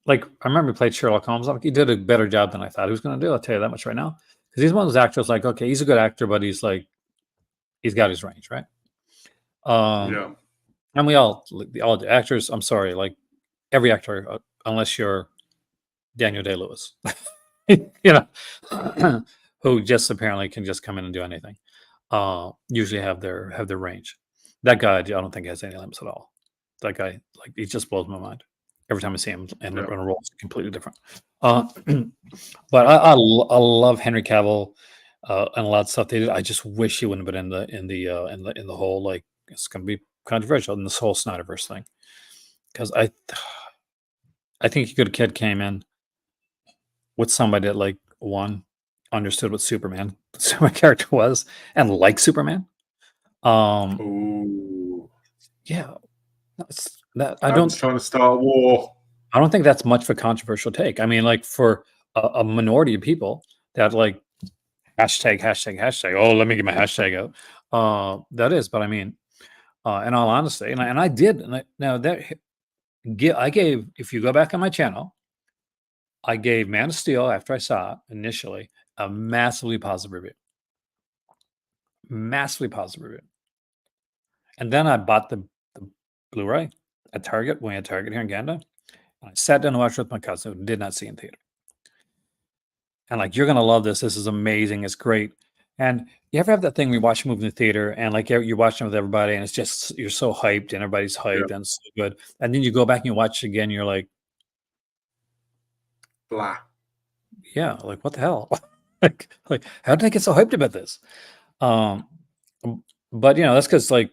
like, I remember he played Sherlock Holmes. He did a better job than I thought he was going to do. I'll tell you that much right now. Because he's one of those actors, like, okay, he's a good actor, but he's got his range, right? Yeah. And all the actors, I'm sorry, like every actor, unless you're Daniel Day-Lewis, who just apparently can just come in and do anything. Usually have their range. That guy, I don't think has any limits at all. That guy, like, he just blows my mind every time I see him in a role. It's completely different. But I love Henry Cavill and a lot of stuff they did. I just wish he wouldn't have been in the whole, like, it's going to be controversial in this whole Snyderverse thing, because I think he could have came in with somebody that, like, understood what Superman character was and liked Superman. Yeah, I don't trying to start a war. I don't think that's much of a controversial take. I mean, like, for a minority of people that, like, Hashtag. Oh, let me get my hashtag out. That is, but I mean, in all honesty, and I did. Now that I gave, if you go back on my channel, I gave Man of Steel after I saw it initially a massively positive review. Massively positive review. And then I bought the Blu-ray at Target, when we had Target here in Canada. And I sat down and watched it with my cousin who did not see it in theater. And like, you're gonna love this. This is amazing. It's great. And you ever have that thing where you watch a movie in the theater and like you're watching with everybody and it's just you're so hyped and everybody's hyped and it's so good. And then you go back and you watch it again, and you're like, blah. Yeah, like what the hell? like how did I get so hyped about this? But that's because like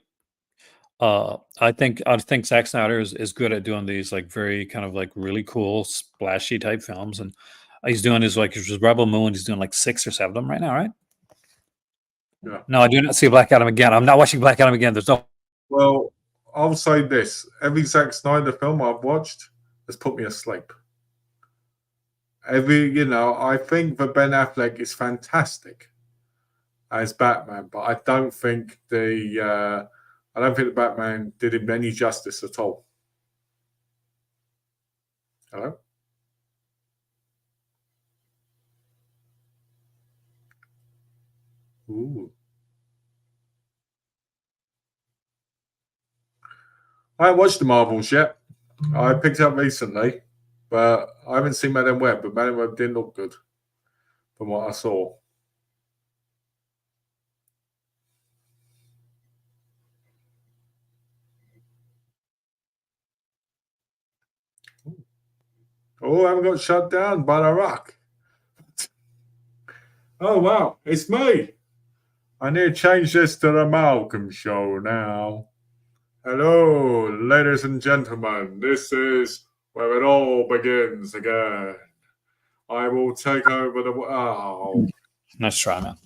I think Zack Snyder is good at doing these like very kind of like really cool splashy type films, and he's doing his Rebel Moon. He's doing like 6 or 7 of them right now, right? Yeah. No, I do not see Black Adam again. I'm not watching Black Adam again. There's no. Well, I'll say this: every Zack Snyder film I've watched has put me asleep. I think that Ben Affleck is fantastic as Batman, but I don't think the Batman did him any justice at all. Hello? Ooh. I haven't watched the Marvels yet. I picked it up recently, but I haven't seen Madam Web, but Madam Web didn't look good from what I saw. Oh, I haven't got shut down by The Rock. Oh, wow. It's me. I need to change this to the Malcolm Show now. Hello, ladies and gentlemen. This is where it all begins again. I will take over the... Oh. Nice try, man.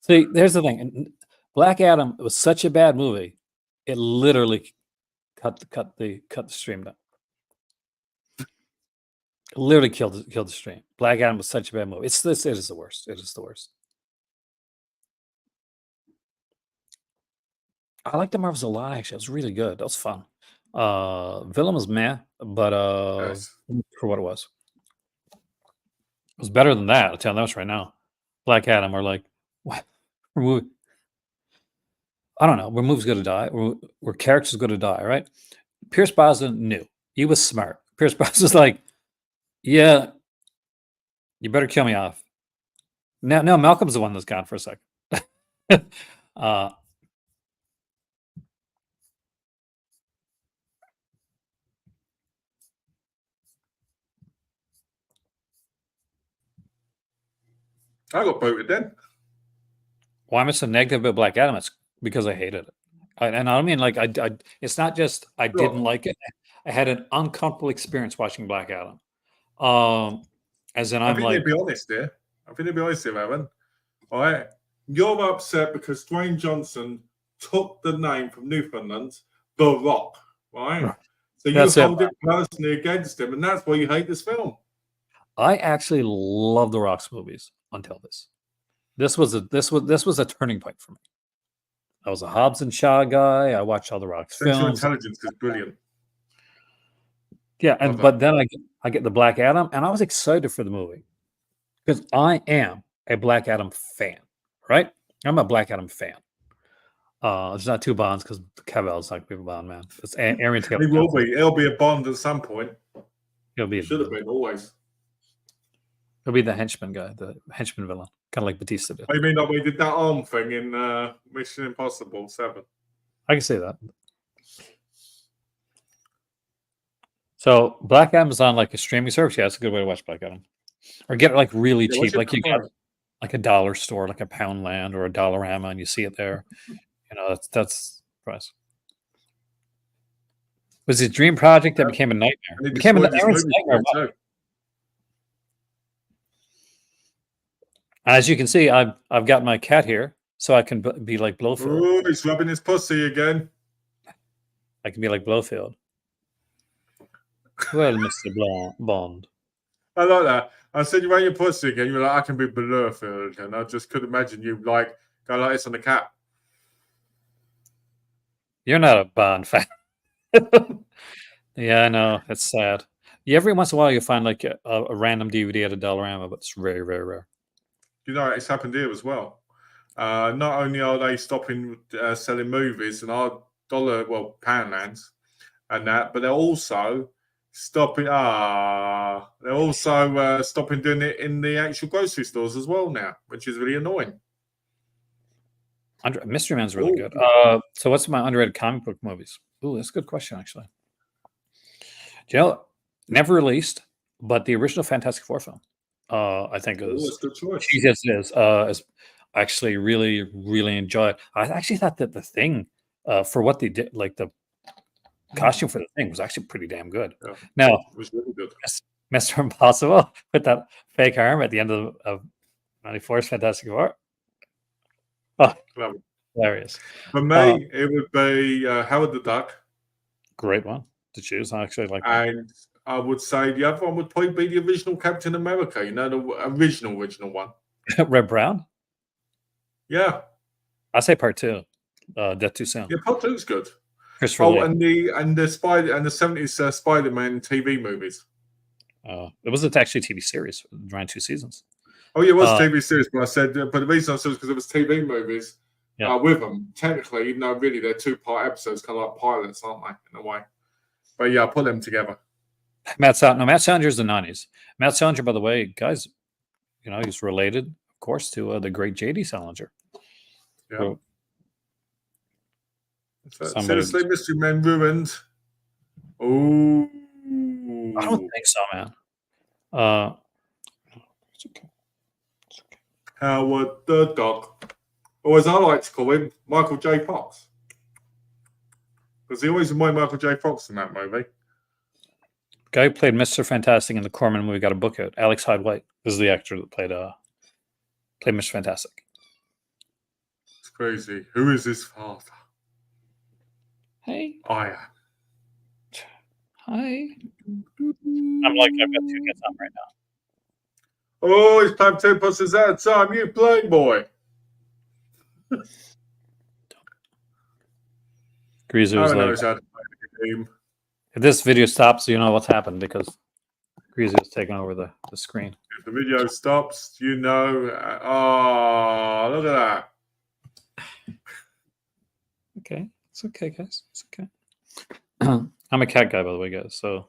See, there's the thing. Black Adam was such a bad movie. It literally cut the stream down. It literally killed the stream. Black Adam was such a bad movie. It is the worst. It is the worst. I liked the Marvels a lot, actually. It was really good. That was fun. Villain was meh, but Yes. for what it was. It was better than that. I'll tell you that right now. Black Adam, we're like, what? I don't know. Where movies going to die? Where characters going to die, right? Pierce Brosnan knew. He was smart. Pierce Brosnan's like, yeah, you better kill me off. Now Malcolm's the one that's gone for a second. I got booted then. Why am I so negative about Black Adam? It's because I hated it. And I don't mean like I it's not just I didn't like it. I had an uncomfortable experience watching Black Adam. As in, I think they'd be honest here. Aaron. All right. You're upset because Dwayne Johnson took the name from Newfoundland, The Rock, right? So you hold it personally against him, and that's why you hate this film. I actually love The Rock's movies until this. This was a turning point for me. I was a Hobbs and Shaw guy. I watched all The Rock's films. Central Intelligence is brilliant. Yeah, but then I get the Black Adam, and I was excited for the movie because I am a Black Adam fan, right? I'm a Black Adam fan. It's not 2 Bonds because Cavill's not going to be Bond, man. It's Aaron Taylor. He will be. It'll be a Bond at some point. Should have been always. He'll be the henchman guy, the henchman villain, kind of like Batista did. I mean, we did that arm thing in Mission Impossible 7. I can see that. So Black Adam's on like a streaming service. Yeah, that's a good way to watch Black Adam. Or get it like really cheap, like you got like a dollar store, like a Poundland or a Dollarama, and you see it there. That's the price. It was a dream project that became a nightmare. It became an nightmare. As you can see, I've got my cat here, so I can be like Blowfield. Oh, he's rubbing his pussy again. I can be like Blowfield. Well, Mr. Bond. I like that. I said, you ain't your pussy again. You were like, I can be Blurfield. And I just could imagine you like go like this on the cat. You're not a Bond fan. Yeah, I know. It's sad. Yeah, every once in a while you find like a random DVD at a Dollarama, but it's very, very rare. You know, it's happened here as well. Not only are they stopping selling movies and our Poundlands and that, but they're also stopping. They're also stopping doing it in the actual grocery stores as well now, which is really annoying. Mystery Man's really good. So what's my underrated comic book movies? Ooh, that's a good question, actually. Do you know, never released, but the original Fantastic Four film, I think is good choice. cheesy as it is I actually really, really enjoy it. I actually thought that the Thing, for what they did, like the costume for the Thing, was actually pretty damn good. Yeah, Now, it was really good. Mr. Impossible with that fake arm at the end of 94's Fantastic Four. Oh, hilarious. For me, it would be Howard the Duck. Great one to choose. I actually like that. And I would say the other one would probably be the original Captain America, you know, the original one. Red Brown? Yeah. I say part 2. Death Too Soon. Yeah, part 2 is good. Christopher Lee. and the 70s Spider-Man TV movies. It wasn't actually a TV series. It ran 2 seasons. Oh, yeah, it was a TV series, but the reason I said was because it was TV movies with them, technically, even though really they're 2-part episodes, kind of like pilots, aren't they, in a way? But yeah, I put them together. Matt Salinger's the 90s. Matt Salinger, by the way, guys, you know, he's related, of course, to the great J.D. Salinger. Yeah. Seriously, Mystery Men ruined. Oh, I don't think so, man. It's okay. It's okay. Howard the Duck, or as I like to call him, Michael J. Fox, because he always reminded Michael J. Fox in that movie. Guy who played Mr. Fantastic in the Corman movie got a book out. Alex Hyde White is the actor that played Mr. Fantastic. It's crazy. Who is his father? Hey. I am. Hi. I'm like, I've got 2 hits on right now. Oh, he's playing 2 pussies at a time. You playboy. Greaser was like, how to play the game. If this video stops, you know what's happened because Greaser is taking over the screen. If the video stops, you know. Oh, look at that. Okay. It's okay, guys. It's okay. I'm a cat guy, by the way, guys. So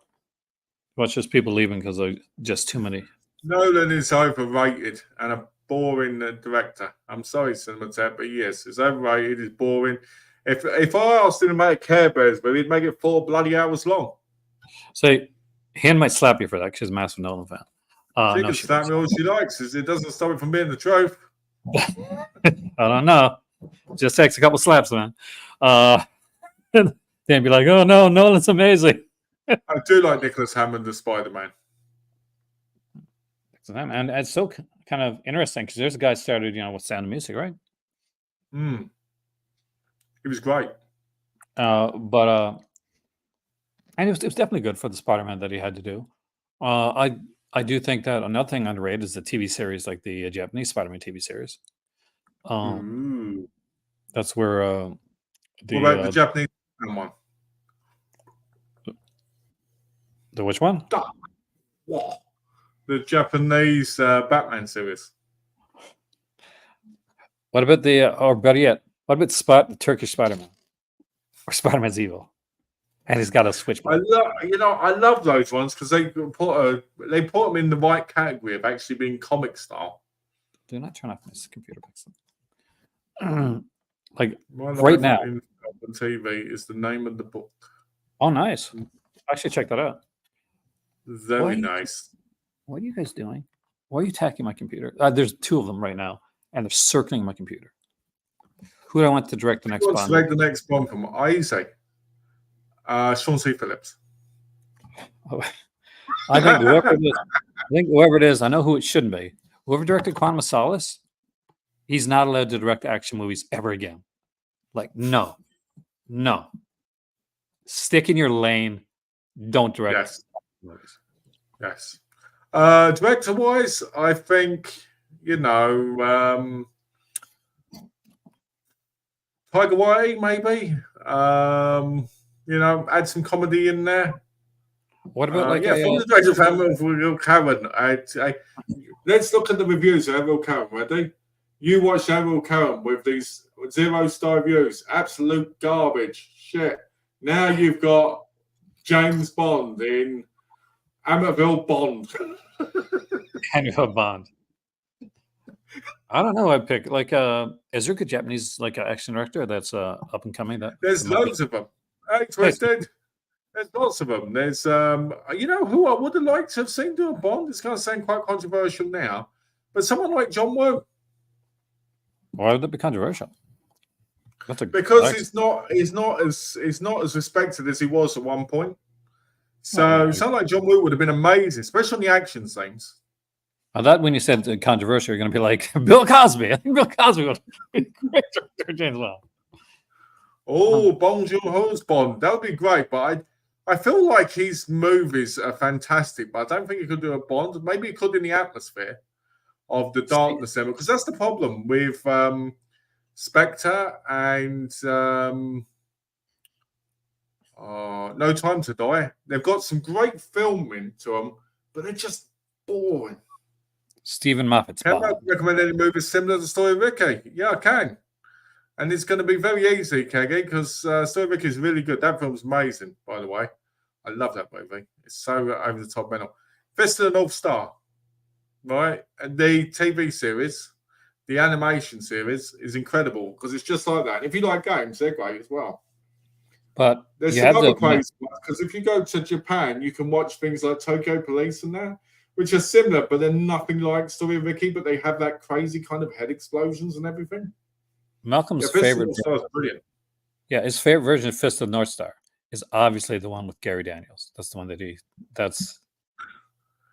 watch just people leaving because there's just too many. Nolan is overrated and a boring director. I'm sorry, Cinematech, but yes, it's overrated. It's boring. If I asked him to make a Care Bears movie, he'd make it 4 bloody hours long. So he might slap you for that because he's a massive Nolan fan. She can slap me all she likes. It doesn't stop it from being the truth. I don't know. Just takes a couple slaps, man. Then be like, oh no, Nolan's amazing. I do like Nicholas Hammond as Spider-Man. And it's so kind of interesting because there's a guy started, you know, with Sound of Music, right? He was great. And it was definitely good for the Spider-Man that he had to do. I do think that another thing underrated is the TV series, like the Japanese Spider-Man TV series. That's where what about the Japanese one? The which one? The Japanese Batman series. What about or better yet, what about the Turkish Spider-Man? Or Spider-Man's evil? And he's got a switchblade. I love those ones because they put them in the right category of actually being comic style. Do not turn off this computer pixel. Like My right now on TV is the name of the book. Oh, nice. Actually, check that out. Very nice. What are you guys doing? Why are you attacking my computer? There's 2 of them right now, and they're circling my computer. Who do I want to direct the next Bond? Direct the next Bond from Isaac. Sean C. Phillips. I think whoever it is, I know who it shouldn't be. Whoever directed Quantum of Solace, he's not allowed to direct action movies ever again. Like, no. Stick in your lane. Don't direct movies. Yes. Director-wise, I think, Tiger White, maybe. Add some comedy in there. What about from the director family of Will Karen. Let's look at the reviews of Will Karen. Ready? You watch Will Karen with these 0-star reviews. Absolute garbage. Shit. Now you've got James Bond in Amityville Bond. Amityville Bond. I don't know. I pick is there a good Japanese action director that's up and coming? There's loads of them. Hey, Twisted. There's lots of them. There's who I would have liked to have seen do a Bond. It's going to sound quite controversial now, but someone like John Woo. Why would that be controversial? Because he's not as respected as he was at one point. So someone like John Woo would have been amazing, especially on the action scenes. I thought when you said controversial, you're going to be like Bill Cosby. I think Bill Cosby would be a great director as well. Oh, Bong Joon-ho's Bond. That would be great, but I feel like his movies are fantastic, but I don't think he could do a Bond. Maybe he could in the atmosphere of the darkness there, because that's the problem with Spectre and No Time to Die. They've got some great filming to them, but they're just boring. Stephen Moffat's Can Bond. I recommend any movies similar to Story of Ricky? Yeah, I can. And it's going to be very easy, Keggy, because Story of Ricky is really good. That film's amazing, by the way. I love that movie. It's so over the top mental. Fist of the North Star, right? And the TV series, the animation series, is incredible because it's just like that. And if you like games, they're great as well. But there's some other crazy ones, because if you go to Japan, you can watch things like Tokyo Police and that, which are similar, but they're nothing like Story of Ricky, but they have that crazy kind of head explosions and everything. Malcolm's favorite. Is brilliant. Yeah, his favorite version of Fist of the North Star is obviously the one with Gary Daniels. That's the one that's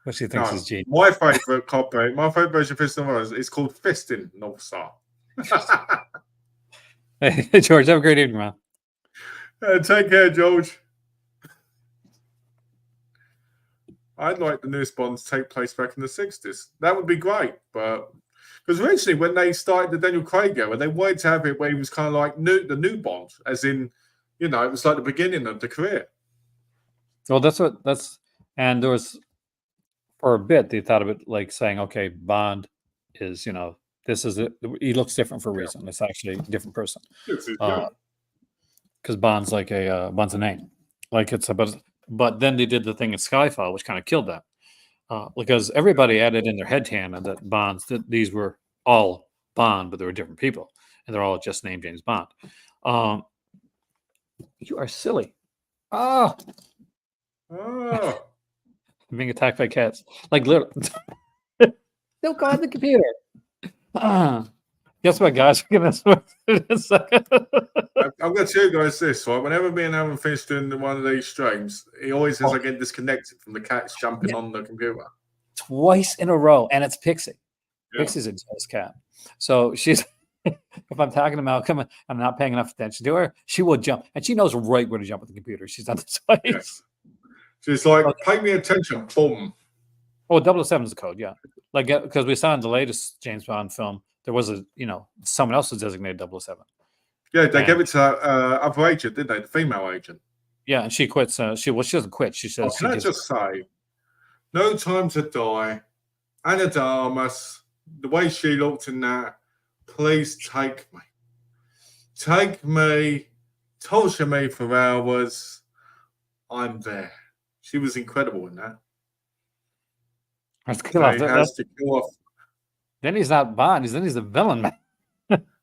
what she thinks is genius. My favorite copy, my favorite version of Fist of the North Star is called Fisting North Star. Hey, George, have a great evening, man. Take care, George. I'd like the newest Bonds to take place back in the 60s. That would be great, but because originally when they started the Daniel Craig era, they wanted to have it where he was kind of like the new Bond, as in, it was like the beginning of the career. Well, and there was, for a bit, they thought of it like saying, okay, Bond is, this is it. He looks different for a reason. It's actually a different person. Because Bond's Bond's a name. But then they did the thing in Skyfall, which kind of killed that. Because everybody added in their head canon that Bonds, that these were all Bond, but they were different people. And they're all just named James Bond. You are silly. Oh. Being attacked by cats. Like, literally. They'll go on the computer. Guess what, guys? Give us a second. I'm going to tell you guys this, right? Whenever me and Aaron finish doing one of these streams, he always says I get disconnected from the cats jumping on the computer. Twice in a row, and it's Pixie. Yeah. Pixie's a jealous cat. So she's, if I'm talking to Malcolm and I'm not paying enough attention to her, she will jump. And she knows right where to jump with the computer. She's done this twice. Yes. She's like, pay me attention, boom. Oh, 007 is the code, yeah. Like, because we saw in the latest James Bond film, there was someone else was designated 007. Yeah, they gave it to other agent, didn't they? The female agent. Yeah, and she quits. She doesn't quit. She says, can I just say, No Time to Die, Anna de Armas, the way she looked in that, please take me. Take me, torture me for hours. I'm there. She was incredible in that. That's kill off. Has to kill off. Then he's not Bond. Then he's the villain, man.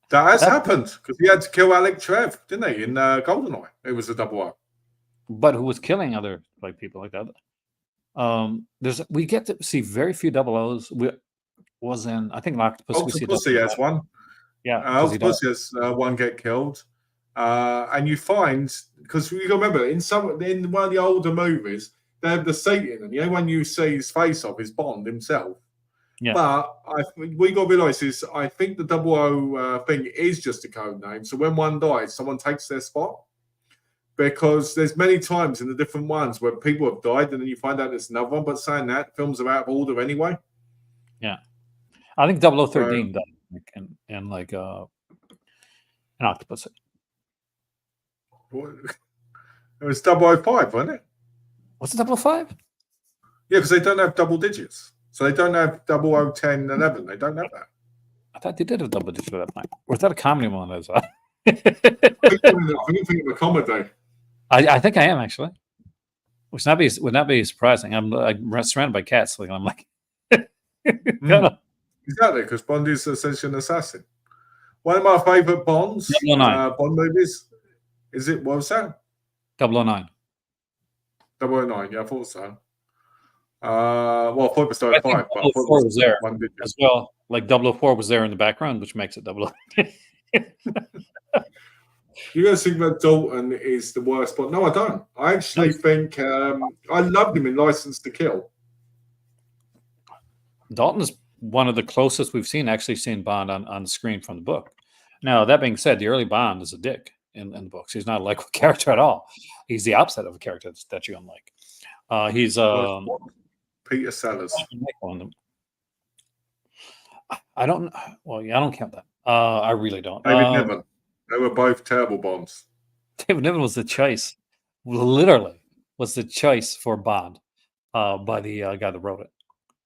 That has happened because he had to kill Alec Trev, didn't he? In GoldenEye, it was a 007. But who was killing other people like that? We get to see very few 00s. Was in I think Octopus. Pussy has one. Yeah, Octopus has one get killed, and you find because you remember in one of the older movies they have the Satan, and the only one you see his face of is Bond himself. Yeah. But we got to realise is I think the 00 thing is just a code name. So when one dies, someone takes their spot. because there's many times in the different ones where people have died and then you find out there's another one. But saying that, films are out of order anyway. Yeah. I think 0013 died and like an octopus. It was 005, wasn't it? What's it 005? Yeah, because they don't have double digits. So they don't have 0010, 11. They don't have that. I thought they did a double digit that night. Or is that a comedy one? As well? I think of a comedy. I think I am actually. Would not be surprising. I'm surrounded by cats. Like I'm like, Exactly, because Bond is essentially an assassin. One of my favorite Bonds, Bond movies, is it? What was that? 009. 009. Yeah, I thought so. Well, I thought it was 05, but I thought it was there as well. Like 004 was there in the background, which makes it 009. You guys think that Dalton is the worst, but no, I don't. I actually think I loved him in License to Kill. Dalton is one of the closest we've actually seen Bond on the screen from the book. Now, that being said, the early Bond is a dick in the books. He's not a likable character at all. He's the opposite of a character that you unlike. He's Peter Sellers. I don't. Well, yeah, I don't count that. I really don't. David Niven. They were both terrible Bonds. David Niven was the choice. Literally, was the choice for Bond by the guy that wrote it.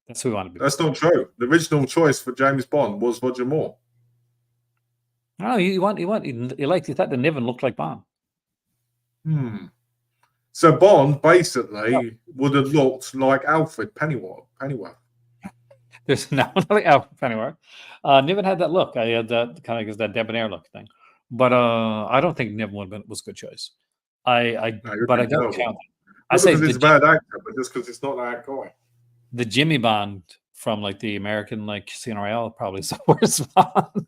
That's who he wanted to be. That's not true. The original choice for James Bond was Roger Moore. No, he thought the Niven looked like Bond. So Bond basically would have looked like Alfred Pennyworth. There's no like Alfred Pennyworth. Niven had that look. I had that kind of that debonair look thing, but I don't think Niven was a good choice. I don't count. I say it's a bad actor, but just because it's not that guy. The Jimmy Bond from like the American like Casino Royale probably is the worst Bond.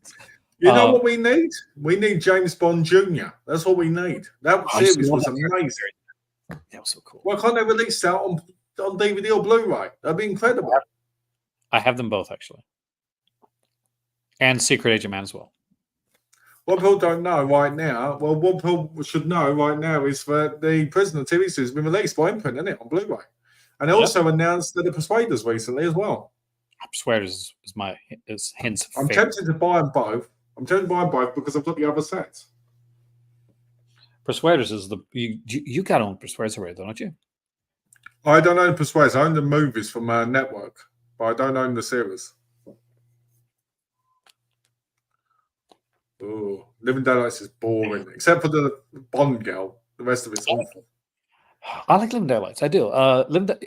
You know what we need? We need James Bond Jr. That's what we need. That series was amazing. That was so cool. Why can't they release that on DVD or Blu-ray? That'd be incredible. I have them both actually, and Secret Agent Man as well. What people don't know right now, well, what people should know right now is that the Prisoner TV series has been released by imprint, isn't it, on Blu-ray? And they also announced that the Persuaders recently as well. Persuaders is hints. I'm tempted to buy them both. I'm tempted to buy them both because I've got the other sets. Persuaders is you got on Persuaders already, don't you? I don't own Persuaders. I own the movies from my network, but I don't own the series. Oh, Living Daylights is boring, except for the Bond girl. The rest of it's awful. I like Living Daylights. I do.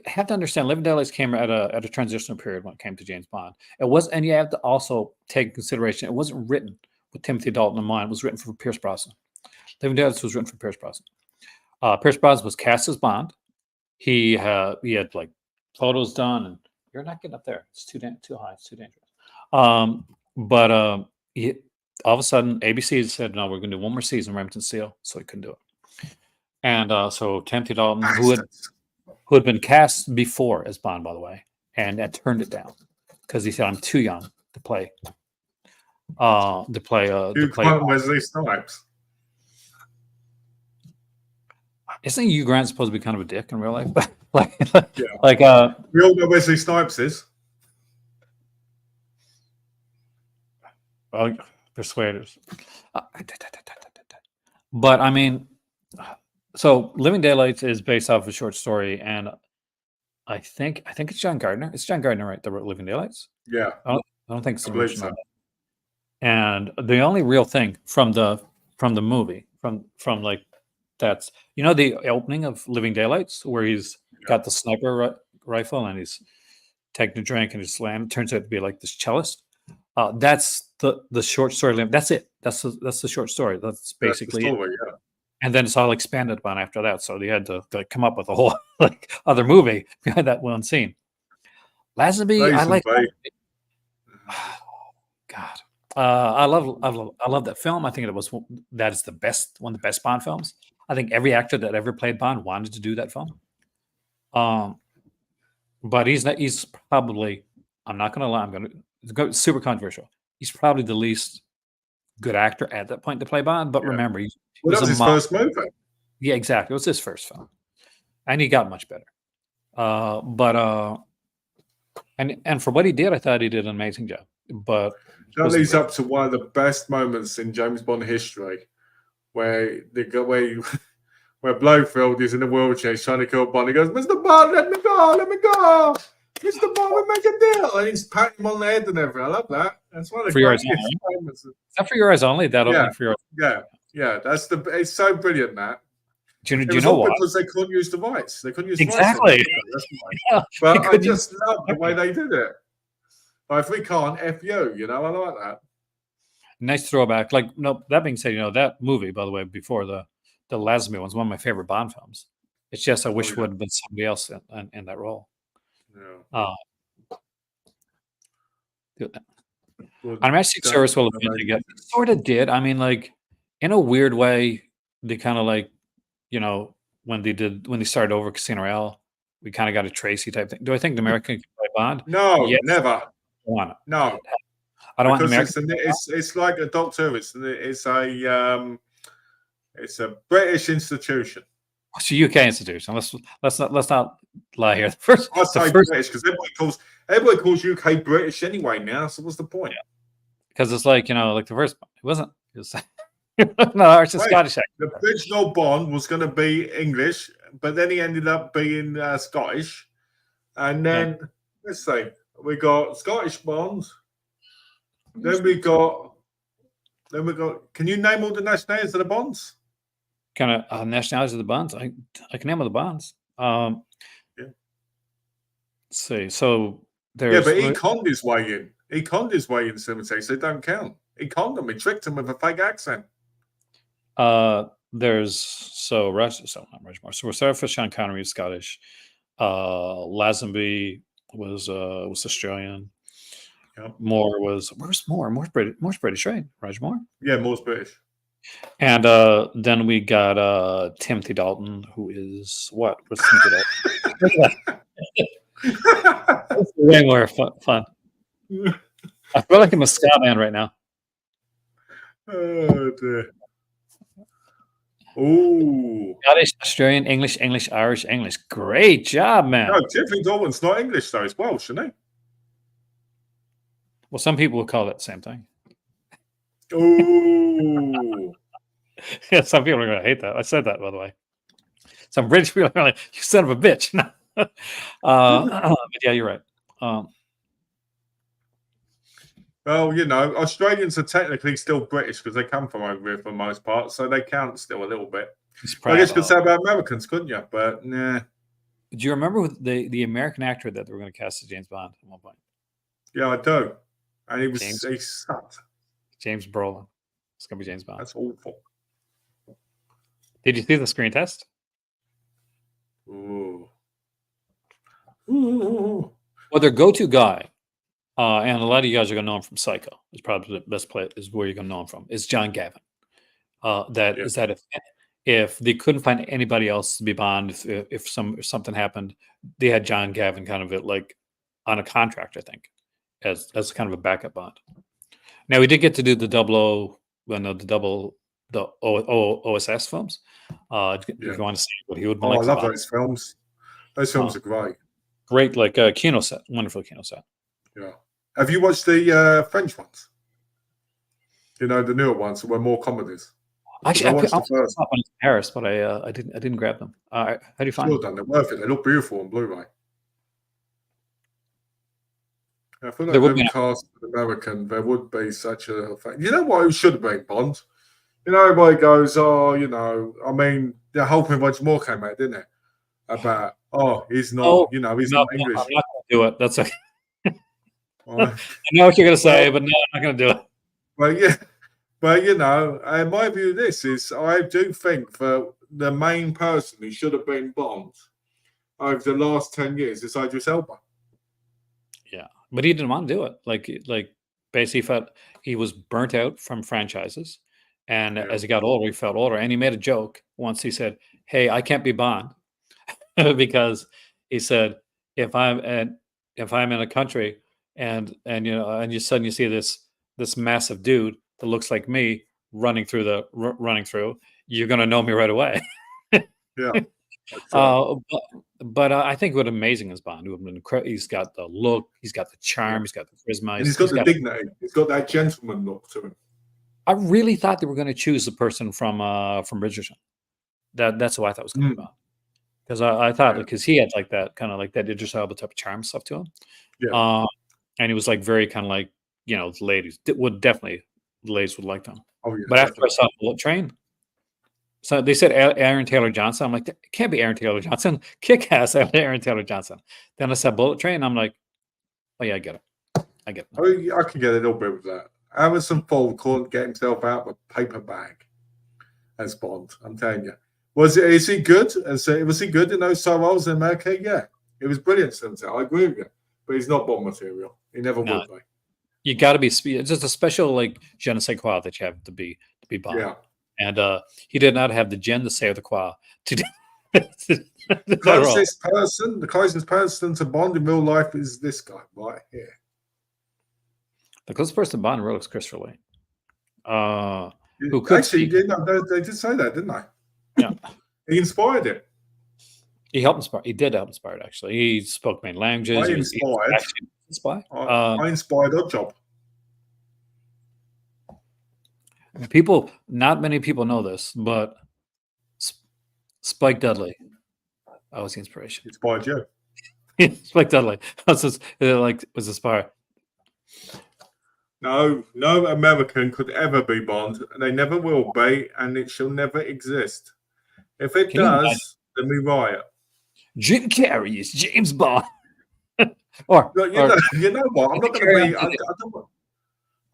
Have to understand, Living Daylights came at a transitional period when it came to James Bond. It was, and you have to also take consideration. It wasn't written with Timothy Dalton in mind. It was written for Pierce Brosnan. Living Daylights was written for Pierce Brosnan. Pierce Brosnan was cast as Bond. He had like photos done, and you're not getting up there. It's too high. It's too dangerous. But all of a sudden, ABC said, "No, we're going to do one more season of Remington Steele," so he couldn't do it. And so Timothy Dalton, who had been cast before as Bond, by the way, and turned it down because he said, "I'm too young to play." Wesley Snipes. Isn't Hugh Grant supposed to be kind of a dick in real life? We all know Wesley Snipes is. Oh, Persuaders. But I mean, so Living Daylights is based off a short story, and I think it's John Gardner. It's John Gardner, right? That wrote Living Daylights. Yeah, I don't think it's so. And the only real thing from the movie from like that's the opening of Living Daylights where he's got the sniper rifle and he's taking a drink and he's landing. It turns out to be like this cellist. That's the short story. That's it. That's the short story. That's basically the story, it. And then it's all expanded upon after that. So they had to come up with a whole like other movie behind that one scene. Lazenby, I like. God, I love that film. I think that is one of the best Bond films. I think every actor that ever played Bond wanted to do that film. But he's probably, I'm not going to lie, I'm going to go super controversial. He's probably the least good actor at that point to play Bond. But remember, that was his first movie. Yeah, exactly. It was his first film, and he got much better. And for what he did, I thought he did an amazing job. But he That wasn't leads great. up to one of the best moments in James Bond history, where where Blofeld is in a wheelchair he's trying to kill Bond. He goes, "Mr. Bond, let me go, Mr. Bond, we make a deal," and he's patting him on the head and everything. I love that. That's one of For the your eyes greatest only. moments. Is that for your eyes only? That Yeah, opening for your. yeah. It's so brilliant that. Do It you was know all what? because they couldn't use the rights. They couldn't use the rights on Exactly. it, could they? That's why. Yeah, But I couldn't just love the way they did it. Like, if we can't, F you, I like that. nice throwback. Like, no, that being said, that movie, by the way, before the Lazenby one's one of my favorite Bond films. It's just I wish it would have been somebody else in that role. Yeah. Domestic Service will eventually get sort of did. I mean, like in a weird way, they kind of like, when they started over Casino Royale, we kind of got a Tracy type thing. Do I think the American can play Bond? No, Yes. never. No. I don't want because American. it's like a Doctor. It's a British institution. It's a UK institution. Let's not lie here. I say British because everybody calls UK British anyway now. So what's the point? Because it's like like the first one. It wasn't. It was, no, it's a Scottish accent. The original Bond was going to be English, but then he ended up being Scottish. And then let's say we got Scottish Bonds. Then we got. Can you name all the nationalities of the Bonds? Kind of nationalities of the Bonds. I can name all the Bonds. Let's see. So there's. Yeah, but he conned his way in. He conned his way in 70, so they don't count. He conned them. He tricked them with a fake accent. There's not Rushmore. So we're starting with Sean Connery, Scottish. Lazenby was Australian. Yep. Where's Moore? Moore's British, right? Roger Moore. Yeah, Moore's British. And then we got Timothy Dalton, who is what? What's Timothy Dalton? It's way more fun. I feel like I'm a ska man right now. Oh dear. Ooh. Scottish, Australian, English, Irish, English. Great job, man. No, Timothy Dalton's not English though. He's Welsh, isn't he? Well, some people would call it the same thing. Ooh. Yeah, some people are going to hate that. I said that, by the way. Some British people are like, "You son of a bitch." But yeah, you're right. Well, Australians are technically still British because they come from over here for the most part, so they count still a little bit. I guess you could say about Americans, couldn't you? But nah. Do you remember the American actor that they were going to cast as James Bond at one point? Yeah, I do. And he sucked. James Brolin. It's going to be James Bond. That's awful. Did you see the screen test? Ooh. Well, their go-to guy, and a lot of you guys are going to know him from Psycho. Is probably the best play. Is where you're going to know him from. Is John Gavin. Is that if they couldn't find anybody else to be Bond, if something happened, they had John Gavin kind of like on a contract, I think, as kind of a backup Bond. Now we did get to do the OSS films. If you want to see what he would be like. I love those films. Those films are great. Great, like kino set, wonderful kino set. Yeah. Have you watched the French ones? The newer ones that were more comedies. Actually, I watched the first one in Paris, but I didn't grab them. How do you find them? Well done. They're worth it. They look beautiful on Blu-ray. I feel like There would be cast an American. There would be such a fact. You know what? It should have been Bond. Everybody goes, I mean, the whole thing once more came out, didn't it? About, he's not, he's not English. I'm not going to do it. That's okay. I know what you're going to say, but no, I'm not going to do it. Well, yeah. But, my view of this is I do think that the main person who should have been Bond over the last 10 years is Idris Elba. Yeah. But he didn't want to do it. Like basically felt he was burnt out from franchises. And as he got older, he felt older. And he made a joke once. He said, "Hey, I can't be Bond." Because he said, if I'm in a country and you suddenly see this massive dude that looks like me running through, you're gonna know me right away. Yeah. That's right. But I think what amazing is Bond. It would have been incredible. He's got the look, he's got the Yeah. charm, he's got the charisma, And he's got he's the got. dignity. He's got that gentleman look to him. I really thought they were going to choose the person from Bridgerton. That's who I thought was going to be Mm. Bond. Because I thought Yeah. because he had like that kind of like that Idris Elba type of charm stuff to him. Yeah. And he was like very kind of like, the ladies would definitely, the ladies would like them. Oh, yeah, But after I definitely. saw Bullet Train, so they said Aaron Taylor Johnson. I'm like, it can't be Aaron Taylor Johnson. Kick ass Aaron Taylor Johnson. Then I said Bullet Train. I'm like, oh yeah, I get it. I get it. I mean, I can get a little bit with that. Harrison Ford couldn't get himself out of a paper bag as Bond. I'm telling you. Is he good? Was he good in those star roles in America? Yeah. It was brilliant, Spencer. I agree with you. But he's not Bond material. He never No, would be. you got to be. It's just a special like je ne sais quoi that you have to be Bond. Yeah. And he did not have the je ne sais quoi to do. The closest person to Bond in real life is this guy right here. The closest person to Bond in real life is Christopher Lee. Who could Actually, speak. they did say that, didn't they? Yeah. He inspired it. He helped inspire. He did help inspire it, actually. He spoke many languages. I inspired. I inspired Oddjob. Not many people know this, but Spike Dudley, that was the inspiration. Inspired you. Spike Dudley was inspired. No American could ever be Bond, and they never will be, and it shall never exist. If it does, then we riot. Jim Carrey is James Bond. You know what? I'm not going to be.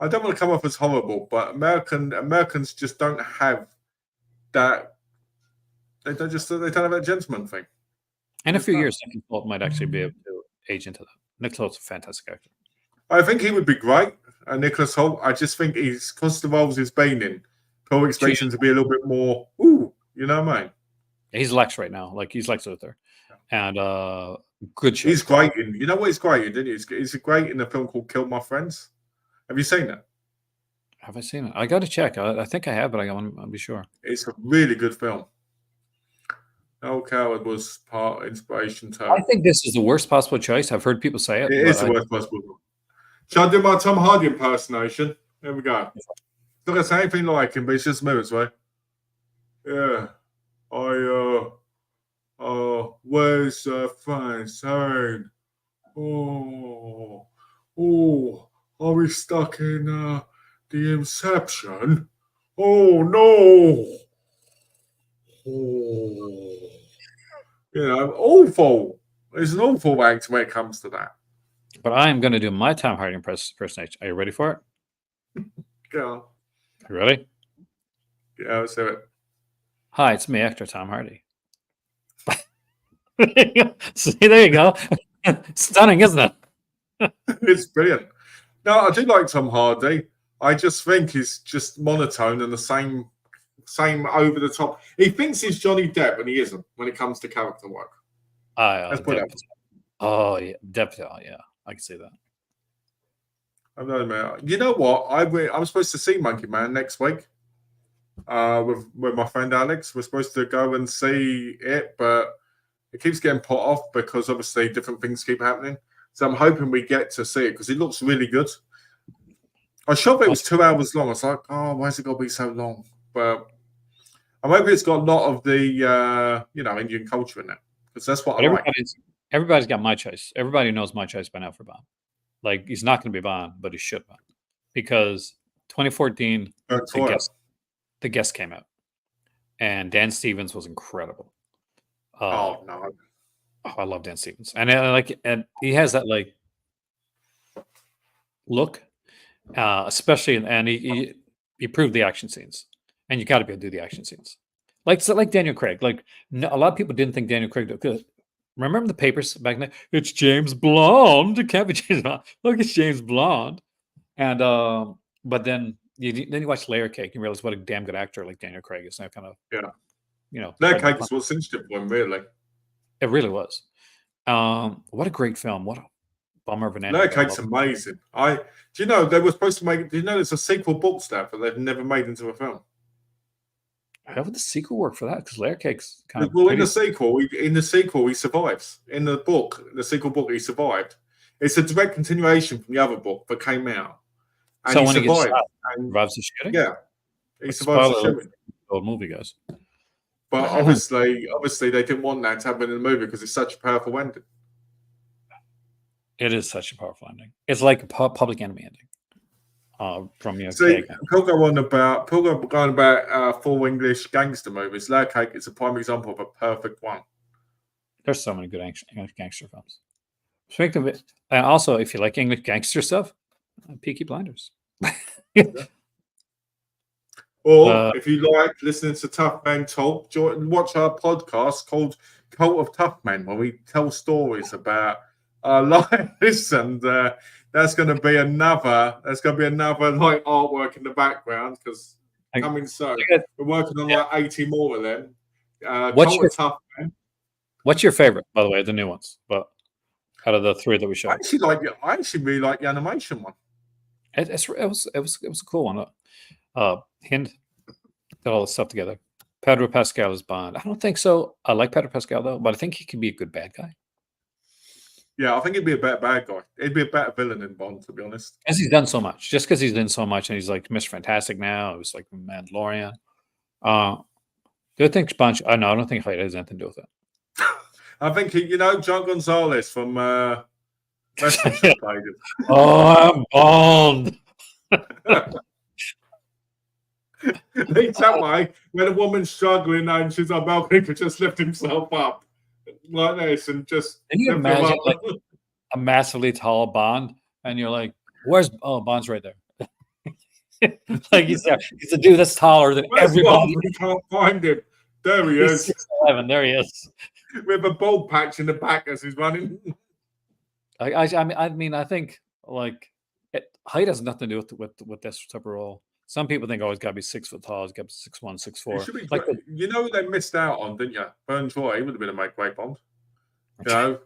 I don't want to come off as horrible, but Americans just don't have that. They don't have that gentleman thing. In a few years, Nick Nolte might actually be able to age into that. Nick Nolte's a fantastic actor. I think he would be great. Nicholas Hoult. I just think he's because the roles he's been in, people expect him to be a little bit more. Ooh, you know what I mean? He's Lex right now. Like he's Lex Luthor, and good show. He's great in. You know what he's great in? Didn't he? He's great in a film called Kill My Friends. Have you seen that? Have I seen it? I got to check. I think I have, but I want to be sure. It's a really good film. Noel Coward was part inspiration too. I think this is the worst possible choice. I've heard people say it. It is the worst possible. Shall I do my Tom Hardy impersonation? There we go. It's not going to say anything like him, but it's just smooth, right? Yeah. Where's the fine sign? Oh, are we stuck in the Inception? Oh, no. Oh. Awful. It's an awful act when it comes to that. But I am going to do my Tom Hardy impersonation. Are you ready for it? Yeah. You ready? Yeah, let's do it. Hi, it's me, actor Tom Hardy. See, there you go. Stunning, isn't it? It's brilliant. No, I do like Tom Hardy. I just think he's just monotone and the same over the top. He thinks he's Johnny Depp, and he isn't when it comes to character work. Let's put it Oh yeah, definitely. Yeah, I can see that. I know, man. You know what? I'm supposed to see Monkey Man next week. With my friend Alex, we're supposed to go and see it, but it keeps getting put off because obviously different things keep happening. So I'm hoping we get to see it because it looks really good. I was shocked it was 2 hours long. I was like, oh, why has it got to be so long? But I'm hoping it's got a lot of the Indian culture in it because that's what I like. Everybody's got my choice. Everybody knows my choice by now for Bond. Like he's not going to be Bond, but he should Bond because 2014 the guest came out, and Dan Stevens was incredible. Oh no, I love Dan Stevens, and he has that like look, especially and he proved the action scenes, and you got to be able to do the action scenes, like Daniel Craig. Like a lot of people didn't think Daniel Craig could. Remember the papers back then? It's James Blonde. It can't be James Blonde. Look, it's James Blonde. And but then you watch Layer Cake and you realize what a damn good actor like Daniel Craig is. Now kind of Layer Cake is what's interesting for him, really. It really was. What a great film! What a bummer of an ending. Layer Cake's amazing. Do you know they were supposed to make? Do you know there's a sequel book stuff that they've never made into a film? How would the sequel work for that? Because Layer Cake's kind of Well, in pretty. the sequel, he survives. In the book, the sequel book, he survived. It's a direct continuation from the other book that came out, and So he when he gets survived. shot, And survives the shooting. yeah, he Like, survives the spoiler alert, shooting. old movie guys. But obviously, they didn't want that to happen in the movie because it's such a powerful ending. It is such a powerful ending. It's like a Public Enemy ending. From See, Cake. people go on about full English gangster movies. Layer Cake is a prime example of a perfect one. There's so many good gangster films. Speaking of it, and also if you like English gangster stuff, Peaky Blinders. Or if you like listening to Tough Men Talk, watch our podcast called Cult of Tough Men, where we tell stories about our lives, and that's going to be another like artwork in the background because coming soon. We're working on like 80 more of them. Cult of Tough Men. What's your favorite, by the way, the new ones? But out of the three that we showed, I actually really like the animation one. It was a cool one. Hind did all the stuff together. Pedro Pascal is Bond. I don't think so. I like Pedro Pascal though, but I think he could be a good bad guy. Yeah, I think he'd be a better bad guy. He'd be a better villain than Bond, to be honest. Because he's done so much. Just because he's done so much, and he's like Mr. Fantastic now. It was like Mandalorian. Do I think Bond? I don't think Hyde has anything to do with it. I think John Gonzalez from Western should play it. Oh, I'm Bond. It's that way when a woman's struggling and she's on balcony could just lift himself up like this and just. Can you imagine like a massively tall Bond, and you're like, "Where's Bond's right there?" Like he's a dude that's taller than everybody. We can't find him. There he is. 6'11". There he is. With a bald patch in the back as he's running. I mean, I think like height has nothing to do with this type of role. Some people think, he's got to be 6 foot tall. He's got to be 6'1", 6'4". Like they missed out on, didn't you? Burns Roy would have been a great Bond. You know.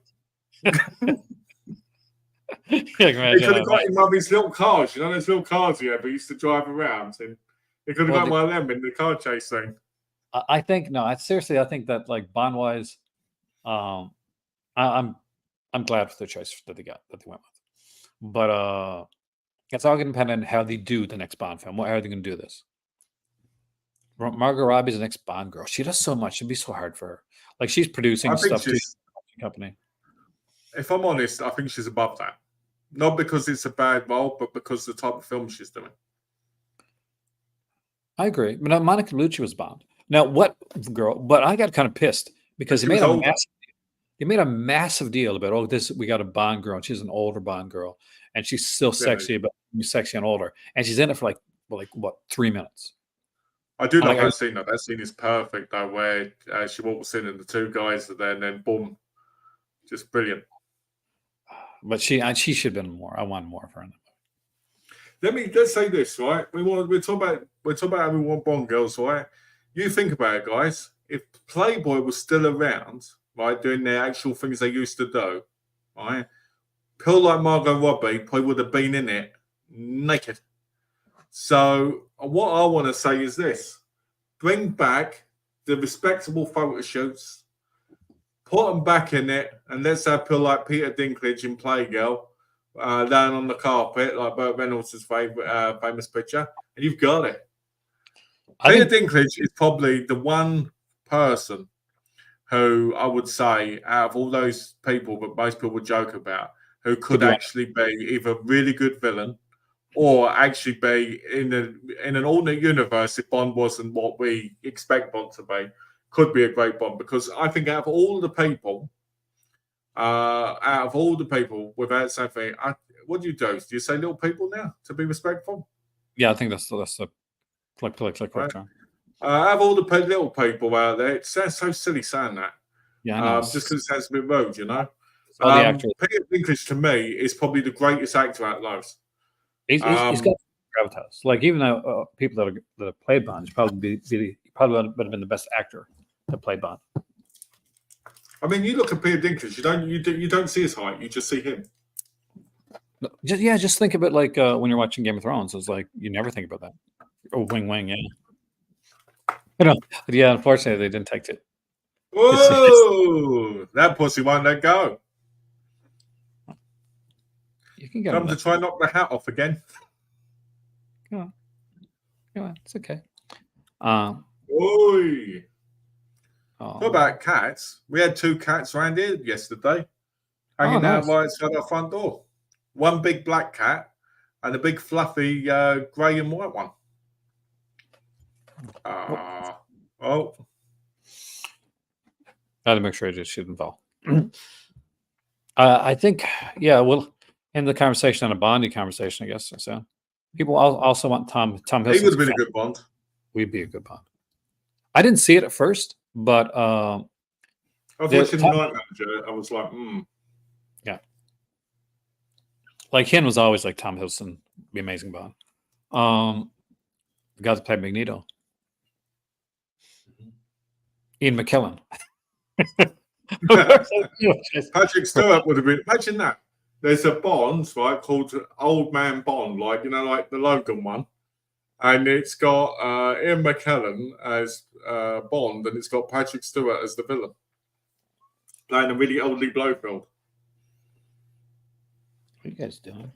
He could have got him one of these little cars. You know those little cars he used to drive around, and he could have got one of them in the car chase scene. I think I think that like Bond wise, I'm glad for the choice that they went with, but it's all going to depend on how they do the next Bond film. How are they going to do this? Margot Robbie's the next Bond girl. She does so much. It'd be so hard for her. Like she's producing stuff to the company. If I'm honest, I think she's above that. Not because it's a bad role, but because of the type of film she's doing. I agree. But Monica Bellucci was Bond. Now, what girl? But I got kind of pissed because they made a massive deal about we got a Bond girl, and she's an older Bond girl, and she's still sexy, but sexy and older, and she's in it for like what 3 minutes. I do love that scene. That scene is perfect. Though, where she walks in and the two guys are there, and then boom, just brilliant. But she should have been more. I want more of her in the movie. Let's say this, right? We're talking about having one Bond girls, right? You think about it, guys. If Playboy was still around, right, doing their actual things they used to do, right, people like Margot Robbie probably would have been in it naked. So what I want to say is this: bring back the respectable photo shoots, put them back in it, and let's have people like Peter Dinklage in Playgirl down on the carpet, like Burt Reynolds' famous picture, and you've got it. Peter Dinklage is probably the one person who I would say, out of all those people that most people joke about, who could actually be either a really good villain or actually be in an alternate universe if Bond wasn't what we expect Bond to be, could be a great Bond. Because I think out of all the people, without saying, what do? Do you say little people now to be respectful? Yeah, I think that's the correct term. Out of all the little people out there, it sounds so silly saying that. Yeah, I know. Just because it sounds a bit rude, you know. Peter Dinklage to me is probably the greatest actor out of those. He's got gravitas. Like even though people that have played Bond, probably would have been the best actor that played Bond. I mean, you look at Peter Dinklage, you don't see his height, you just see him. Just think of it like when you're watching Game of Thrones. It's like you never think about that. Oh, wing, yeah. know. Yeah, unfortunately, they didn't take it. Whoa! That pussy won't let go. You can get Come them. to try and knock the hat off again. Come on, it's okay. Oi! Oh, What about cats? We had 2 cats around here yesterday, hanging out nice. right outside our front door. One big black cat and a big fluffy grey and white one. Oh. Got to make sure I just shouldn't fall. I think, yeah, we'll end the conversation on a Bondy conversation, I guess. So people also want Tom He Hiddleston. would have been a good Bond. We'd be a good Bond. I didn't see it at first, but I was watching Night Manager. I was like, yeah. Like Ken was always like Tom Hiddleston, the amazing Bond. The guy that played Magneto, Ian McKellen. Patrick Stewart would have been. Imagine that. There's a Bond, right, called Old Man Bond, like like the Logan one, and it's got Ian McKellen as Bond, and it's got Patrick Stewart as the villain, playing a really oldly Blofeld. What are you guys doing?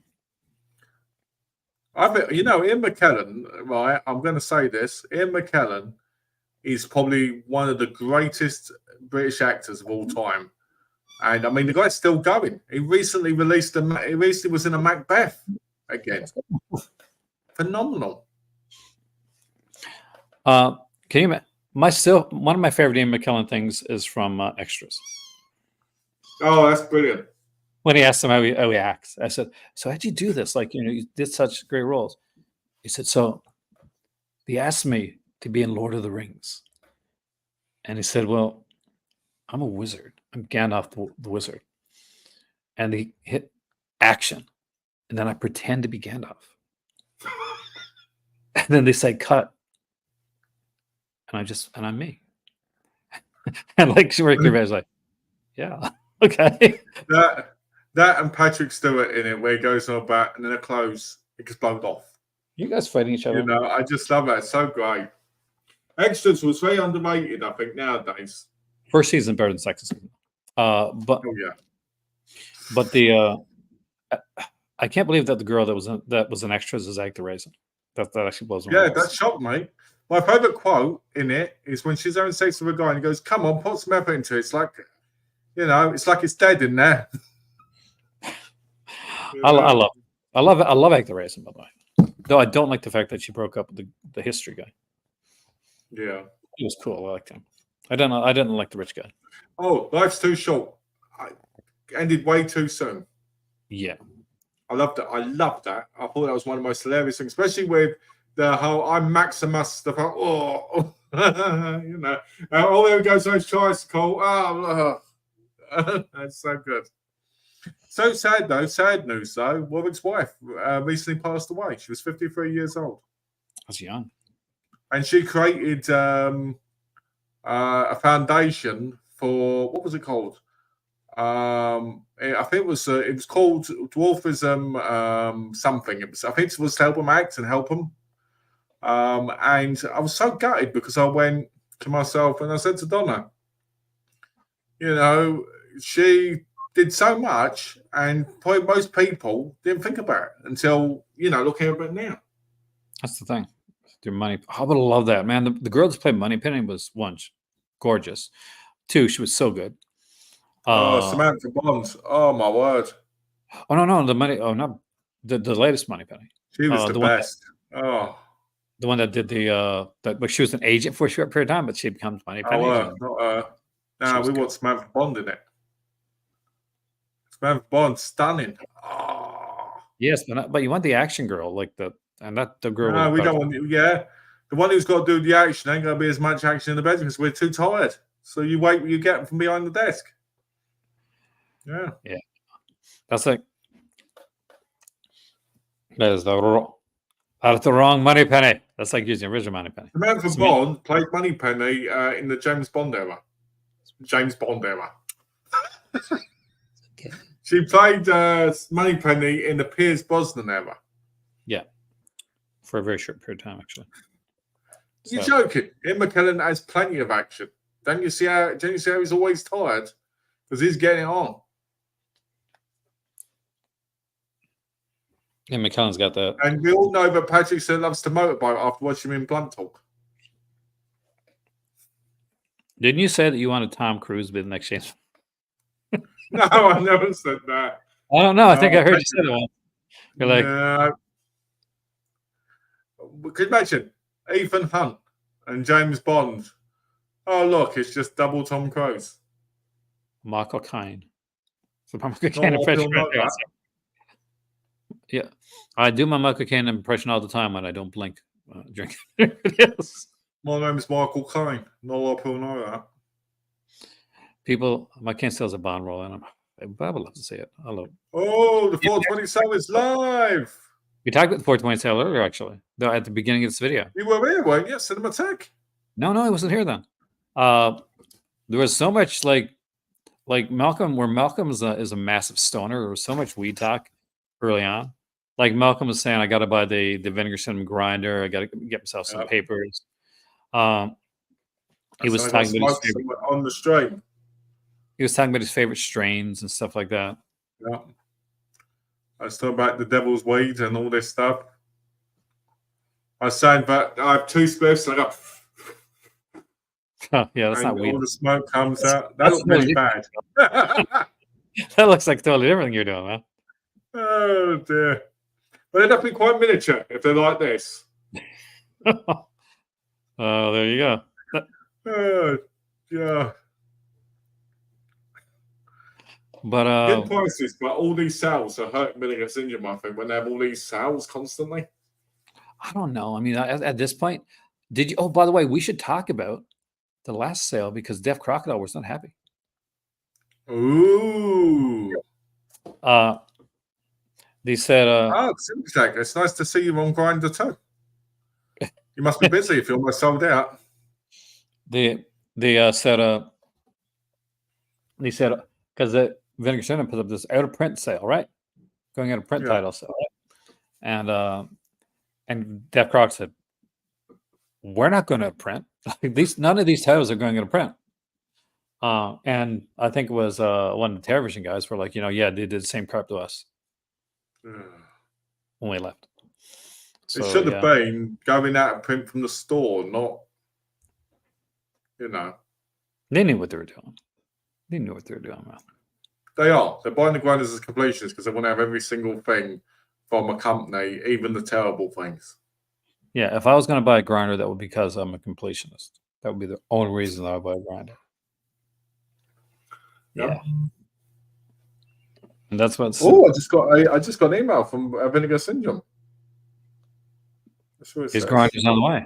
I think Ian McKellen, right? I'm going to say this: Ian McKellen is probably one of the greatest British actors of all time. And I mean, the guy's still going. He recently released he recently was in a Macbeth again. Phenomenal. Can you? One of my favorite Ian McKellen things is from Extras. Oh, that's brilliant. When he asked him how he acts, I said, "So how'd you do this? Like, you did such great roles." He said, "So they asked me to be in Lord of the Rings," and he said, "Well, I'm a wizard. I'm Gandalf the wizard," and he hit action, and then I pretend to be Gandalf, and then they say cut, and I'm me, and like Ricky was like, "Yeah, okay." That and Patrick Stewart in it, where he goes on about and then a clothes explode off. You guys fighting each other? I just love that. It's so great. Extras was very underrated, I think, nowadays. First season better than second season. But the I can't believe that the girl that was an Extras is Agda Raisin. That actually blows my mind. That shocked me. My favourite quote in it is when she's having sex with a guy and he goes, "Come on, put some effort into it." It's like, it's like it's dead in there. I love Agda Raisin, by the way. Though I don't like the fact that she broke up with the history guy. Yeah, he was cool. I liked him. I didn't like the rich guy. Oh, Life's Too Short. Ended way too soon. Yeah, I loved it. I loved that. I thought that was one of the most hilarious things, especially with the whole "I'm Maximus" stuff. Oh, oh, there goes those tricycle. Oh, that's so good. So sad though. Sad news though. Warwick's wife recently passed away. She was 53 years old. that's young. And she created a foundation for, what was it called? I think it was called Dwarfism something. I think it was to help them act and help them. And I was so gutted because I went to myself and I said to Donna, she did so much, and probably most people didn't think about it until looking at it now. That's the thing. Their money. I would have loved that, man. The girl that played Moneypenny was one, gorgeous. Two, she was so good. Samantha Bond. Oh my word. Oh no, the money. Oh no, the latest Moneypenny. She was the best. The one that did but she was an agent for a short period of time, but she becomes Moneypenny. No, we want Samantha Bond in it. Samantha Bond, stunning. Oh. Yes, but you want the action girl, like the girl. No, we don't want. The one who's got to do the action ain't going to be as much action in the bedroom because we're too tired. So you wait what you get from behind the desk. Yeah. That's like that's the wrong Moneypenny. That's like using original Moneypenny. Samantha Bond played Moneypenny in the James Bond era. Okay. She played Moneypenny in the Pierce Brosnan era. Yeah, for a very short period of time, actually. You're So, joking. Ian McKellen has plenty of action. Don't you see how he's always tired? Because he's getting it on. yeah, McKellen's got that. And we all know that Patrick still loves to motorbike after watching him in Blunt Talk. Didn't you say that you wanted Tom Cruise to be the next James? No, I never said that. I don't know. I think I heard you say that one. You're like, no. Could you imagine Ethan Hunt and James Bond? Oh, look, it's just double Tom Cruise. Michael Caine. So Michael Caine impression. Yeah, I do my Michael Caine impression all the time when I don't blink drinking. Yes. My name is Michael Caine. Not a lot of people know that. People, my Caine still has a Bond roll in him. I would love to see it. I love it. Oh, the 427 is live. We talked about the 420 sale earlier, actually, though, at the beginning of this video. You were here, weren't you? Cinematheque? No, I wasn't here then. There was so much like Malcolm, where Malcolm is a massive stoner. There was so much weed talk early on. Like Malcolm was saying, I got to buy the vinegar cinnamon grinder. I got to get myself some papers. He was talking about his favorite, on the street. He was talking about his favorite strains and stuff like that. Yeah. I was talking about the devil's weed and all this stuff. I was saying that I have 2 spliffs. I got. Oh, yeah, that's not weed. All the smoke comes out. That looks really bad. That looks like totally different thing you're doing, man. Oh dear. But they'd have to be quite miniature if they're like this. Oh, there you go. Oh, yeah. But good prices, but all these sales are hurting Milligan Syndrome, I think, when they have all these sales constantly. I don't know. I mean, at this point, did you? Oh, by the way, we should talk about the last sale because Def Crocodile was not happy. Ooh. They said, it's nice to see you on Grindr too. You must be busy if you're almost sold out. They said because the Vinegar Syndrome put up this out of print sale, right? Going out of print title sale, right? And Def Croc said, we're not going to print. None of these titles are going to print. And I think it was one of the television guys were like, yeah, they did the same crap to us when we left. So, it should have been going out of print from the store, not, They knew what they were doing. They knew what they were doing, man. They are. They're buying the grinders as completionists because they want to have every single thing from a company, even the terrible things. Yeah, if I was going to buy a grinder, that would be because I'm a completionist. That would be the only reason that I would buy a grinder. Yeah. And that's what. Oh, I just got an email from Vinegar Syndrome. His grinder's on the way.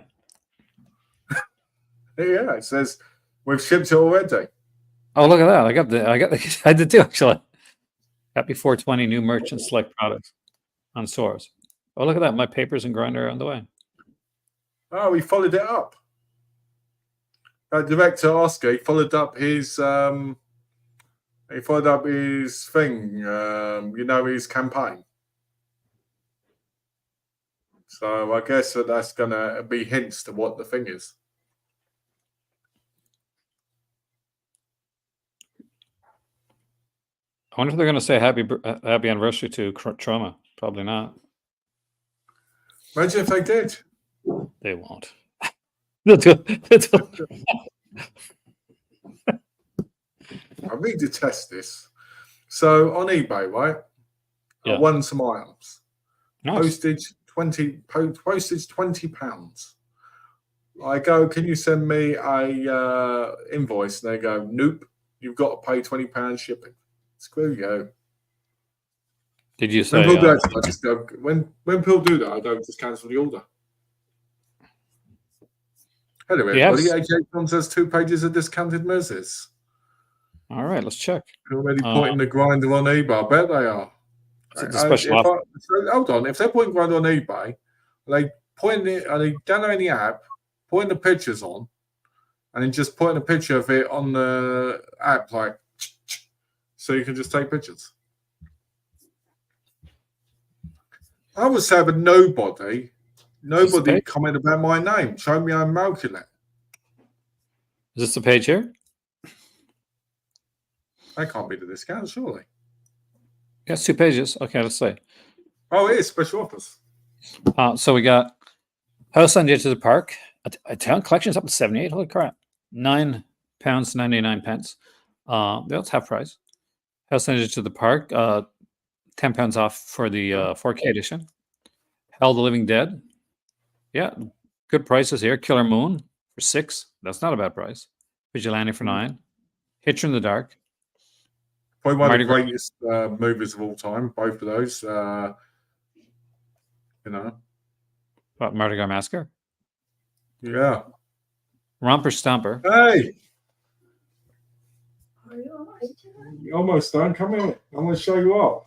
Yeah, it says we've shipped it already. Oh, look at that! I did too, actually. Happy 420 new merchant select products on stores. Oh, look at that! My papers and grinder are on the way. Oh, he followed it up. Director Oscar, he followed up his thing. His campaign. So I guess that's gonna be hints to what the thing is. I wonder if they're going to say happy anniversary to Troma. Probably not. Imagine if they did. They won't. They'll do it. I really detest this. So on eBay, right? Yeah. I won some items. Nice. Postage £20. I go, can you send me a invoice? And they go, nope. You've got to pay £20 shipping. Screw you. Did you say? When people do that, I don't just cancel the order. Hello, everybody. AJ Jones has 2 pages of discounted Moses. All right, let's check. Already putting the grinder on eBay. I bet they are. Hold on. If they're putting grinder on eBay, they download the app, putting the pictures on, and then just putting a picture of it on the app, like, so you can just take pictures. I would say that nobody Nobody commented about my name. Show me I'm Malcolm. Is this the page here? That can't be the discount, surely. Yes, 2 pages. Okay, let's see. Oh, it is special offers. So we got House on the Edge of the Park. A town collection is up to 78. Holy crap! £9.99. That's half price. House on the Edge of the Park. £10 off for the 4K edition. Hell, the Living Dead. Yeah, good prices here. Killer Moon for $6. That's not a bad price. Vigilante for $9. Hitcher in the Dark. Probably one of the greatest movies of all time. Both of those. What, Mardi Gras Massacre? Yeah. Romper Stomper. Hey! You're almost done. Come here. I'm going to show you off.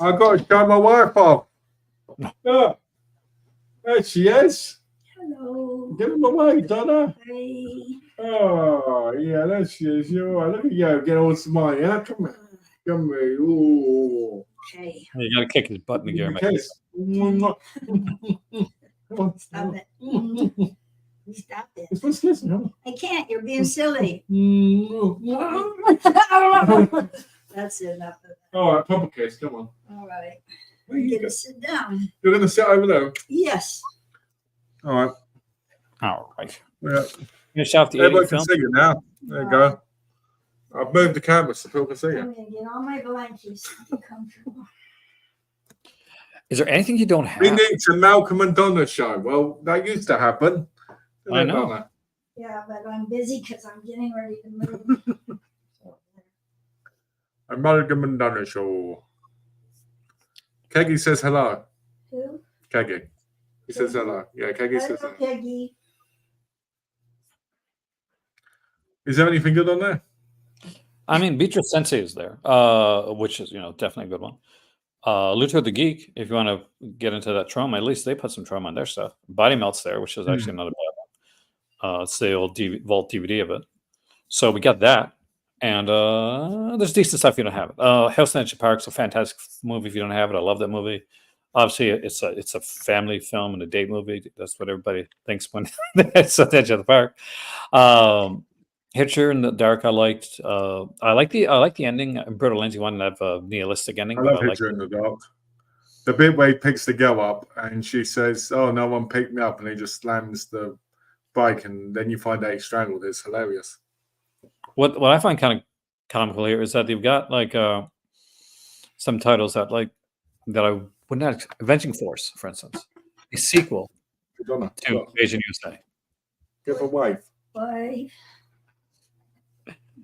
I've got to show my wife off. Yeah. There she is. Hello. Give him away, Donna. Hey. Oh, yeah, there she is. You're all right. Look at you. Get all smart. Yeah, come here. Come here. Ooh. Okay. You got to kick his butt in the gear, mate. Stop it. Stop it. It's what's this, no? I can't. You're being silly. That's enough of that. All right, proper kiss. Come on. All right. Where you Get go? to sit down. You're going to sit over there? Yes. All right. All right. Yeah. Finish off the Everybody 80 can film. see you now. There you go. I've moved the camera so people can see I'm you. going to get all my blankets comfortable. Is there anything you don't We have? need a Malcolm and Donna show. Well, that used to happen. I know. Donna? Yeah, but I'm busy because I'm getting ready to move. A Malcolm and Donna show. Keggy says hello. Who? Keggy. He says hello. Yeah, Keggy says Hello, hello. Peggy. Is there anything good on there? I mean, Beatrice Sensei is there, which is, definitely a good one. Luthor the Geek, if you want to get into that Troma, at least they put some Troma on their stuff. Body Melt's there, which is actually another bad one. It's the old Vault DVD of it. So we got that. And there's decent stuff if you don't have it. House on the Edge of the Park's a fantastic movie if you don't have it. I love that movie. Obviously, it's a family film and a date movie. That's what everybody thinks when it's on the edge of the park. Hitcher in the Dark, I liked. I like the ending. Brutal Lindsay one that have a nihilistic ending. I but love Hitcher in the Dark. The bit where he picks the girl up and she says, "Oh, no one picked me up," and he just slams the bike, and then you find out he strangled. It's hilarious. What I find kind of comical here is that they've got like some titles that I would not. Avenging Force, for instance, a sequel to Invasion USA. Give a wave. Bye.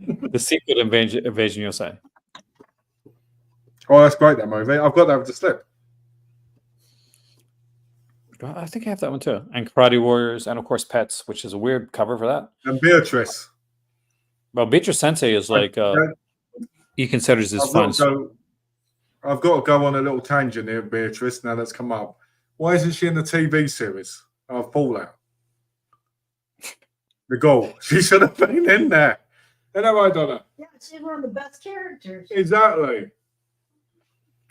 The sequel to Invasion USA. Oh, that's great, that movie. I've got that with the slip. I think I have that one too. And Karate Warriors, and of course Pets, which is a weird cover for that. And Beatrice. Well, Beatrice Sensei is like he considers his fun. I've got to go on a little tangent here, Beatrice. Now that's come up. Why isn't she in the TV series of Fallout? The goal. She should have been in there. Isn't that right, Donna? Yeah, she's one of the best characters. Exactly.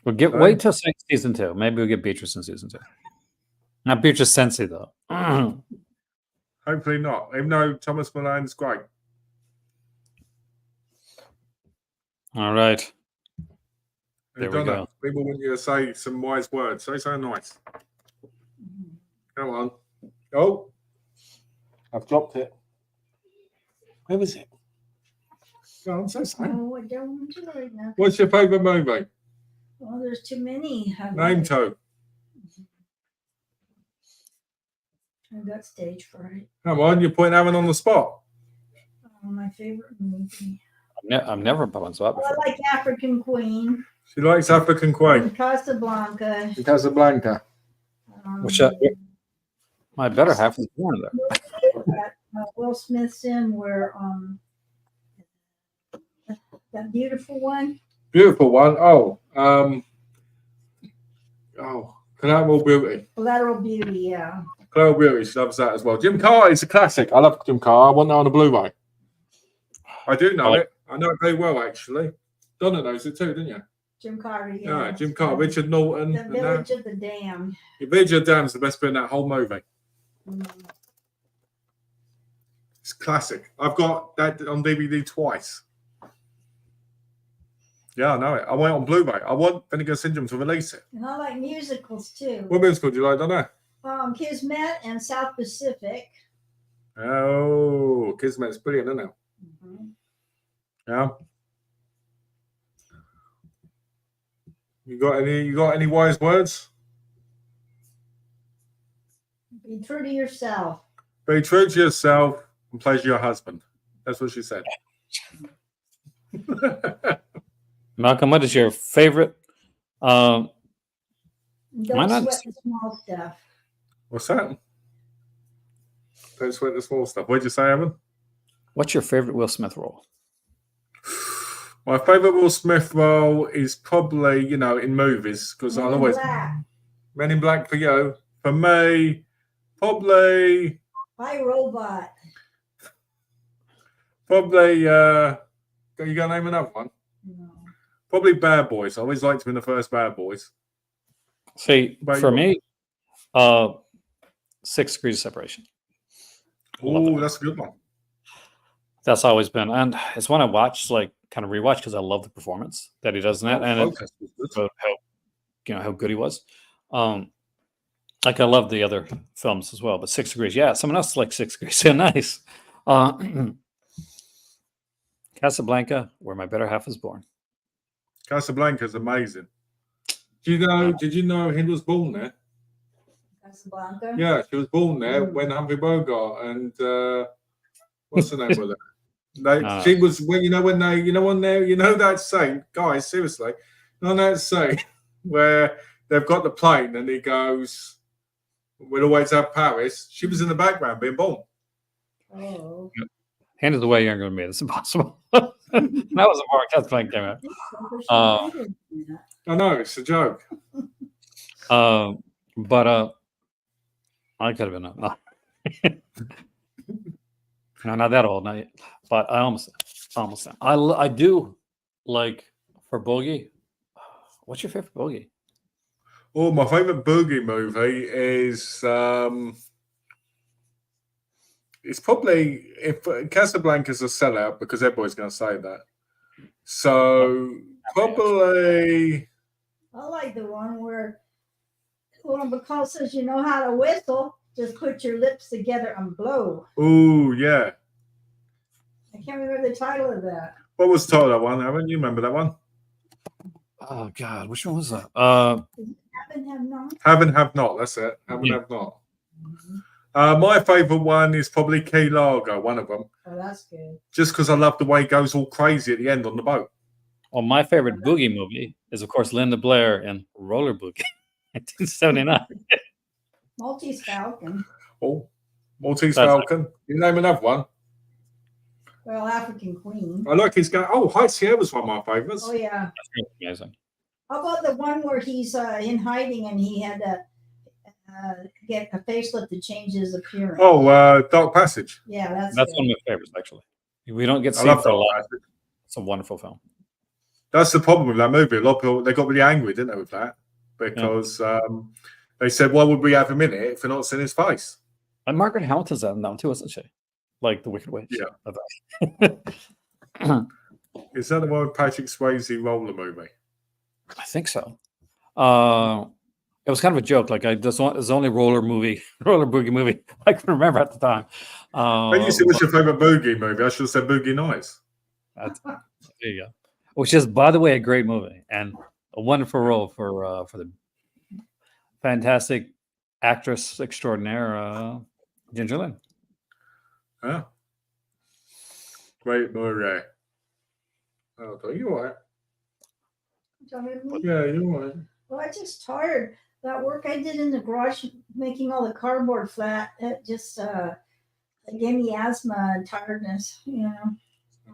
We'll wait till season 2. Maybe we'll get Beatrice in season 2. Not Beatrice Sensei though. Hopefully not. Even though Thomas Malone's great. All right. There we Donna, go. people want you to say some wise words. Say something nice. Come on. Oh, I've dropped it. Where was it? Go on, say something. Oh, I don't want to right now. What's your favourite movie? Well, there's too many. Name two. I got stage fright. Come on, you're putting Aaron on the spot. Oh, my favorite movie. I've never put on spot Well, before. I like African Queen. She likes African Queen. And Casablanca. Casablanca. Which my better half is born there. Will Smith's in where that beautiful one. Beautiful one. Oh, Collateral Beauty. Collateral Beauty, yeah. Collateral Beauty. She loves that as well. Jim Carr is a classic. I love Jim Carr. I want that on a Blu-ray. I do know it. I know it very well, actually. Donna knows it too, didn't you? Jim Carter, Yeah, yeah. Jim Carter, Richard Norton. The and Village that. of the Damned. Village of the Damned's the best bit in that whole movie. Mm. It's classic. I've got that on DVD twice. Yeah, I know it. I want it on Blu-ray. I want Vinegar Syndrome to release it. And I like musicals too. What musical do you like? I don't know. Kismet and South Pacific. Oh, Kismet's brilliant, isn't it? Mm-hmm. Yeah. You got any wise words? Be true to yourself. Be true to yourself and pleasure your husband. That's what she said. Malcolm, what is your favorite? Why Don't not? sweat the small stuff. What's that? Don't sweat the small stuff. What'd you say, Evan? What's your favorite Will Smith role? My favorite Will Smith role is probably, in movies, because I'll always Men in Black for you. For me, probably Hi, Robot. you gonna name another one? No. Probably Bad Boys. I always liked him in the first Bad Boys. See, But for you- me, 6 Degrees of Separation. Love Oh, it. that's a good one. That's always been, and it's one I watch, like kind of rewatch because I love the performance that he does in that, and it's Focus was good. about how good he was. Like I love the other films as well, but 6 Degrees, yeah, someone else likes 6 Degrees. So nice. Casablanca, where my better half is born. Casablanca's amazing. Did you know he was born there? Casablanca. Yeah, she was born there when Humphrey Bogart and what's the name of it? She was when that scene, guys, seriously, on that scene where they've got the plane and he goes, "We'll always have Paris." She was in the background being born. Oh. Hand is way younger than me. That's impossible. That was a mark. That's blank came out. I know it's a joke. But I could have been no, not that old, not yet. But I almost am. I do like for Bogey. What's your favorite Bogey? Oh, my favorite boogie movie is it's probably if Casablanca's a sellout because everybody's going to say that. So probably I like the one where Bacall says, "You know how to whistle. Just put your lips together and blow." oh yeah. I can't remember the title of that. What was the title of that one, Aaron? You remember that one? Oh God, which one was that? Haven't have not. Haven't have not. That's it. Haven't Yeah. have not. My favorite one is probably Key Largo. One of them, Oh, that's good. just because I love the way he goes all crazy at the end on the boat. Well, my favorite Boogie movie is, of course, Linda Blair in Roller Boogie, 1979. Maltese Falcon. Oh, Maltese That's- Falcon. You name another one. Well, African Queen. I like his guy. Oh, High Sierra's one of my favorites. Oh yeah. That's really amazing. How about the one where he's in hiding and he had to get a facelift to change his appearance? Oh, Dark Passage. Yeah, that's That's good. one of my favorites, actually. We don't get I seen love for a Dark lot. Passage. It's a wonderful film. That's the problem with that movie. A lot of people, they got really angry, didn't they, with that? Because they said, why would we have him in it if we're not seeing his face? And Margaret Hamilton's in that one too, isn't she? Like The Wicked Witch. Yeah. of that. Is that the one with Patrick Swayze roller movie? I think so. It was kind of a joke. Like there's the only roller boogie movie I can remember at the time. When you said, what's your favorite boogie movie? I should have said Boogie Nights. There you go. Which is, by the way, a great movie and a wonderful role for the fantastic actress extraordinaire Ginger Lynn. Huh? Great movie. Oh, you all right? Yeah, you're all right. Well, I'm just tired. That work I did in the garage making all the cardboard flat, it just it gave me asthma and tiredness,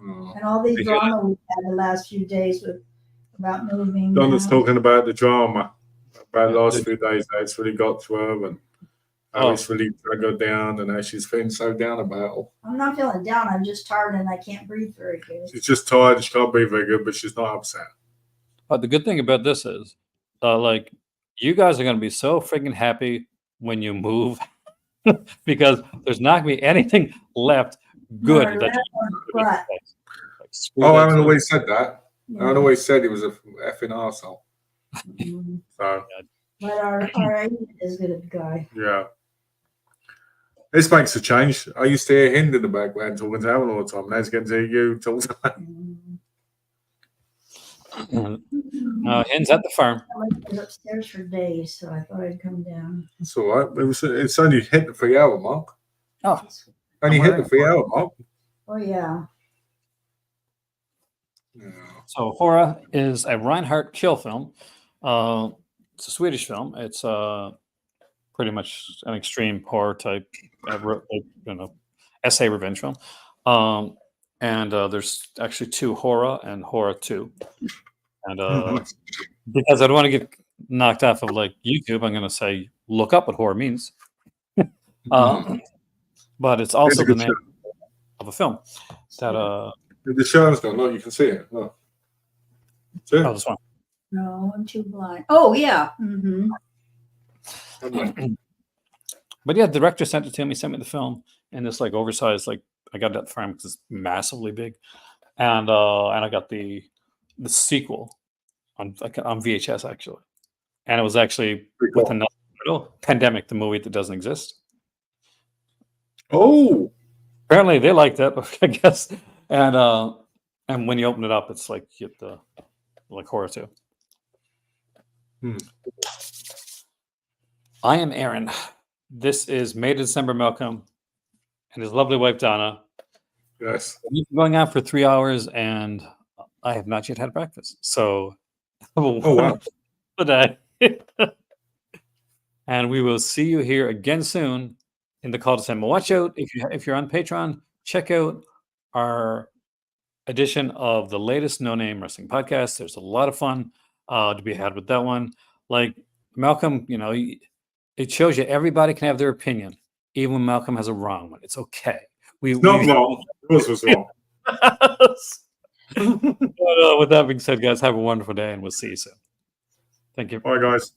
Oh. and all these Did you hear drama we've had the last few days about moving. Donna's talking about the drama about the Yeah. last few days. How it's really got to her and how it's really dragged her down and how she's feeling so down about it all. I'm not feeling down. I'm just tired and I can't breathe very good. She's just tired. She can't breathe very good, but she's not upset. But the good thing about this is, like, you guys are going to be so freaking happy when you move because there's not going to be anything left good. No, That but like, screw Oh, that Aaron stuff. always said that. Aaron always said he was a effing arsehole. Mhm. So, But our agent is a good guy. yeah. This makes a change. I used to hear Hind in the background talking to Aaron all the time. Now it's getting to hear you talk to him. Hin's at the farm. I was upstairs for days, so I thought I'd come down. It's all right. It's only hit the 3 hour mark. Oh, Only I'm hit wearing the 3 hour mark. Oh yeah. Yeah. so Hora is a Reinhardt kill film. It's a Swedish film. It's pretty much an extreme horror type, essay revenge film. And there's actually 2, Hora and Hora 2. And because I don't want to get knocked off of like YouTube, I'm going to say look up what horror means. But it's also the name of a film that the show's done. Look, you can see it. Look. See it? oh, this one. No, I'm too blind. Oh yeah. Mm-hmm. But yeah, the director sent it to me. Sent me the film in this like oversized, like I got that frame because it's massively big, and I got the sequel on VHS actually, and it was actually with another title, Pandemic, the movie that doesn't exist. Oh, Apparently they liked it, I guess. And when you open it up, it's like you get the like Horror 2. I am Aaron. This is May to December Malcolm and his lovely wife Donna. yes. We've been going on for 3 hours and I have not yet had breakfast. So have a wonderful day. And we will see you here again soon in the call to December. Watch out if you're on Patreon, check out our edition of the latest No Name Wrestling podcast. There's a lot of fun to be had with that one. Like Malcolm, it shows you everybody can have their opinion, even when Malcolm has a wrong one. It's okay. Not wrong. Yours was wrong. With that being said, guys, have a wonderful day, and we'll see you soon. Thank you. Bye, guys.